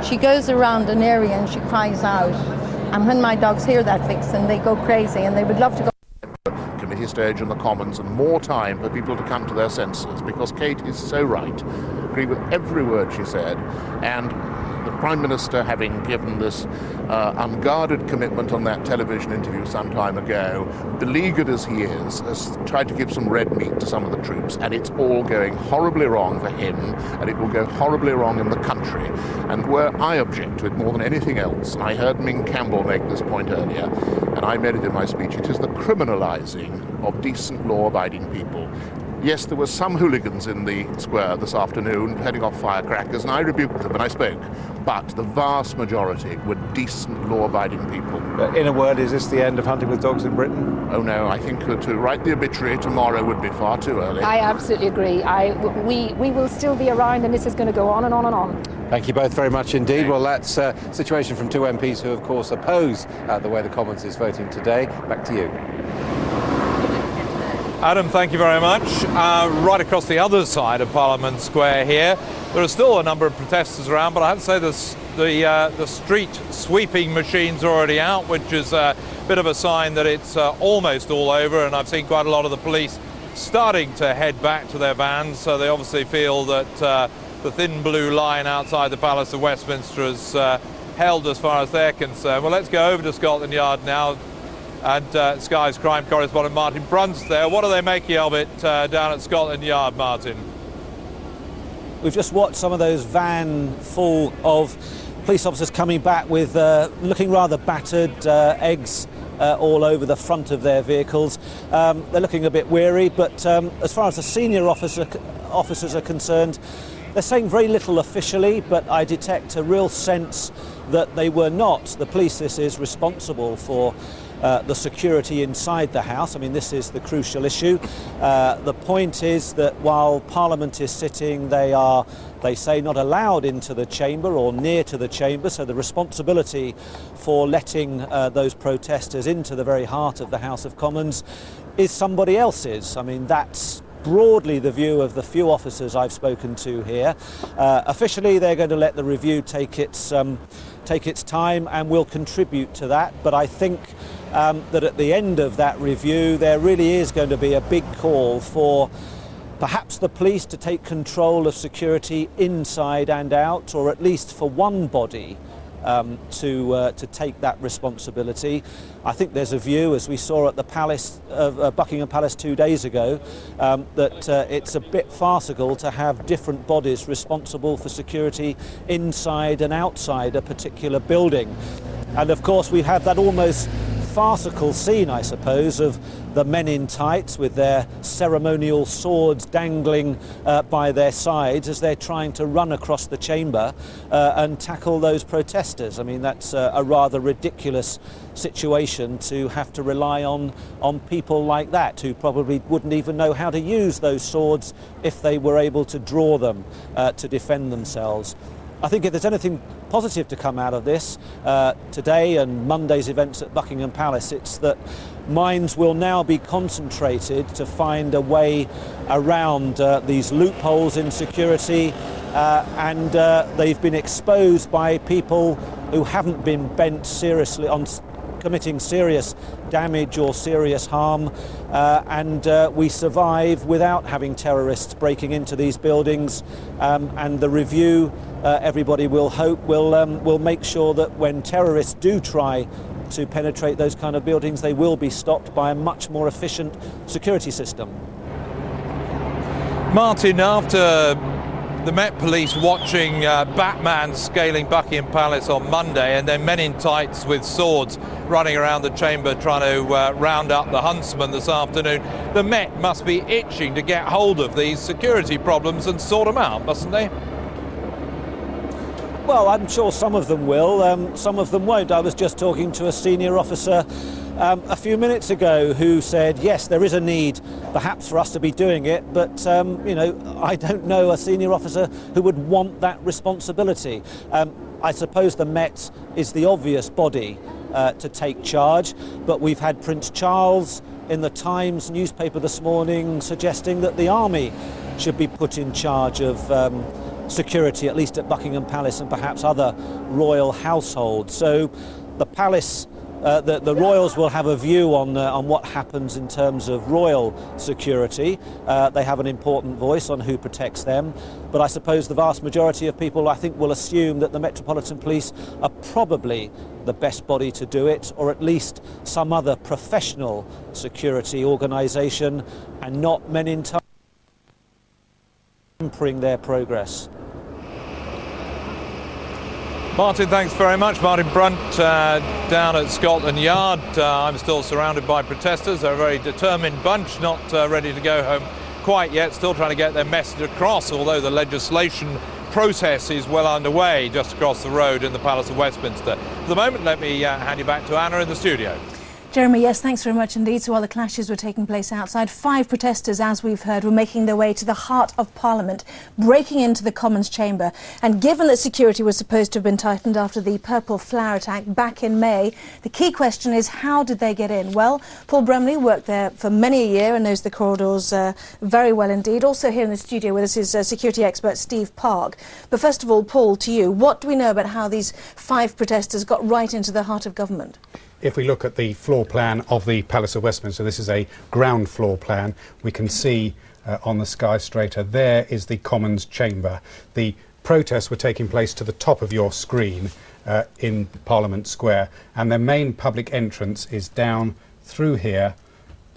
she goes around an area and she cries out. And when my dogs hear that vixen, they go crazy and they would love to go. Committee stage in the Commons and more time for people to come to their senses, because Kate is so right. I agree with every word she said, and the Prime Minister, having given this unguarded commitment on that television interview some time ago, beleaguered as he is, has tried to give some red meat to some of the troops, and it's all going horribly wrong for him, and it will go horribly wrong in the country. And where I object to it more than anything else, and I heard Ming Campbell make this point earlier, and I made it in my speech, it is the criminalising of decent law-abiding people. Yes, there were some hooligans in the square this afternoon heading off firecrackers, and I rebuked them and I spoke. But the vast majority were decent, law-abiding people. In a word, is this the end of hunting with dogs in Britain? Oh no, I think to write the obituary tomorrow would be far too early. I absolutely agree. We will still be around, and this is going to go on and on and on. Thank you both very much indeed. Well, that's a situation from two MPs who, of course, oppose the way the Commons is voting today. Back to you. Adam, thank you very much. Right across the other side of Parliament Square here, there are still a number of protesters around, but I have to say the street sweeping machine's already out, which is a bit of a sign that it's almost all over, and I've seen quite a lot of the police starting to head back to their vans, so they obviously feel that the thin blue line outside the Palace of Westminster is held as far as they're concerned. Well, let's go over to Scotland Yard now. And Sky's crime correspondent Martin Brunt's there. What are they making of it down at Scotland Yard, Martin? We've just watched some of those vans full of police officers coming back with looking rather battered, eggs all over the front of their vehicles. They're looking a bit weary, but as far as the senior officers are concerned, they're saying very little officially, but I detect a real sense that they were not, the police this is, responsible for the security inside the House. I mean, this is the crucial issue. The point is that while Parliament is sitting, they say, not allowed into the chamber or near to the chamber, so the responsibility for letting those protesters into the very heart of the House of Commons is somebody else's. I mean, that's broadly the view of the few officers I've spoken to here. Officially, they're going to let the review take its time and will contribute to that, but I think that at the end of that review there really is going to be a big call for perhaps the police to take control of security inside and out, or at least for one body to take that responsibility. I think there's a view, as we saw at the Palace of Buckingham Palace 2 days ago, that it's a bit farcical to have different bodies responsible for security inside and outside a particular building. And of course we have that almost farcical scene, I suppose, of the men in tights with their ceremonial swords dangling by their sides as they're trying to run across the chamber and tackle those protesters. I mean, that's a rather ridiculous situation to have to rely on people like that, who probably wouldn't even know how to use those swords if they were able to draw them to defend themselves. I think if there's anything positive to come out of this today and Monday's events at Buckingham Palace, it's that minds will now be concentrated to find a way around these loopholes in security, and they've been exposed by people who haven't been bent seriously on committing serious damage or serious harm, and we survive without having terrorists breaking into these buildings, and the review, everybody will hope, will make sure that when terrorists do try to penetrate those kind of buildings, they will be stopped by a much more efficient security system. Martin, after the Met Police watching Batman scaling Buckingham Palace on Monday, and then men in tights with swords running around the chamber trying to round up the huntsman this afternoon, the Met must be itching to get hold of these security problems and sort them out, mustn't they? Well, I'm sure some of them will, some of them won't. I was just talking to a senior officer a few minutes ago who said, yes, there is a need perhaps for us to be doing it, but you know, I don't know a senior officer who would want that responsibility. I suppose the Met is the obvious body to take charge, but we've had Prince Charles in the Times newspaper this morning suggesting that the army should be put in charge of security, at least at Buckingham Palace and perhaps other royal households. So the palace, the royals will have a view on what happens in terms of royal security. They have an important voice on who protects them, but I suppose the vast majority of people, I think, will assume that the Metropolitan Police are probably the best body to do it, or at least some other professional security organisation, and not men in tights hampering their progress. Martin, thanks very much. Martin Brunt down at Scotland Yard. I'm still surrounded by protesters. They're a very determined bunch, not ready to go home quite yet, still trying to get their message across, although the legislation process is well underway just across the road in the Palace of Westminster. For the moment, let me hand you back to Anna in the studio. Jeremy, yes, thanks very much indeed. So while the clashes were taking place outside, 5 protesters, as we've heard, were making their way to the heart of Parliament, breaking into the Commons chamber. And given that security was supposed to have been tightened after the purple flower attack back in May, the key question is, how did they get in? Well, Paul Bremley worked there for many a year and knows the corridors very well indeed. Also here in the studio with us is security expert Steve Park. But first of all, Paul, to you, what do we know about how these 5 protesters got right into the heart of government? If we look at the floor plan of the Palace of Westminster, this is a ground floor plan. We can see on the skyscraper there is the Commons chamber. The protests were taking place to the top of your screen in Parliament Square, and their main public entrance is down through here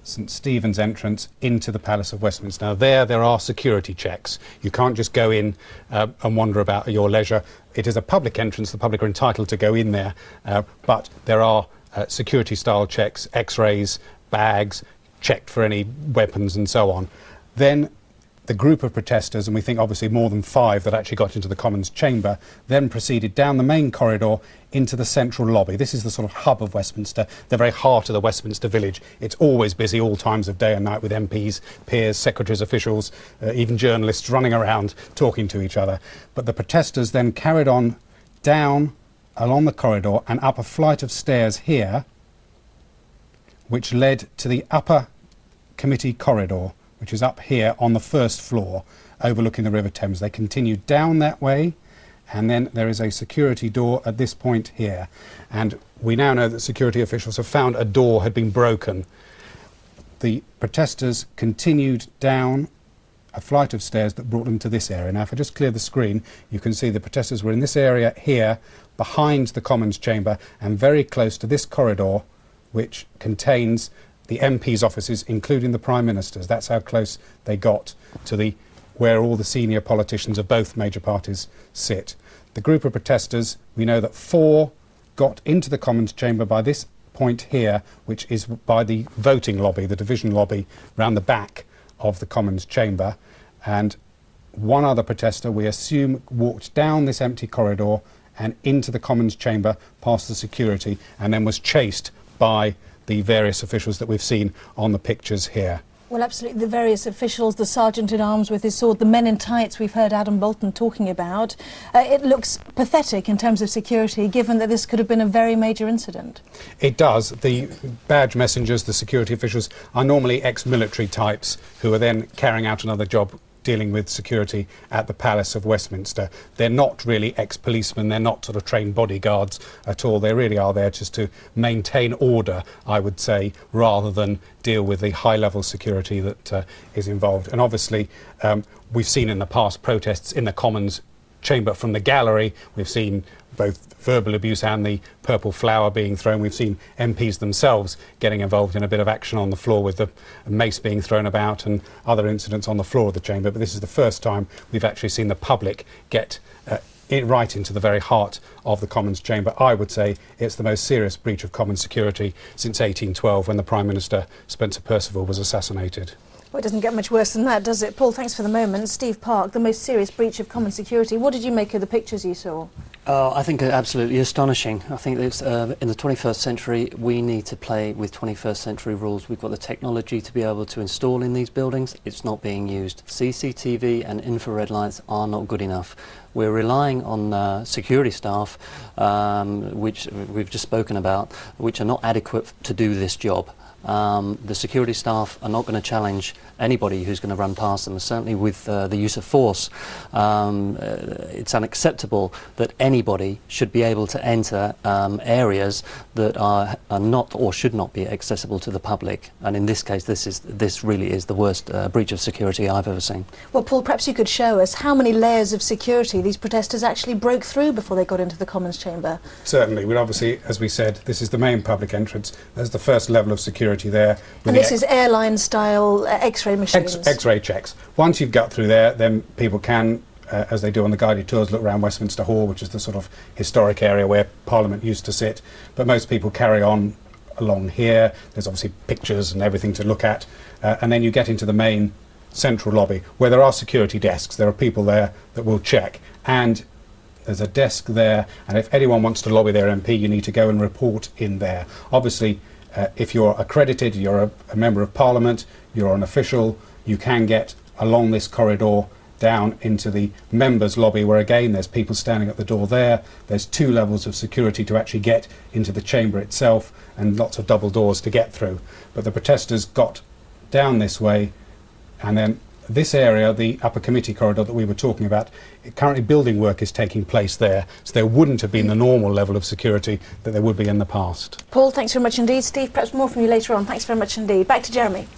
St Stephen's entrance into the Palace of Westminster. Now there are security checks. You can't just go in and wander about at your leisure. It is a public entrance. The public are entitled to go in there, but there are security style checks, x-rays, bags, checked for any weapons and so on. Then the group of protesters, and we think obviously more than 5 that actually got into the Commons chamber, then proceeded down the main corridor into the central lobby. This is the sort of hub of Westminster, the very heart of the Westminster village. It's always busy all times of day and night with MPs, peers, secretaries, officials, even journalists running around talking to each other. But the protesters then carried on down along the corridor and up a flight of stairs here, which led to the upper committee corridor, which is up here on the first floor, overlooking the River Thames. They continued down that way, and then there is a security door at this point here. And we now know that security officials have found a door had been broken. The protesters continued down a flight of stairs that brought them to this area. Now, if I just clear the screen, you can see the protesters were in this area here, behind the Commons chamber, and very close to this corridor, which contains the MP's offices, including the Prime Minister's. That's how close they got to where all the senior politicians of both major parties sit. The group of protesters, we know that 4 got into the Commons chamber by this point here, which is by the voting lobby, the division lobby, round the back of the Commons chamber. And 1 other protester, we assume, walked down this empty corridor and into the Commons chamber past the security, and then was chased by the various officials that we've seen on the pictures here. Well, absolutely. The various officials, the sergeant-at-arms with his sword, the men in tights we've heard Adam Bolton talking about. It looks pathetic in terms of security, given that this could have been a very major incident. It does. The badge messengers, the security officials, are normally ex-military types who are then carrying out another job dealing with security at the Palace of Westminster. They're not really ex-policemen, they're not sort of trained bodyguards at all. They really are there just to maintain order, I would say, rather than deal with the high-level security that is involved. And obviously, we've seen in the past protests in the Commons chamber from the gallery. We've seen both verbal abuse and the purple flower being thrown. We've seen MPs themselves getting involved in a bit of action on the floor with the mace being thrown about and other incidents on the floor of the chamber. But this is the first time we've actually seen the public get right into the very heart of the Commons chamber. I would say it's the most serious breach of common security since 1812, when the Prime Minister Spencer Perceval was assassinated. Well, it doesn't get much worse than that, does it? Paul, thanks for the moment. Steve Park, the most serious breach of common security. What did you make of the pictures you saw? I think absolutely astonishing. I think it's, in the 21st century, we need to play with 21st century rules. We've got the technology to be able to install in these buildings. It's not being used. CCTV and infrared lights are not good enough. We're relying on security staff, which we've just spoken about, which are not adequate to do this job. The security staff are not going to challenge anybody who's going to run past them, certainly with the use of force. It's unacceptable that anybody should be able to enter areas that are not or should not be accessible to the public, and in this case this really is the worst breach of security I've ever seen. Well, Paul, perhaps you could show us how many layers of security these protesters actually broke through before they got into the Commons chamber. Certainly. Well, obviously, as we said, this is the main public entrance. There's the first level of security there. And this is airline-style X-ray machines. X-ray checks. Once you've got through there, then people can, as they do on the guided tours, look around Westminster Hall, which is the sort of historic area where Parliament used to sit. But most people carry on along here. There's obviously pictures and everything to look at. And then you get into the main central lobby, where there are security desks. There are people there that will check. And there's a desk there. And if anyone wants to lobby their MP, you need to go and report in there. Obviously, if you're accredited, you're a member of Parliament, you're an official, you can get along this corridor down into the members' lobby, where again there's people standing at the door there. There's 2 levels of security to actually get into the chamber itself, and lots of double doors to get through. But the protesters got down this way, and then this area, the upper committee corridor that we were talking about, currently building work is taking place there, so there wouldn't have been the normal level of security that there would be in the past. Paul, thanks very much indeed. Steve, perhaps more from you later on. Thanks very much indeed. Back to Jeremy.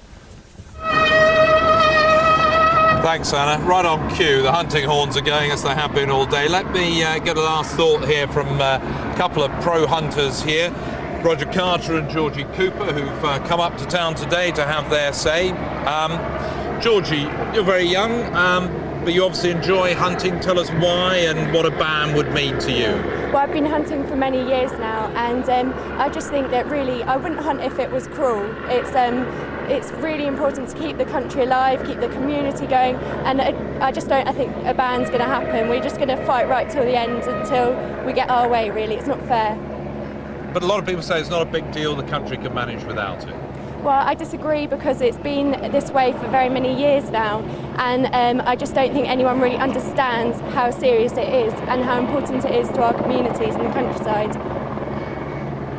Thanks, Anna. Right on cue. The hunting horns are going, as they have been all day. Let me get a last thought here from a couple of pro-hunters here. Roger Carter and Georgie Cooper, who've come up to town today to have their say. Georgie, you're very young, but you obviously enjoy hunting. Tell us why and what a ban would mean to you. Well, I've been hunting for many years now, and I just think that really I wouldn't hunt if it was cruel. It's really important to keep the country alive, keep the community going, and I think a ban's going to happen. We're just going to fight right till the end until we get our way, really. It's not fair. But a lot of people say it's not a big deal, the country can manage without it. Well, I disagree, because it's been this way for very many years now, and I just don't think anyone really understands how serious it is and how important it is to our communities in the countryside.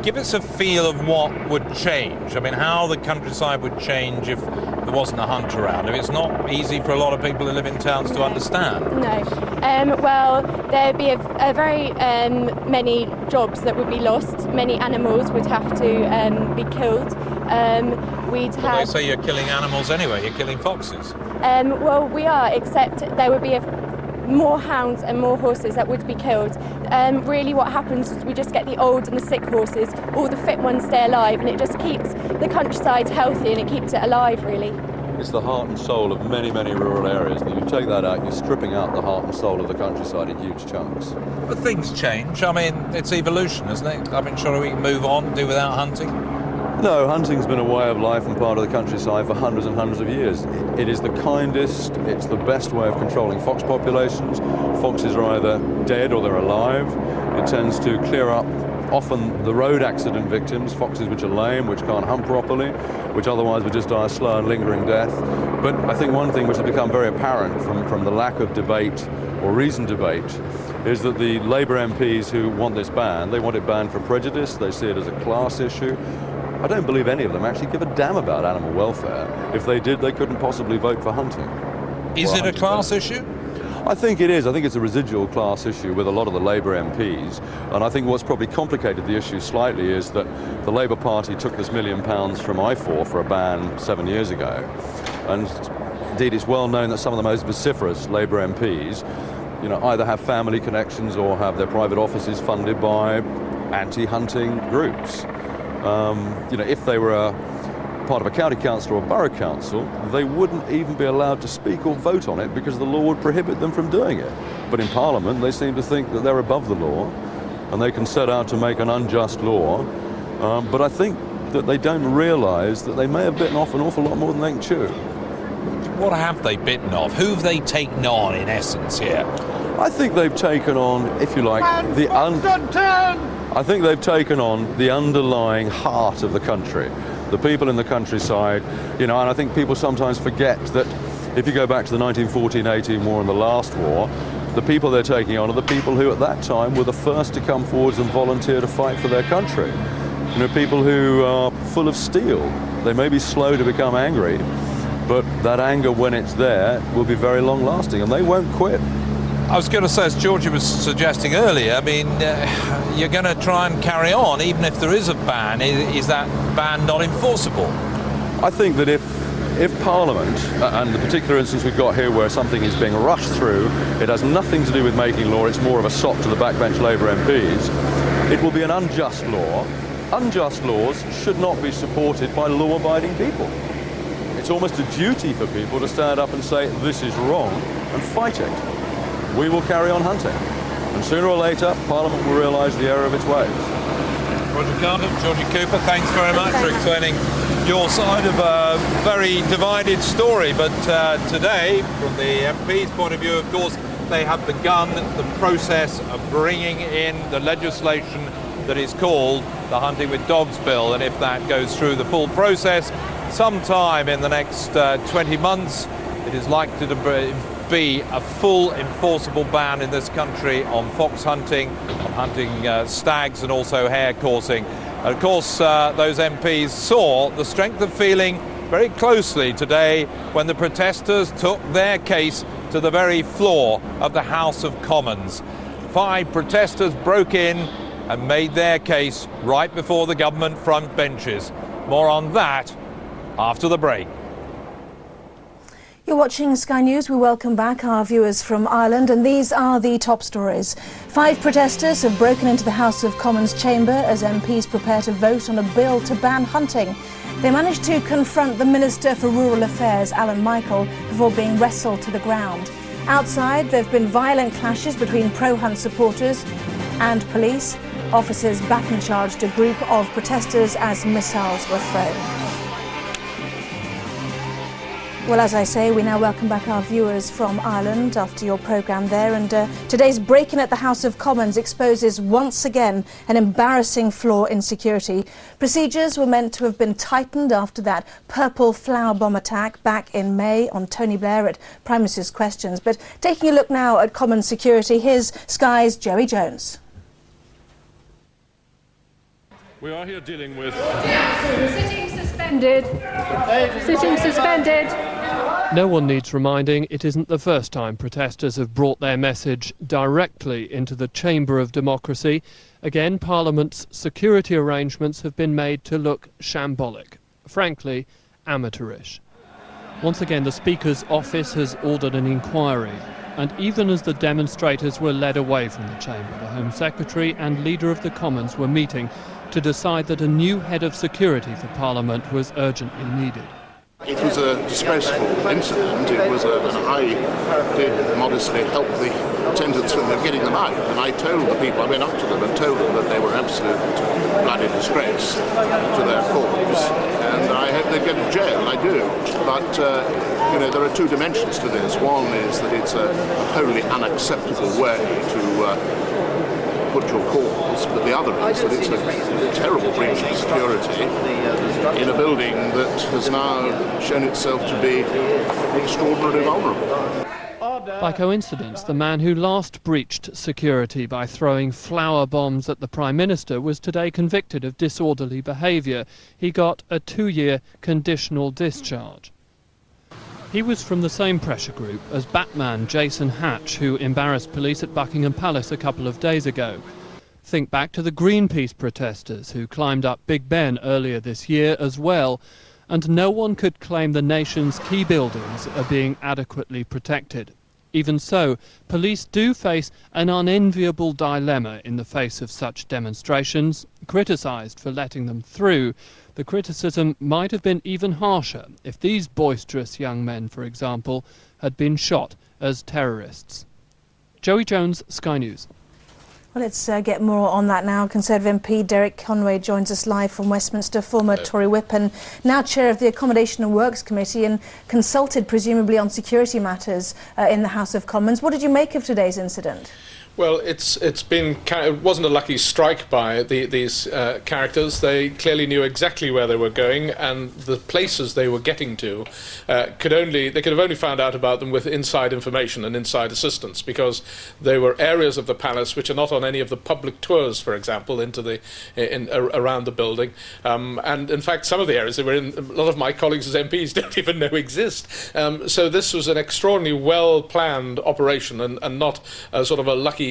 Give us a feel of what would change. I mean, how the countryside would change if there wasn't a hunt around. I mean, it's not easy for a lot of people who live in towns to understand. No. Well, there'd be a very many jobs that would be lost. Many animals would have to be killed. They say you're killing animals anyway. You're killing foxes. Well, we are, except there would be more hounds and more horses that would be killed. Really what happens is we just get the old and the sick horses, all the fit ones stay alive, and it just keeps the countryside healthy and it keeps it alive, really. It's the heart and soul of many, many rural areas. And if you take that out, you're stripping out the heart and soul of the countryside in huge chunks. But things change. I mean, it's evolution, isn't it? I mean, surely we can move on, do without hunting? No, hunting's been a way of life and part of the countryside for hundreds and hundreds of years. It is the kindest, it's the best way of controlling fox populations. Foxes are either dead or they're alive. It tends to clear up often the road accident victims, foxes which are lame, which can't hunt properly, which otherwise would just die a slow and lingering death. But I think one thing which has become very apparent from the lack of debate or reasoned debate is that the Labour MPs who want this ban, they want it banned for prejudice, they see it as a class issue. I don't believe any of them actually give a damn about animal welfare. If they did, they couldn't possibly vote for hunting. Is it a class issue? I think it is. I think it's a residual class issue with a lot of the Labour MPs. And I think what's probably complicated the issue slightly is that the Labour Party took this £1 million from I4 for a ban 7 years ago. And indeed, it's well known that some of the most vociferous Labour MPs, either have family connections or have their private offices funded by anti-hunting groups. If they were part of a county council or a borough council, they wouldn't even be allowed to speak or vote on it because the law would prohibit them from doing it. But in Parliament, they seem to think that they're above the law and they can set out to make an unjust law. But I think that they don't realise that they may have bitten off an awful lot more than they can chew. What have they bitten off? Who have they taken on, in essence, here? I think they've taken on, if you like, I think they've taken on the underlying heart of the country, the people in the countryside, and I think people sometimes forget that if you go back to the 1914-18 war and the last war, the people they're taking on are the people who at that time were the first to come forwards and volunteer to fight for their country. People who are full of steel. They may be slow to become angry, but that anger, when it's there, will be very long-lasting, and they won't quit. I was going to say, as Georgie was suggesting earlier, I mean, you're going to try and carry on, even if there is a ban. Is that ban not enforceable? I think that if Parliament, and the particular instance we've got here where something is being rushed through, it has nothing to do with making law, it's more of a sop to the backbench Labour MPs, it will be an unjust law. Unjust laws should not be supported by law-abiding people. It's almost a duty for people to stand up and say, this is wrong, and fight it. We will carry on hunting. And sooner or later, Parliament will realise the error of its ways. Roger Carter, Georgie Cooper, thanks very much for explaining your side of a very divided story. But today, from the MP's point of view, of course, they have begun the process of bringing in the legislation that is called the Hunting with Dogs Bill. And if that goes through the full process, sometime in the next 20 months, it is likely to be a full enforceable ban in this country on fox hunting, on hunting stags and also hare coursing. And of course, those MPs saw the strength of feeling very closely today when the protesters took their case to the very floor of the House of Commons. 5 protesters broke in and made their case right before the government front benches. More on that after the break. You're watching Sky News. We welcome back our viewers from Ireland, and these are the top stories. 5 protesters have broken into the House of Commons chamber as MPs prepare to vote on a bill to ban hunting. They managed to confront the Minister for Rural Affairs, Alan Michael, before being wrestled to the ground. Outside, there have been violent clashes between pro-hunt supporters and police. Officers batton charged a group of protesters as missiles were thrown. Well, as I say, we now welcome back our viewers from Ireland after your programme there. And today's break-in at the House of Commons exposes once again an embarrassing flaw in security. Procedures were meant to have been tightened after that purple flower bomb attack back in May on Tony Blair at Prime Minister's Questions. But taking a look now at Commons security, here's Sky's Joey Jones. We are here dealing with... Sitting suspended. Sitting suspended. No one needs reminding, it isn't the first time protesters have brought their message directly into the chamber of democracy. Again, Parliament's security arrangements have been made to look shambolic, frankly, amateurish. Once again, the Speaker's office has ordered an inquiry. And even as the demonstrators were led away from the chamber, the Home Secretary and Leader of the Commons were meeting to decide that a new head of security for Parliament was urgently needed. It was a disgraceful incident. It was and I did modestly help the attendants when they were getting them out. And I told the people, I went up to them and told them that they were absolute bloody disgrace to their cause. And I hope they get to jail, I do. But, you know, there are 2 dimensions to this. One is that it's a wholly unacceptable way to put your cause, but the other is that it's a terrible breach of security in a building that has now shown itself to be extraordinarily vulnerable. By coincidence, the man who last breached security by throwing flower bombs at the Prime Minister was today convicted of disorderly behaviour. He got a 2-year conditional discharge. He was from the same pressure group as Batman Jason Hatch, who embarrassed police at Buckingham Palace a couple of days ago. Think back to the Greenpeace protesters who climbed up Big Ben earlier this year as well, and no one could claim the nation's key buildings are being adequately protected. Even so, police do face an unenviable dilemma in the face of such demonstrations, criticised for letting them through. The criticism might have been even harsher if these boisterous young men, for example, had been shot as terrorists. Joey Jones, Sky News. Well, let's get more on that now. Conservative MP Derek Conway joins us live from Westminster, former Tory whip and now chair of the Accommodation and Works Committee and consulted presumably on security matters in the House of Commons. What did you make of today's incident? Well, it wasn't a lucky strike by these characters. They clearly knew exactly where they were going, and the places they were getting to they could have only found out about them with inside information and inside assistance, because they were areas of the palace which are not on any of the public tours, for example, around the building. And in fact, some of the areas they were in, a lot of my colleagues as MPs don't even know exist. So this was an extraordinarily well-planned operation, and not sort of a lucky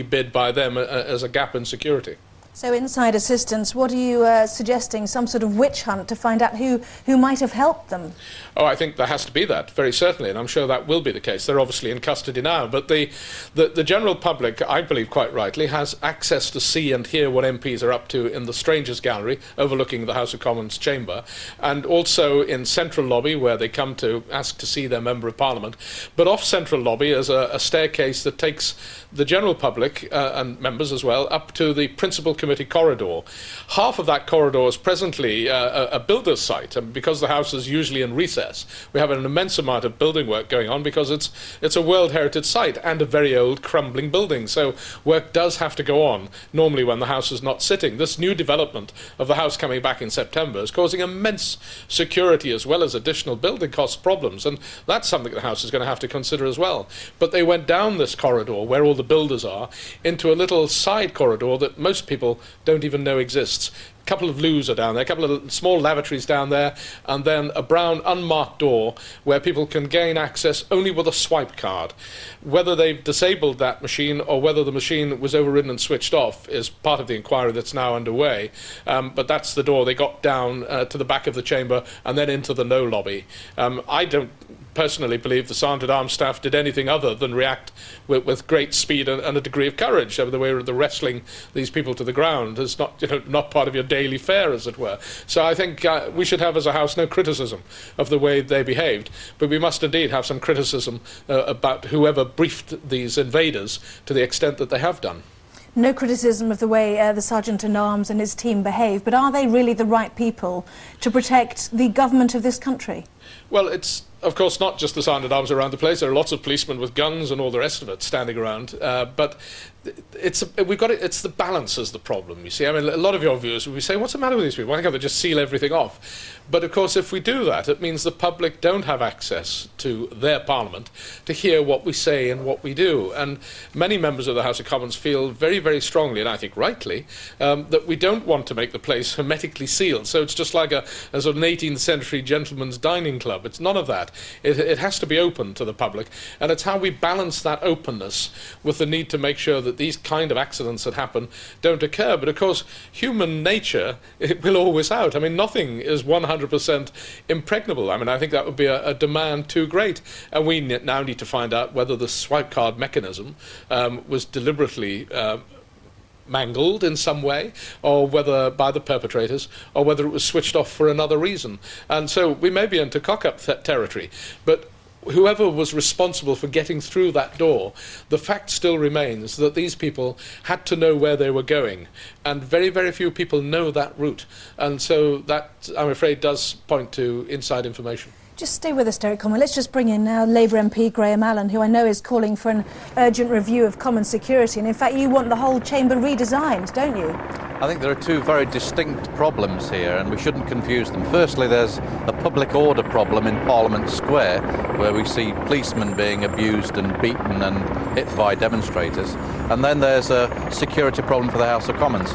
bid by them as a gap in security. So inside assistance, what are you suggesting? Some sort of witch hunt to find out who might have helped them? Oh, I think there has to be that, very certainly, and I'm sure that will be the case. They're obviously in custody now, but the general public, I believe quite rightly, has access to see and hear what MPs are up to in the Strangers' Gallery, overlooking the House of Commons chamber, and also in Central Lobby, where they come to ask to see their Member of Parliament. But off Central Lobby is a staircase that takes the general public, and members as well, up to the Principal Committee corridor. Half of that corridor is presently a builder's site, and because the House is usually in recess, we have an immense amount of building work going on, because it's a World Heritage site and a very old crumbling building, so work does have to go on normally when the House is not sitting. This new development of the House coming back in September is causing immense security as well as additional building cost problems, and that's something the House is going to have to consider as well. But they went down this corridor where all the builders are into a little side corridor that most people don't even know exists. couple of loos are down there, a couple of small lavatories down there, and then a brown unmarked door where people can gain access only with a swipe card. Whether they've disabled that machine or whether the machine was overridden and switched off is part of the inquiry that's now underway. But that's the door they got down to the back of the chamber and then into the no lobby. I don't personally believe the Sergeant at Arms staff did anything other than react with great speed and a degree of courage. The way of the wrestling these people to the ground is not part of your daily fare, as it were. So I think we should have, as a House, no criticism of the way they behaved, but we must indeed have some criticism about whoever briefed these invaders to the extent that they have done. No criticism of the way the Sergeant-at-Arms and his team behave, but are they really the right people to protect the government of this country? Well, it's, of course, not just the Sergeant-at-Arms around the place. There are lots of policemen with guns and all the rest of it standing around. But it's the balance is the problem, you see. I mean, a lot of your viewers will be saying, what's the matter with these people? Why can't they just seal everything off? But, of course, if we do that, it means the public don't have access to their parliament to hear what we say and what we do. And many members of the House of Commons feel very, very strongly, and I think rightly, that we don't want to make the place hermetically sealed. So it's just like a sort of an 18th century gentleman's dining club. It's none of that. It has to be open to the public. And it's how we balance that openness with the need to make sure that these kind of accidents that happen don't occur. But, of course, human nature, it will always out. I mean, nothing is 100% impregnable. I mean, I think that would be a demand too great. And we now need to find out whether the swipe card mechanism was deliberately mangled in some way, or whether by the perpetrators, or whether it was switched off for another reason. And so we may be into cock-up territory, but whoever was responsible for getting through that door, the fact still remains that these people had to know where they were going, and very, very few people know that route. And so that, I'm afraid, does point to inside information. Just stay with us, Derek Conway. Let's just bring in now Labour MP Graham Allen, who I know is calling for an urgent review of common security. And in fact, you want the whole chamber redesigned, don't you? I think there are two very distinct problems here, and we shouldn't confuse them. Firstly, there's a public order problem in Parliament Square, where we see policemen being abused and beaten and hit by demonstrators. And then there's a security problem for the House of Commons.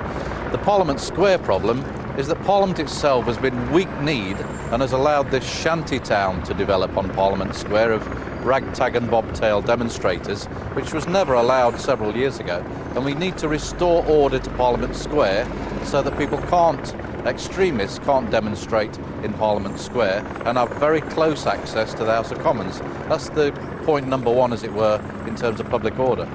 The Parliament Square problem is that Parliament itself has been weak-kneed and has allowed this shanty town to develop on Parliament Square of ragtag and bobtail demonstrators, which was never allowed several years ago. And we need to restore order to Parliament Square so that extremists can't demonstrate in Parliament Square and have very close access to the House of Commons. That's the point number one, as it were, in terms of public order.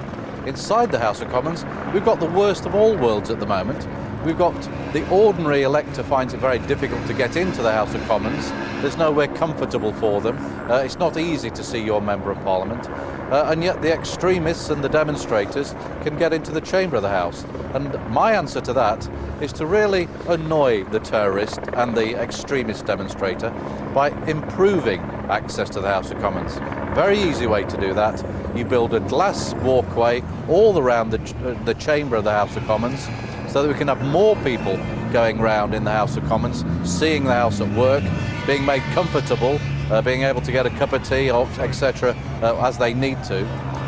Inside the House of Commons, we've got the worst of all worlds at the moment. We've got the ordinary elector finds it very difficult to get into the House of Commons. There's nowhere comfortable for them. It's not easy to see your Member of Parliament. And yet the extremists and the demonstrators can get into the chamber of the House. And my answer to that is to really annoy the terrorist and the extremist demonstrator by improving access to the House of Commons. Very easy way to do that. You build a glass walkway all around the chamber of the House of Commons, so that we can have more people going round in the House of Commons, seeing the House at work, being made comfortable, being able to get a cup of tea, etc., as they need to.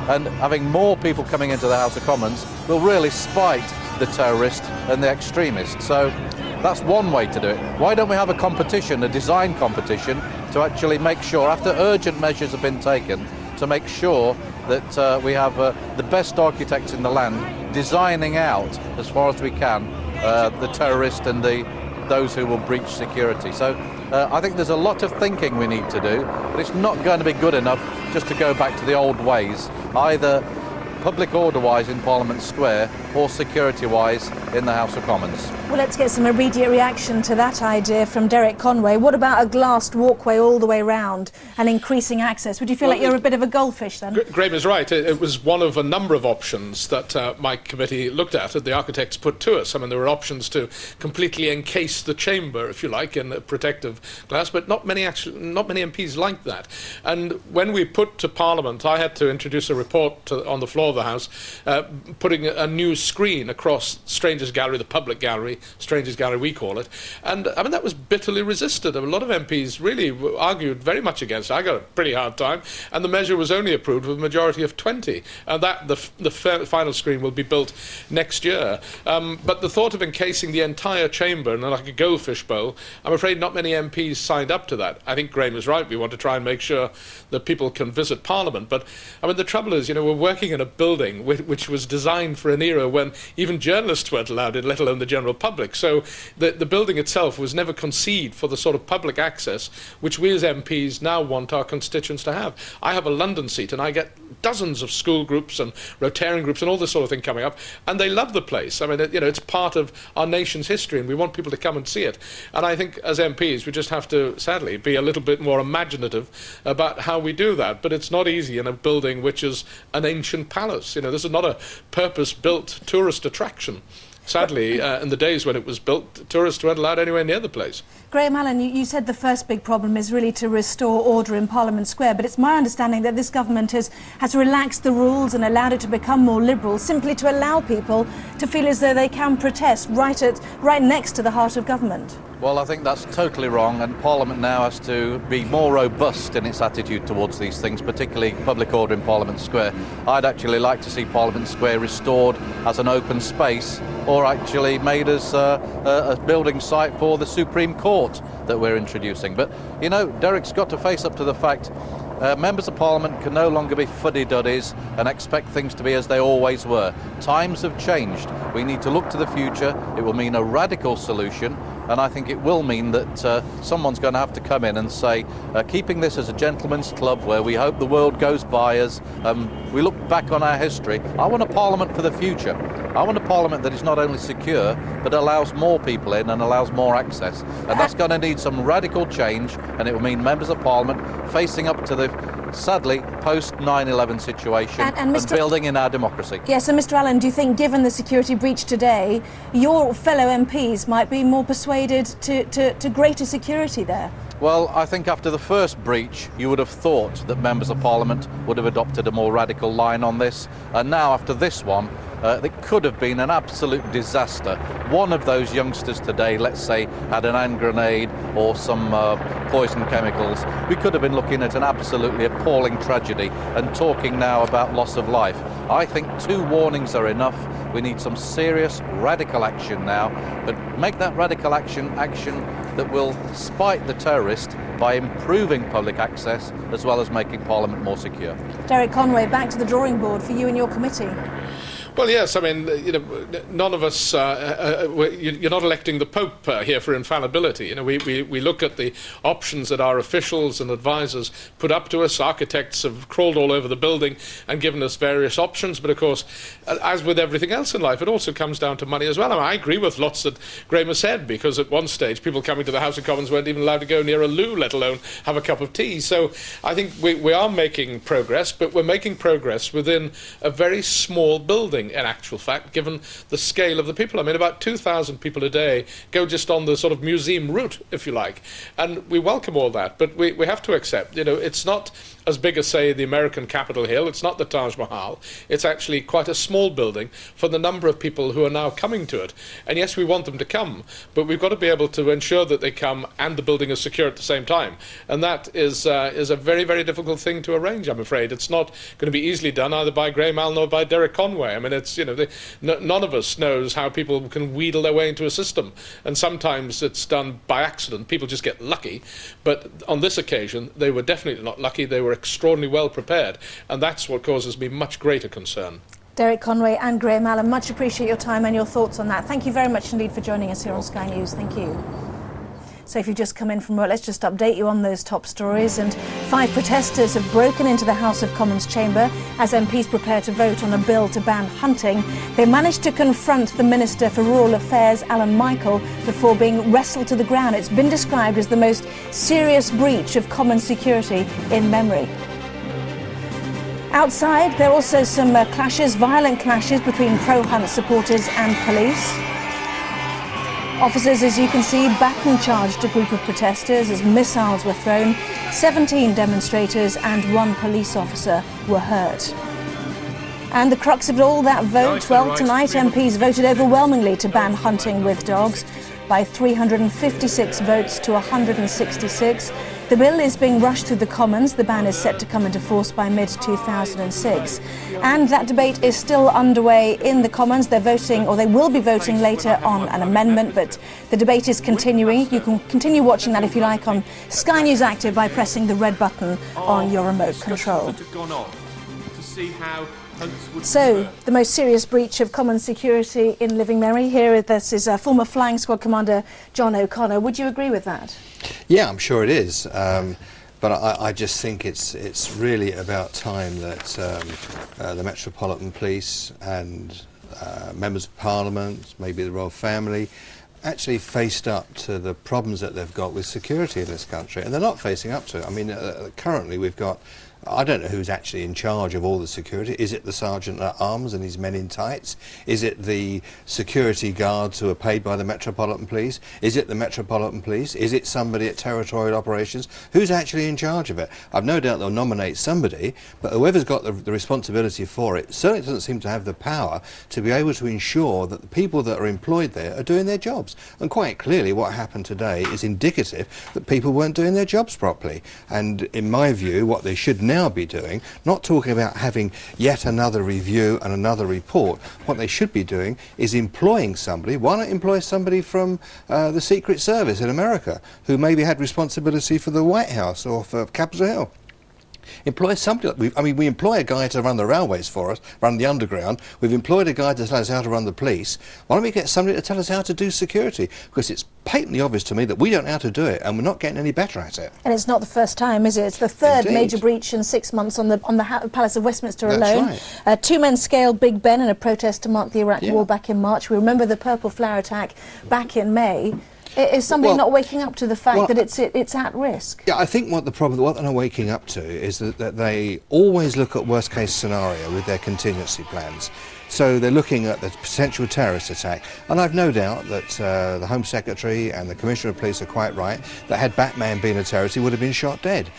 And having more people coming into the House of Commons will really spite the terrorists and the extremists. So that's one way to do it. Why don't we have a competition, a design competition, to actually make sure, after urgent measures have been taken, to make sure that we have the best architects in the land designing out, as far as we can, the terrorists and those who will breach security. So I think there's a lot of thinking we need to do, but it's not going to be good enough just to go back to the old ways, either public order-wise in Parliament Square or security-wise in the House of Commons. Well, let's get some immediate reaction to that idea from Derek Conway. What about a glassed walkway all the way round and increasing access? Would you feel like you're a bit of a goldfish then? Graham is right. It was one of a number of options that my committee looked at and the architects put to us. I mean, there were options to completely encase the chamber, if you like, in a protective glass, but not many MPs liked that. And when we put to Parliament, I had to introduce a report on the floor floor of the House, putting a new screen across Strangers Gallery, the public gallery, Strangers Gallery we call it. And I mean, that was bitterly resisted. A lot of MPs really argued very much against it. I got a pretty hard time, and the measure was only approved with a majority of 20. And that the final screen will be built next year. But the thought of encasing the entire chamber in like a goldfish bowl, I'm afraid not many MPs signed up to that. I think Graham is right. We want to try and make sure that people can visit Parliament. But I mean, the trouble is, we're working in a building which was designed for an era when even journalists weren't allowed in, let alone the general public. So the building itself was never conceived for the sort of public access which we as MPs now want our constituents to have. I have a London seat and I get dozens of school groups and Rotarian groups and all this sort of thing coming up, and they love the place. I mean, it's part of our nation's history and we want people to come and see it. And I think as MPs we just have to, sadly, be a little bit more imaginative about how we do that. But it's not easy in a building which is an ancient palace. This is not a purpose-built tourist attraction. Sadly, in the days when it was built, tourists weren't allowed anywhere near the place. Graham Allen, you said the first big problem is really to restore order in Parliament Square, but it's my understanding that this government has relaxed the rules and allowed it to become more liberal, simply to allow people to feel as though they can protest right next to the heart of government. Well, I think that's totally wrong, and Parliament now has to be more robust in its attitude towards these things, particularly public order in Parliament Square. I'd actually like to see Parliament Square restored as an open space, or actually made as a building site for the Supreme Court that we're introducing. But, Derek's got to face up to the fact members of Parliament can no longer be fuddy-duddies and expect things to be as they always were. Times have changed. We need to look to the future. It will mean a radical solution, and I think it will mean that someone's going to have to come in and say, keeping this as a gentleman's club where we hope the world goes by us, we look back on our history. I want a Parliament for the future. I want a Parliament that is not only secure, but allows more people in and allows more access. And that's going to need some radical change, and it will mean members of Parliament facing up to the, sadly, post-9/11 situation and building in our democracy. Yes, and Mr Allen, do you think, given the security breach today, your fellow MPs might be more persuaded to greater security there? Well, I think after the first breach, you would have thought that members of Parliament would have adopted a more radical line on this. And now, after this one, it could have been an absolute disaster. One of those youngsters today, let's say, had an hand grenade or some poison chemicals. We could have been looking at an absolutely appalling tragedy and talking now about loss of life. I think 2 warnings are enough. We need some serious radical action now, but make that radical action that will spite the terrorist by improving public access as well as making Parliament more secure. Derek Conway, back to the drawing board for you and your committee. Well, yes, I mean, none of us, you're not electing the Pope here for infallibility. We look at the options that our officials and advisors put up to us. Architects have crawled all over the building and given us various options. But, of course, as with everything else in life, it also comes down to money as well. I agree with lots that Graham has said, because at one stage, people coming to the House of Commons weren't even allowed to go near a loo, let alone have a cup of tea. So I think we are making progress, but we're making progress within a very small building, in actual fact, given the scale of the people. I mean, about 2,000 people a day go just on the sort of museum route, if you like, and we welcome all that, but we have to accept, it's not as big as, say, the American Capitol Hill. It's not the Taj Mahal. It's actually quite a small building for the number of people who are now coming to it. And yes, we want them to come, but we've got to be able to ensure that they come and the building is secure at the same time. And that is a very, very difficult thing to arrange, I'm afraid. It's not going to be easily done either by Graham Allen or by Derek Conway. I mean, it's, none of us knows how people can wheedle their way into a system. And sometimes it's done by accident. People just get lucky. But on this occasion, they were definitely not lucky. They were extraordinarily well prepared, and that's what causes me much greater concern. Derek Conway and Graham Allen, much appreciate your time and your thoughts on that. Thank you very much indeed for joining us here on Sky News. Thank you. So if you've just come in from work, let's just update you on those top stories. And 5 protesters have broken into the House of Commons chamber as MPs prepare to vote on a bill to ban hunting. They managed to confront the Minister for Rural Affairs, Alan Michael, before being wrestled to the ground. It's been described as the most serious breach of common security in memory. Outside, there are also some violent clashes between pro-hunt supporters and police. Officers, as you can see, baton charged a group of protesters as missiles were thrown. 17 demonstrators and 1 police officer were hurt. And the crux of it all, that vote, well, tonight MPs voted overwhelmingly to ban hunting with dogs by 356 votes to 166. The bill is being rushed through the Commons. The ban is set to come into force by mid-2006. And that debate is still underway in the Commons. They're voting, or they will be voting later on an amendment, but the debate is continuing. You can continue watching that if you like on Sky News Active by pressing the red button on your remote control. So, the most serious breach of common security in living memory. Here, this is former Flying Squad Commander John O'Connor. Would you agree with that? Yeah, I'm sure it is. But I just think it's really about time that the Metropolitan Police and members of Parliament, maybe the Royal Family, actually faced up to the problems that they've got with security in this country. And they're not facing up to it. I mean, currently we've got, I don't know who's actually in charge of all the security. Is it the Sergeant at Arms and his men in tights? Is it the security guards who are paid by the Metropolitan Police? Is it the Metropolitan Police? Is it somebody at Territorial Operations? Who's actually in charge of it? I've no doubt they'll nominate somebody, but whoever's got the responsibility for it certainly doesn't seem to have the power to be able to ensure that the people that are employed there are doing their jobs. And quite clearly what happened today is indicative that people weren't doing their jobs properly. And in my view, what they should now be doing, not talking about having yet another review and another report, what they should be doing is employing somebody. Why not employ somebody from the Secret Service in America who maybe had responsibility for the White House or for Capitol Hill? Employ somebody. We employ a guy to run the railways for us, run the underground. We've employed a guy to tell us how to run the police. Why don't we get somebody to tell us how to do security? Because it's patently obvious to me that we don't know how to do it, and we're not getting any better at it. And it's not the first time, is it? It's the third Indeed. major breach in 6 months on the Palace of Westminster That's alone. right. Two men scaled Big Ben in a protest to mark the Iraq War back in March. We remember the Purple Flower attack back in May. Is somebody not waking up to the fact that it's at risk? Yeah, I think what they're not waking up to is that they always look at worst case scenario with their contingency plans. So they're looking at the potential terrorist attack, and I've no doubt that the Home Secretary and the Commissioner of Police are quite right that had Batman been a terrorist, he would have been shot dead.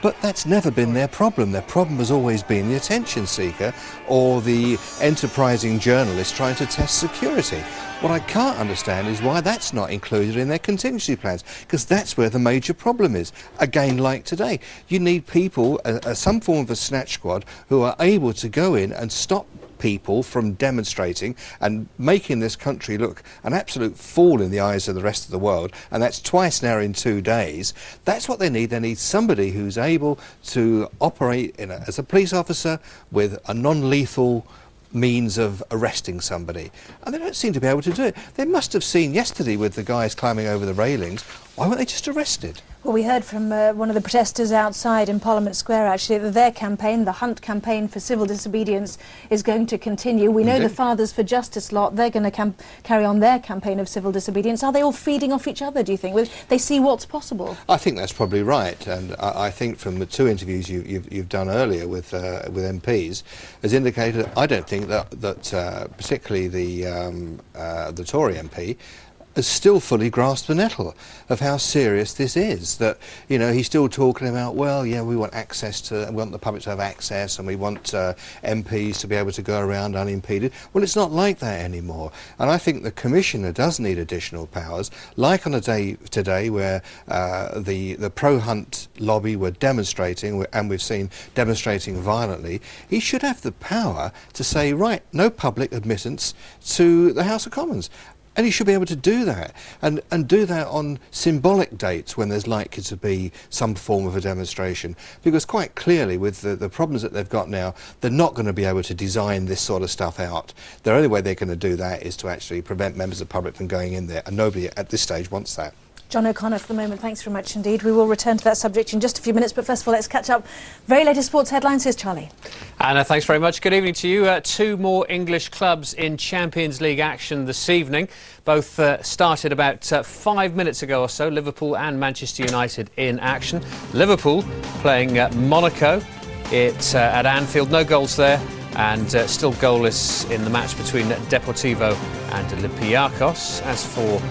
But that's never been their problem. Their problem has always been the attention seeker or the enterprising journalist trying to test security. What I can't understand is why that's not included in their contingency plans, because that's where the major problem is. Again, like today, you need people, some form of a snatch squad, who are able to go in and stop people from demonstrating and making this country look an absolute fool in the eyes of the rest of the world, and that's twice now in 2 days. That's what they need. They need somebody who's able to operate as a police officer with a non-lethal means of arresting somebody, and they don't seem to be able to do it. They must have seen yesterday with the guys climbing over the railings. Why weren't they just arrested? Well, we heard from one of the protesters outside in Parliament Square, actually, that their campaign, the Hunt campaign for civil disobedience, is going to continue. We know the Fathers for Justice lot, they're going to carry on their campaign of civil disobedience. Are they all feeding off each other, do you think? They see what's possible? I think that's probably right, and I think from the 2 interviews you've done earlier with MPs has indicated, I don't think that particularly the Tory MP has still fully grasped the nettle of how serious this is. That, you know, he's still talking about, well, yeah, we want the public to have access, and we want MPs to be able to go around unimpeded. Well, it's not like that anymore. And I think the Commissioner does need additional powers, like on a day today where the pro-Hunt lobby were demonstrating, and we've seen demonstrating violently. He should have the power to say, right, no public admittance to the House of Commons. And he should be able to do that, and do that on symbolic dates when there's likely to be some form of a demonstration. Because quite clearly, with the problems that they've got now, they're not going to be able to design this sort of stuff out. The only way they're going to do that is to actually prevent members of the public from going in there, and nobody at this stage wants that. John O'Connor for the moment, thanks very much indeed. We will return to that subject in just a few minutes, but first of all, let's catch up. Very latest sports headlines, here's Charlie. Anna, thanks very much. Good evening to you. 2 more English clubs in Champions League action this evening. Both started about 5 minutes ago or so, Liverpool and Manchester United in action. Liverpool playing Monaco at Anfield, no goals there. And still goalless in the match between Deportivo and Olympiacos. As for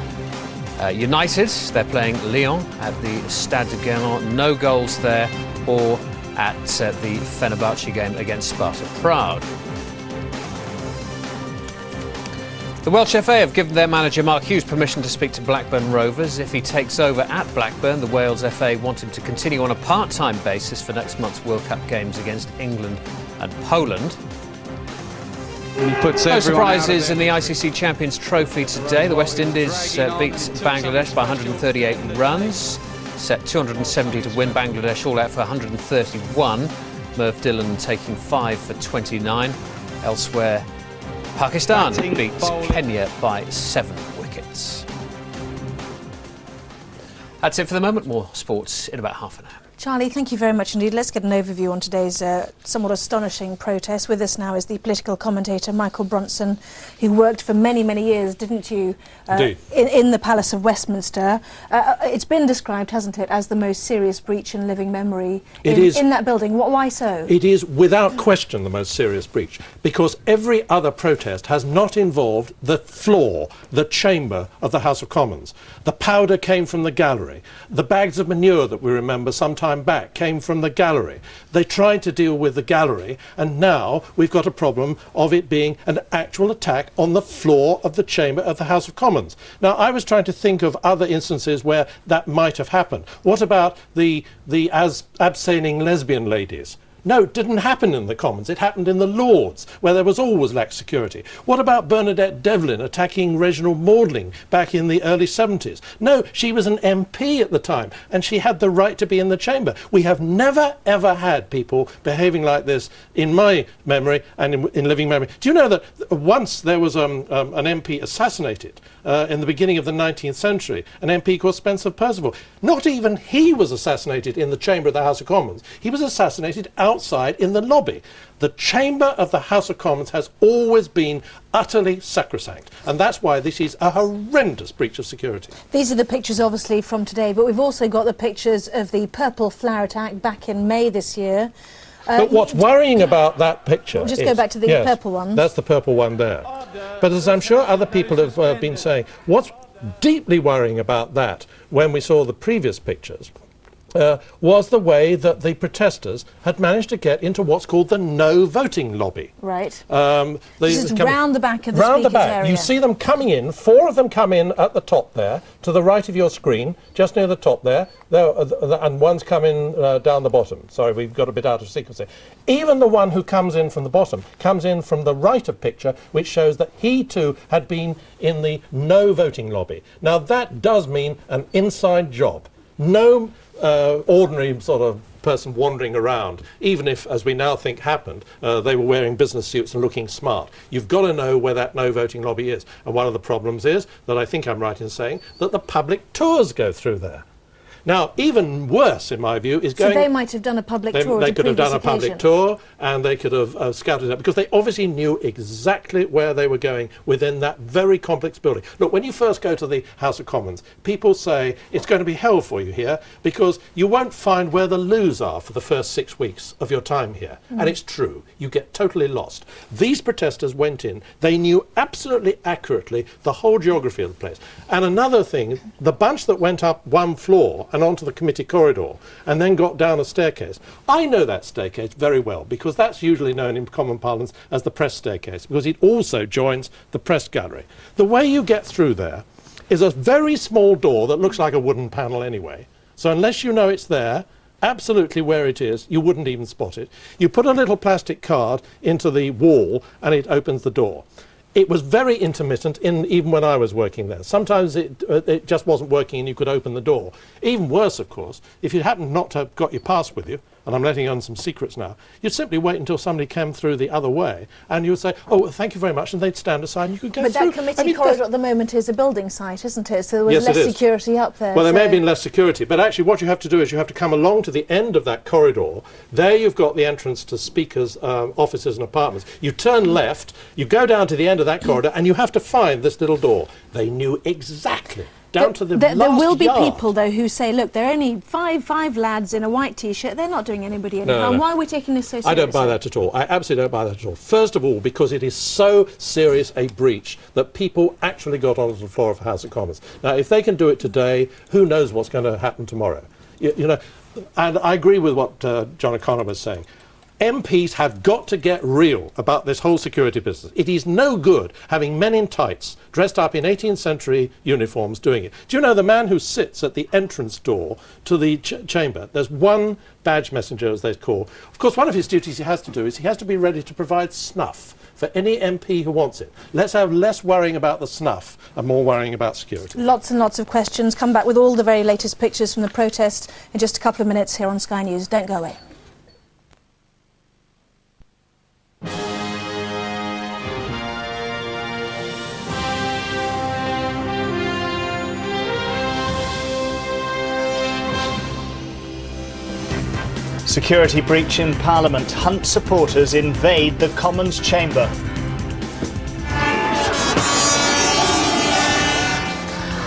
United, they're playing Lyon at the Stade de Guerlain, no goals there, or at the Fenerbahce game against Sparta Prague. The Welsh FA have given their manager Mark Hughes permission to speak to Blackburn Rovers. If he takes over at Blackburn, the Wales FA want him to continue on a part-time basis for next month's World Cup games against England and Poland. No surprises in the ICC Champions Trophy today. The West Indies beat Bangladesh by 138 runs, set 270 to win. Bangladesh all out for 131. Merv Dillon taking 5 for 29. Elsewhere, Pakistan beats Kenya by 7 wickets. That's it for the moment. More sports in about half an hour. Charlie, thank you very much indeed. Let's get an overview on today's somewhat astonishing protest. With us now is the political commentator Michael Bronson, who worked for many, many years, didn't you, in the Palace of Westminster. It's been described, hasn't it, as the most serious breach in living memory in that building. Why so? It is without question the most serious breach, because every other protest has not involved the floor, the chamber of the House of Commons. The powder came from the gallery. The bags of manure that we remember sometime back came from the gallery. They tried to deal with the gallery, and now we've got a problem of it being an actual attack on the floor of the chamber of the House of Commons. Now, I was trying to think of other instances where that might have happened. What about the abstaining lesbian ladies? No, it didn't happen in the Commons. It happened in the Lords, where there was always lax security. What about Bernadette Devlin attacking Reginald Maudling back in the early 70s? No, she was an MP at the time, and she had the right to be in the chamber. We have never, ever had people behaving like this in my memory and in living memory. Do you know that once there was an MP assassinated in the beginning of the 19th century, an MP called Spencer Percival? Not even he was assassinated in the chamber of the House of Commons. He was assassinated outside in the lobby. The chamber of the House of Commons has always been utterly sacrosanct, and that's why this is a horrendous breach of security. These are the pictures obviously from today, but we've also got the pictures of the purple flower attack back in May this year. But what's worrying about that picture We'll just go back to the purple one. That's the purple one there. But as I'm sure other people have been saying, what's deeply worrying about that when we saw the previous pictures was the way that the protesters had managed to get into what's called the no voting lobby. Right. This is round the back of the round the speaker's back. area. You see them coming in. 4 of them come in at the top there, to the right of your screen, just near the top there. And one's coming down the bottom. Sorry, we've got a bit out of sequence here. Even the one who comes in from the bottom comes in from the right of picture, which shows that he too had been in the no voting lobby. Now that does mean an inside job. No ordinary sort of person wandering around, even if, as we now think happened, they were wearing business suits and looking smart. You've got to know where that no voting lobby is. And one of the problems is that I think I'm right in saying that the public tours go through there. Now, even worse, in my view, is going... So they might have done a public tour. They could have done a public tour, and they could have scouted it, because they obviously knew exactly where they were going within that very complex building. Look, when you first go to the House of Commons, people say it's going to be hell for you here, because you won't find where the loos are for the first 6 weeks of your time here. And it's true. You get totally lost. These protesters went in. They knew absolutely accurately the whole geography of the place. And another thing, the bunch that went up one floor and onto the committee corridor and then got down a staircase. I know that staircase very well, because that's usually known in common parlance as the press staircase, because it also joins the press gallery. The way you get through there is a very small door that looks like a wooden panel anyway. So unless you know it's there, absolutely where it is, you wouldn't even spot it. You put a little plastic card into the wall and it opens the door. It was very intermittent, even when I was working there. Sometimes it just wasn't working and you could open the door. Even worse, of course, if you happened not to have got your pass with you, and I'm letting on some secrets now, you'd simply wait until somebody came through the other way, and you would say, oh, thank you very much, and they'd stand aside and you could go through. But that committee corridor at the moment is a building site, isn't it? So there was less security up there. Well, there may have been less security, but actually what you have to do is you have to come along to the end of that corridor. There you've got the entrance to speakers' offices and apartments. You turn left, you go down to the end of that corridor, and you have to find this little door. They knew exactly. Down to the there will be yard. people, though, who say, look, there are only five lads in a white T-shirt. They're not doing anybody any harm. Why are we taking this so seriously? I don't buy that at all. I absolutely don't buy that at all. First of all, because it is so serious a breach that people actually got onto the floor of the House of Commons. Now, if they can do it today, who knows what's going to happen tomorrow? You know, and I agree with what John O'Connor was saying. MPs have got to get real about this whole security business. It is no good having men in tights dressed up in 18th century uniforms doing it. Do you know the man who sits at the entrance door to the chamber? There's one badge messenger, as they call. Of course, one of his duties he has to do is he has to be ready to provide snuff for any MP who wants it. Let's have less worrying about the snuff and more worrying about security. Lots and lots of questions. Come back with all the very latest pictures from the protest in just a couple of minutes here on Sky News. Don't go away. Security breach in Parliament. Hunt supporters invade the Commons chamber.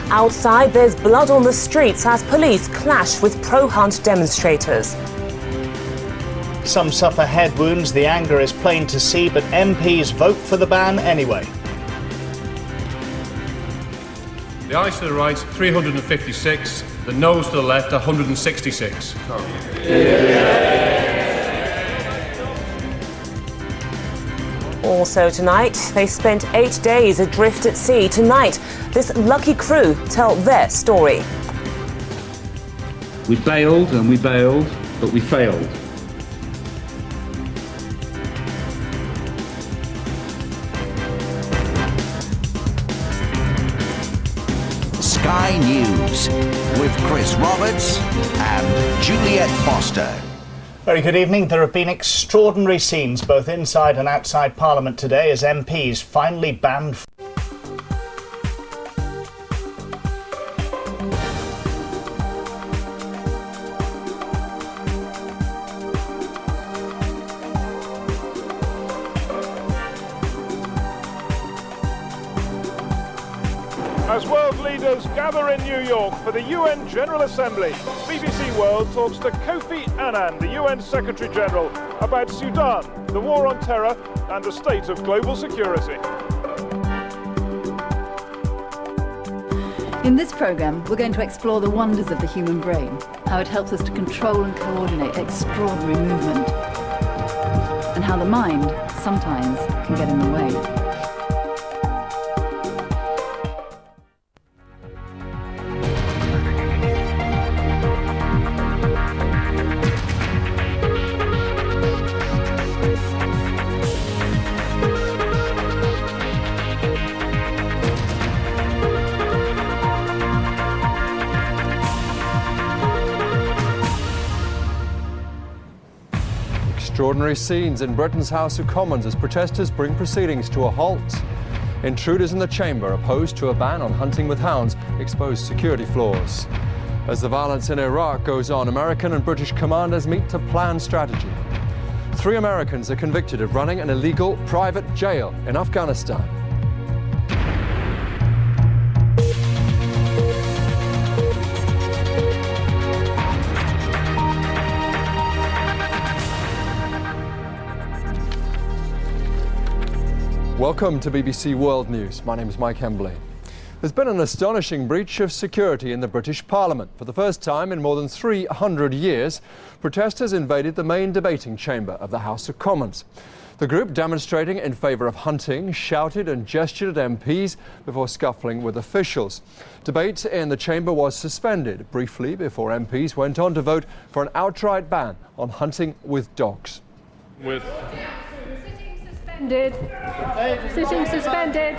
Outside, there's blood on the streets as police clash with pro-Hunt demonstrators. Some suffer head wounds. The anger is plain to see, but MPs vote for the ban anyway. The ayes to the right, 356. The noes to the left, 166. Also tonight, they spent 8 days adrift at sea. Tonight, this lucky crew tell their story. We bailed and we bailed, but we failed. Sky News with Chris Roberts and Juliet Foster. Very good evening. There have been extraordinary scenes both inside and outside Parliament today as MPs finally banned. As world leaders gather in New York for the UN General Assembly, BBC World talks to Kofi Annan, the UN Secretary General, about Sudan, the war on terror and the state of global security. In this programme, we're going to explore the wonders of the human brain, how it helps us to control and coordinate extraordinary movement, and how the mind sometimes can get in the way. Extraordinary scenes in Britain's House of Commons as protesters bring proceedings to a halt. Intruders in the chamber opposed to a ban on hunting with hounds expose security flaws. As the violence in Iraq goes on, American and British commanders meet to plan strategy. 3 Americans are convicted of running an illegal private jail in Afghanistan. Welcome to BBC World News. My name is Mike Hembley. There's been an astonishing breach of security in the British Parliament. For the first time in more than 300 years, protesters invaded the main debating chamber of the House of Commons. The group, demonstrating in favour of hunting, shouted and gestured at MPs before scuffling with officials. Debate in the chamber was suspended briefly before MPs went on to vote for an outright ban on hunting with dogs. Sitting suspended.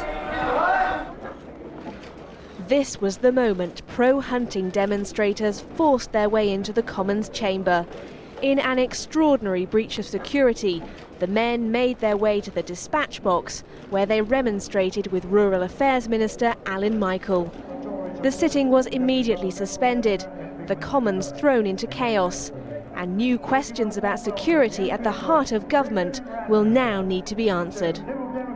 This was the moment pro-hunting demonstrators forced their way into the Commons chamber. In an extraordinary breach of security, the men made their way to the dispatch box, where they remonstrated with Rural Affairs Minister Alan Michael. The sitting was immediately suspended, the Commons thrown into chaos, and new questions about security at the heart of government will now need to be answered.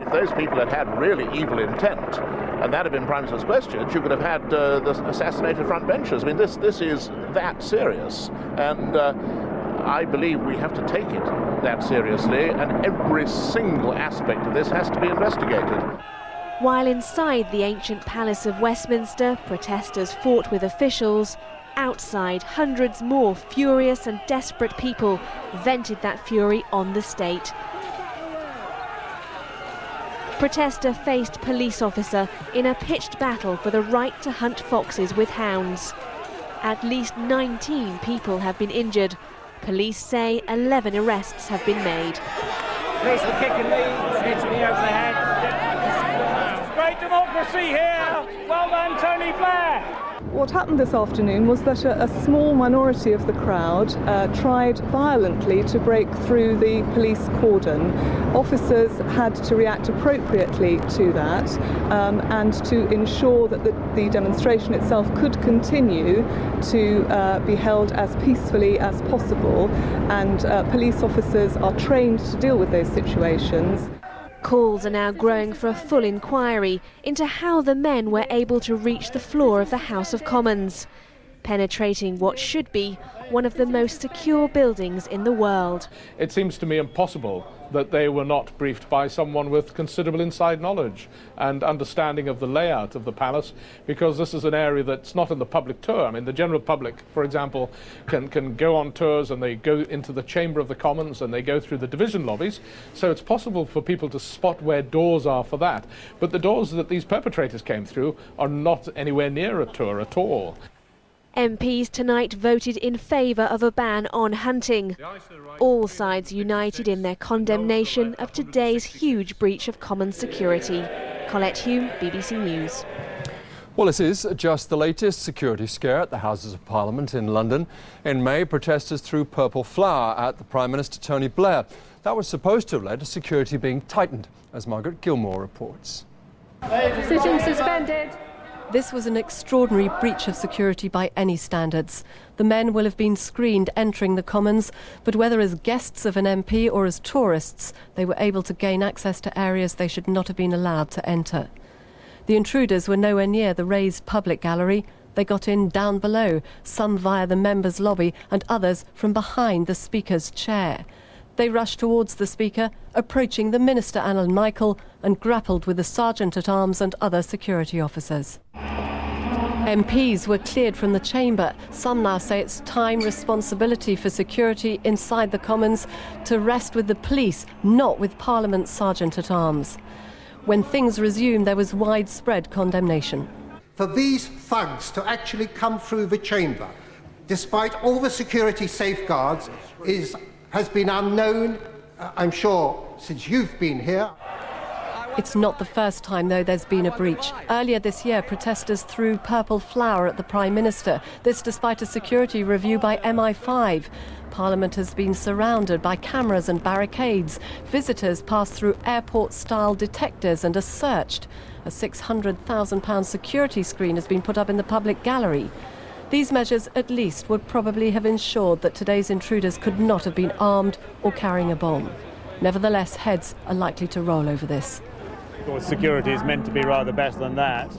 If those people had had really evil intent, and that had been Prime Minister's questions, you could have had the assassinated front benchers. I mean, this is that serious, and I believe we have to take it that seriously, and every single aspect of this has to be investigated. While inside the ancient Palace of Westminster, protesters fought with officials, Outside, hundreds more furious and desperate people vented that fury on the state. Protester faced police officer in a pitched battle for the right to hunt foxes with hounds. At least 19 people have been injured. Police say 11 arrests have been made. Place the kick and lead, hits me over the head. Great democracy here. Well done, Tony Blair. What happened this afternoon was that a small minority of the crowd tried violently to break through the police cordon. Officers had to react appropriately to that and to ensure that the demonstration itself could continue to be held as peacefully as possible, and police officers are trained to deal with those situations. Calls are now growing for a full inquiry into how the men were able to reach the floor of the House of Commons, penetrating what should be one of the most secure buildings in the world. It seems to me impossible that they were not briefed by someone with considerable inside knowledge and understanding of the layout of the palace, because this is an area that's not in the public tour. I mean, the general public, for example, can go on tours and they go into the Chamber of the Commons and they go through the division lobbies, so it's possible for people to spot where doors are for that. But the doors that these perpetrators came through are not anywhere near a tour at all. MPs tonight voted in favour of a ban on hunting. All sides united in their condemnation of today's huge breach of Commons security. Colette Hume, BBC News. Well, this is just the latest security scare at the Houses of Parliament in London. In May, protesters threw purple flour at the Prime Minister Tony Blair. That was supposed to have led to security being tightened, as Margaret Gilmore reports. Sitting suspended. This was an extraordinary breach of security by any standards. The men will have been screened entering the Commons, but whether as guests of an MP or as tourists, they were able to gain access to areas they should not have been allowed to enter. The intruders were nowhere near the raised public gallery. They got in down below, some via the members' lobby and others from behind the Speaker's chair. They rushed towards the Speaker, approaching the Minister Alan Michael, and grappled with the Sergeant-at-Arms and other security officers. MPs were cleared from the chamber. Some now say it's time responsibility for security inside the Commons to rest with the police, not with Parliament's Sergeant-at-Arms. When things resumed, there was widespread condemnation. For these thugs to actually come through the chamber, despite all the security safeguards, has been unknown, I'm sure, since you've been here. It's not the first time, though, there's been a breach. Earlier this year, protesters threw purple flour at the Prime Minister. This despite a security review by MI5. Parliament has been surrounded by cameras and barricades. Visitors pass through airport-style detectors and are searched. A £600,000 security screen has been put up in the public gallery. These measures, at least, would probably have ensured that today's intruders could not have been armed or carrying a bomb. Nevertheless, heads are likely to roll over this. Of course, security is meant to be rather better than that.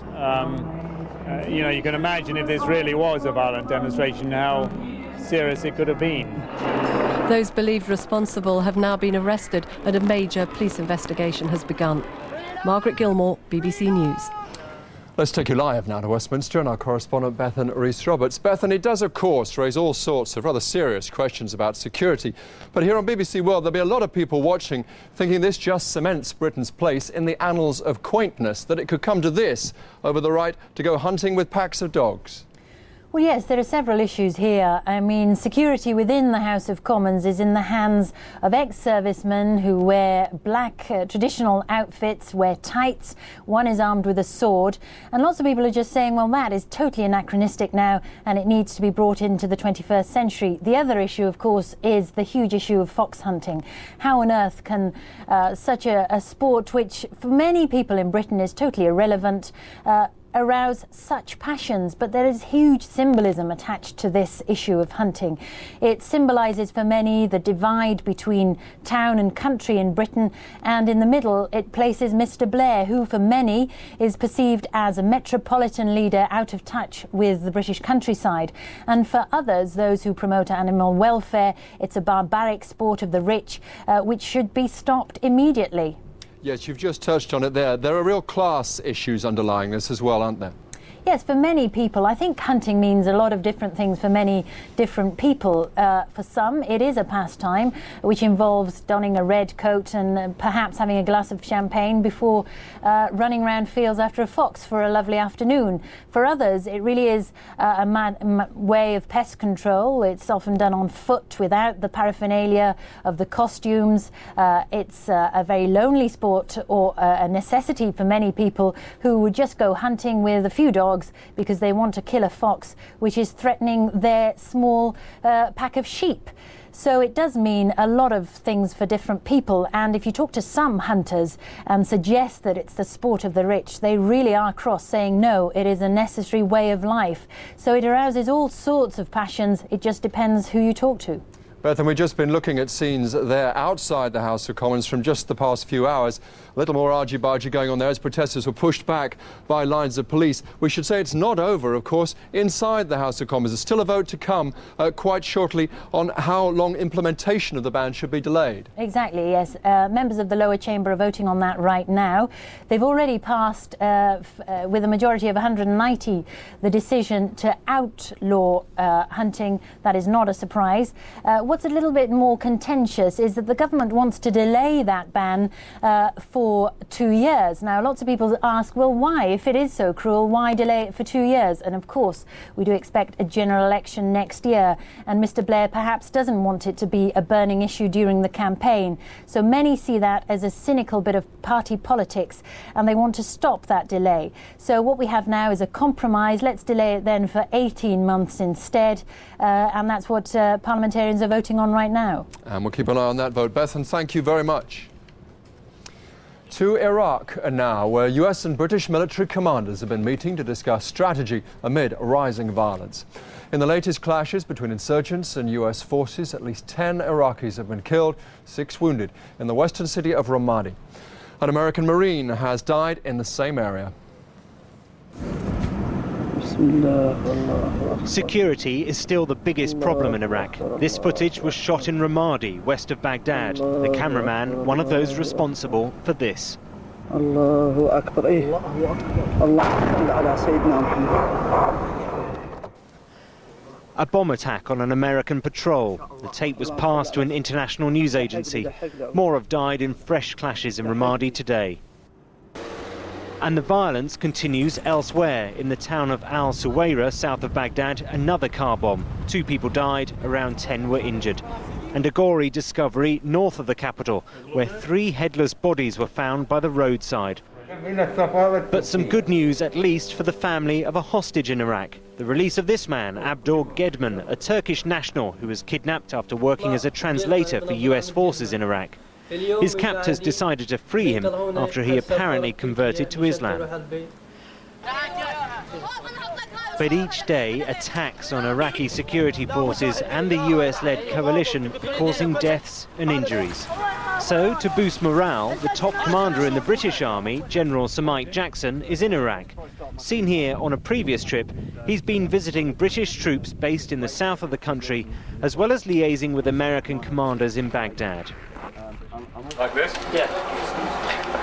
You can imagine if this really was a violent demonstration, how serious it could have been. Those believed responsible have now been arrested and a major police investigation has begun. Margaret Gilmore, BBC News. Let's take you live now to Westminster and our correspondent Bethan Rees-Roberts. Bethan, it does, of course, raise all sorts of rather serious questions about security. But here on BBC World, there'll be a lot of people watching thinking this just cements Britain's place in the annals of quaintness, that it could come to this over the right to go hunting with packs of dogs. Well, yes, there are several issues here. I mean, security within the House of Commons is in the hands of ex-servicemen who wear black traditional outfits, wear tights. One is armed with a sword. And lots of people are just saying, well, that is totally anachronistic now and it needs to be brought into the 21st century. The other issue, of course, is the huge issue of fox hunting. How on earth can such a sport, which for many people in Britain is totally irrelevant, arouse such passions? But there is huge symbolism attached to this issue of hunting. It symbolises for many the divide between town and country in Britain, and in the middle it places Mr. Blair, who for many is perceived as a metropolitan leader out of touch with the British countryside, and for others, those who promote animal welfare, it's a barbaric sport of the rich which should be stopped immediately. Yes, you've just touched on it there. There are real class issues underlying this as well, aren't there? Yes, for many people, I think hunting means a lot of different things for many different people. For some, it is a pastime, which involves donning a red coat and perhaps having a glass of champagne before running around fields after a fox for a lovely afternoon. For others, it really is a way of pest control. It's often done on foot without the paraphernalia of the costumes. It's a very lonely sport, or a necessity for many people who would just go hunting with a few dogs because they want to kill a fox which is threatening their small pack of sheep. So it does mean a lot of things for different people, and if you talk to some hunters and suggest that it's the sport of the rich, they really are cross, saying no, it is a necessary way of life. So it arouses all sorts of passions. It just depends who you talk to. Beth, and we've just been looking at scenes there outside the House of Commons from just the past few hours. A little more argy-bargy going on there as protesters were pushed back by lines of police. We should say it's not over, of course, inside the House of Commons. There's still a vote to come quite shortly on how long implementation of the ban should be delayed. Exactly, yes. Members of the lower chamber are voting on that right now. They've already passed, with a majority of 190, the decision to outlaw hunting. That is not a surprise. What's a little bit more contentious is that the government wants to delay that ban for 2 years. Now, lots of people ask, well, why? If it is so cruel, why delay it for 2 years? And of course, we do expect a general election next year. And Mr. Blair perhaps doesn't want it to be a burning issue during the campaign. So many see that as a cynical bit of party politics, and they want to stop that delay. So what we have now is a compromise. Let's delay it then for 18 months instead. And that's what parliamentarians are voting on right now. And we'll keep an eye on that vote. Beth, and thank you very much. To Iraq now, where US and British military commanders have been meeting to discuss strategy amid rising violence. In the latest clashes between insurgents and US forces, at least 10 Iraqis have been killed, 6 wounded in the western city of Ramadi. An American Marine has died in the same area. Security is still the biggest problem in Iraq. This footage was shot in Ramadi, west of Baghdad. The cameraman, one of those responsible for this. A bomb attack on an American patrol. The tape was passed to an international news agency. More have died in fresh clashes in Ramadi today. And the violence continues elsewhere. In the town of Al Suwaira, south of Baghdad, another car bomb. 2 people died, around 10 were injured. And a gory discovery north of the capital, where 3 headless bodies were found by the roadside. But some good news, at least, for the family of a hostage in Iraq. The release of this man, Abdur Gedman, a Turkish national who was kidnapped after working as a translator for US forces in Iraq. His captors decided to free him after he apparently converted to Islam. But each day, attacks on Iraqi security forces and the US-led coalition are causing deaths and injuries. So, to boost morale, the top commander in the British Army, General Sir Mike Jackson, is in Iraq. Seen here on a previous trip, he's been visiting British troops based in the south of the country, as well as liaising with American commanders in Baghdad. Like this? Yeah.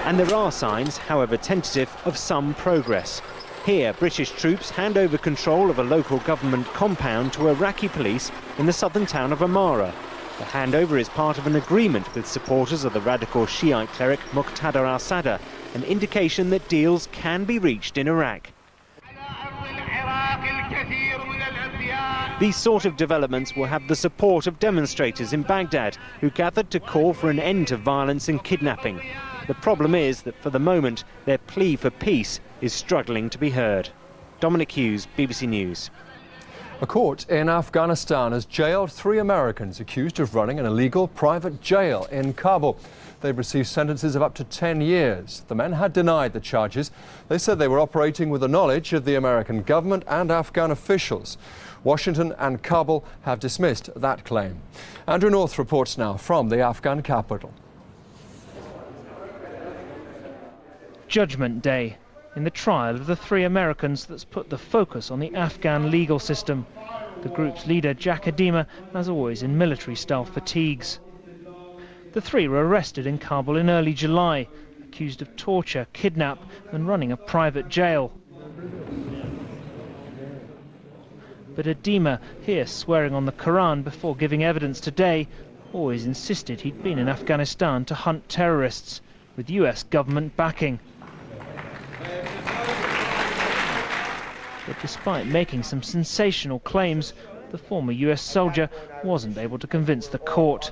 And there are signs, however tentative, of some progress. Here, British troops hand over control of a local government compound to Iraqi police in the southern town of Amara. The handover is part of an agreement with supporters of the radical Shiite cleric Muqtada al-Sadr, an indication that deals can be reached in Iraq. These sort of developments will have the support of demonstrators in Baghdad who gathered to call for an end to violence and kidnapping. The problem is that for the moment their plea for peace is struggling to be heard. Dominic Hughes, BBC News. A court in Afghanistan has jailed 3 Americans accused of running an illegal private jail in Kabul. They've received sentences of up to 10 years. The men had denied the charges. They said they were operating with the knowledge of the American government and Afghan officials. Washington and Kabul have dismissed that claim. Andrew North reports now from the Afghan capital. Judgment Day in the trial of the 3 Americans that's put the focus on the Afghan legal system. The group's leader, Jack Adema, as always in military-style fatigues. The 3 were arrested in Kabul in early July, accused of torture, kidnap and running a private jail. But Adema, here swearing on the Quran before giving evidence today, always insisted he'd been in Afghanistan to hunt terrorists, with US government backing. But despite making some sensational claims, the former US soldier wasn't able to convince the court.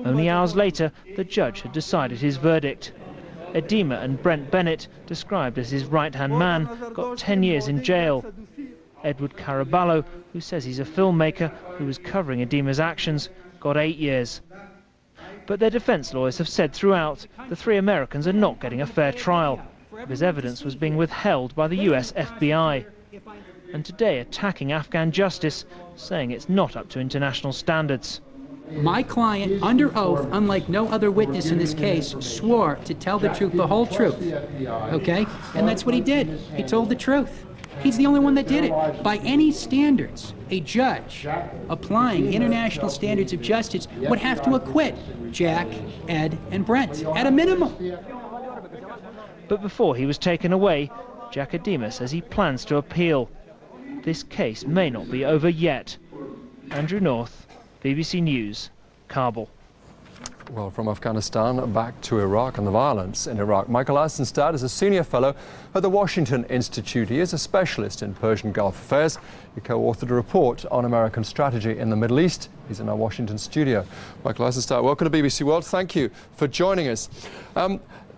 Only hours later, the judge had decided his verdict. Adema and Brent Bennett, described as his right-hand man, got 10 years in jail. Edward Caraballo, who says he's a filmmaker who was covering Adema's actions, got 8 years. But their defense lawyers have said throughout the three Americans are not getting a fair trial, because evidence was being withheld by the US FBI. And today attacking Afghan justice, saying it's not up to international standards. My client, under oath, unlike no other witness in this case, swore to tell the truth, the whole truth, okay? And that's what he did. He told the truth. He's the only one that did it. By any standards, a judge applying international standards of justice would have to acquit Jack, Ed, and Brent, at a minimum. But before he was taken away, Jack Adema says he plans to appeal. This case may not be over yet. Andrew North, BBC News, Kabul. Well, from Afghanistan back to Iraq and the violence in Iraq. Michael Eisenstadt is a senior fellow at the Washington Institute. He is a specialist in Persian Gulf affairs. He co-authored a report on American strategy in the Middle East. He's in our Washington studio. Michael Eisenstadt, welcome to BBC World. Thank you for joining us.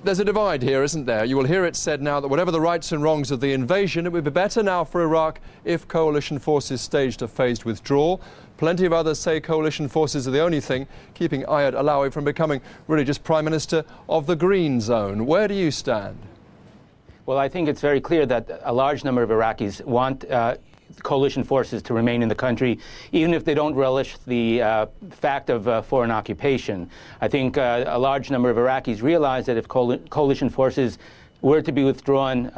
There's a divide here, isn't there? You will hear it said now that whatever the rights and wrongs of the invasion, it would be better now for Iraq if coalition forces staged a phased withdrawal. Plenty of others say coalition forces are the only thing keeping Ayad Alawi from becoming really just Prime Minister of the Green Zone. Where do you stand? Well, I think it's very clear that a large number of Iraqis want coalition forces to remain in the country, even if they don't relish the fact of foreign occupation. I think a large number of Iraqis realize that if coalition forces were to be withdrawn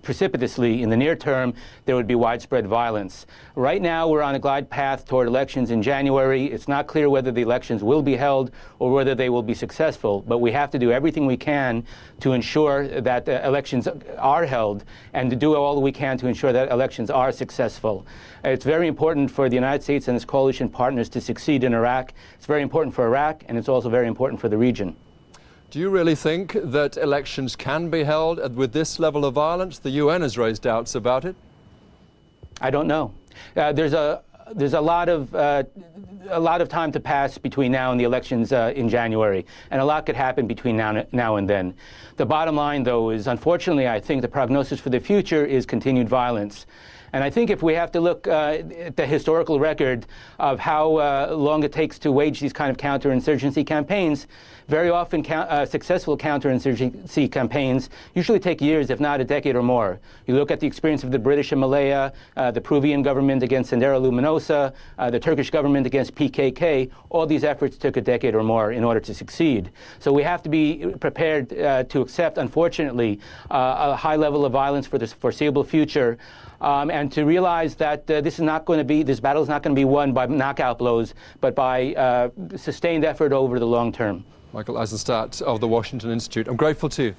precipitously in the near term, there would be widespread violence. Right now, we're on a glide path toward elections in January. It's not clear whether the elections will be held or whether they will be successful, but we have to do everything we can to ensure that elections are held and to do all we can to ensure that elections are successful. It's very important for the United States and its coalition partners to succeed in Iraq. It's very important for Iraq, and it's also very important for the region. Do you really think that elections can be held with this level of violence? The UN has raised doubts about it. I don't know. There's a lot of time to pass between now and the elections in January, and a lot could happen between now and then. The bottom line, though, is unfortunately, I think the prognosis for the future is continued violence. And I think if we have to look at the historical record of how long it takes to wage these kind of counterinsurgency campaigns, very often successful counterinsurgency campaigns usually take years, if not a decade or more. You look at the experience of the British in Malaya, the Peruvian government against Sendero Luminosa, the Turkish government against PKK. All these efforts took a decade or more in order to succeed. So we have to be prepared to accept, unfortunately, a high level of violence for the foreseeable future. And to realize that this battle is not going to be won by knockout blows, but by sustained effort over the long term. Michael Eisenstadt of the Washington Institute. I'm grateful to you.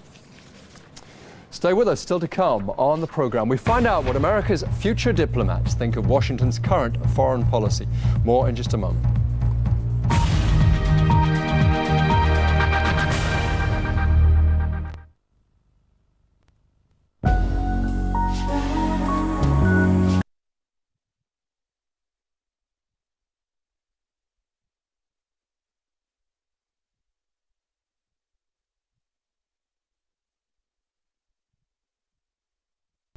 Stay with us. Still to come on the programme, we find out what America's future diplomats think of Washington's current foreign policy. More in just a moment.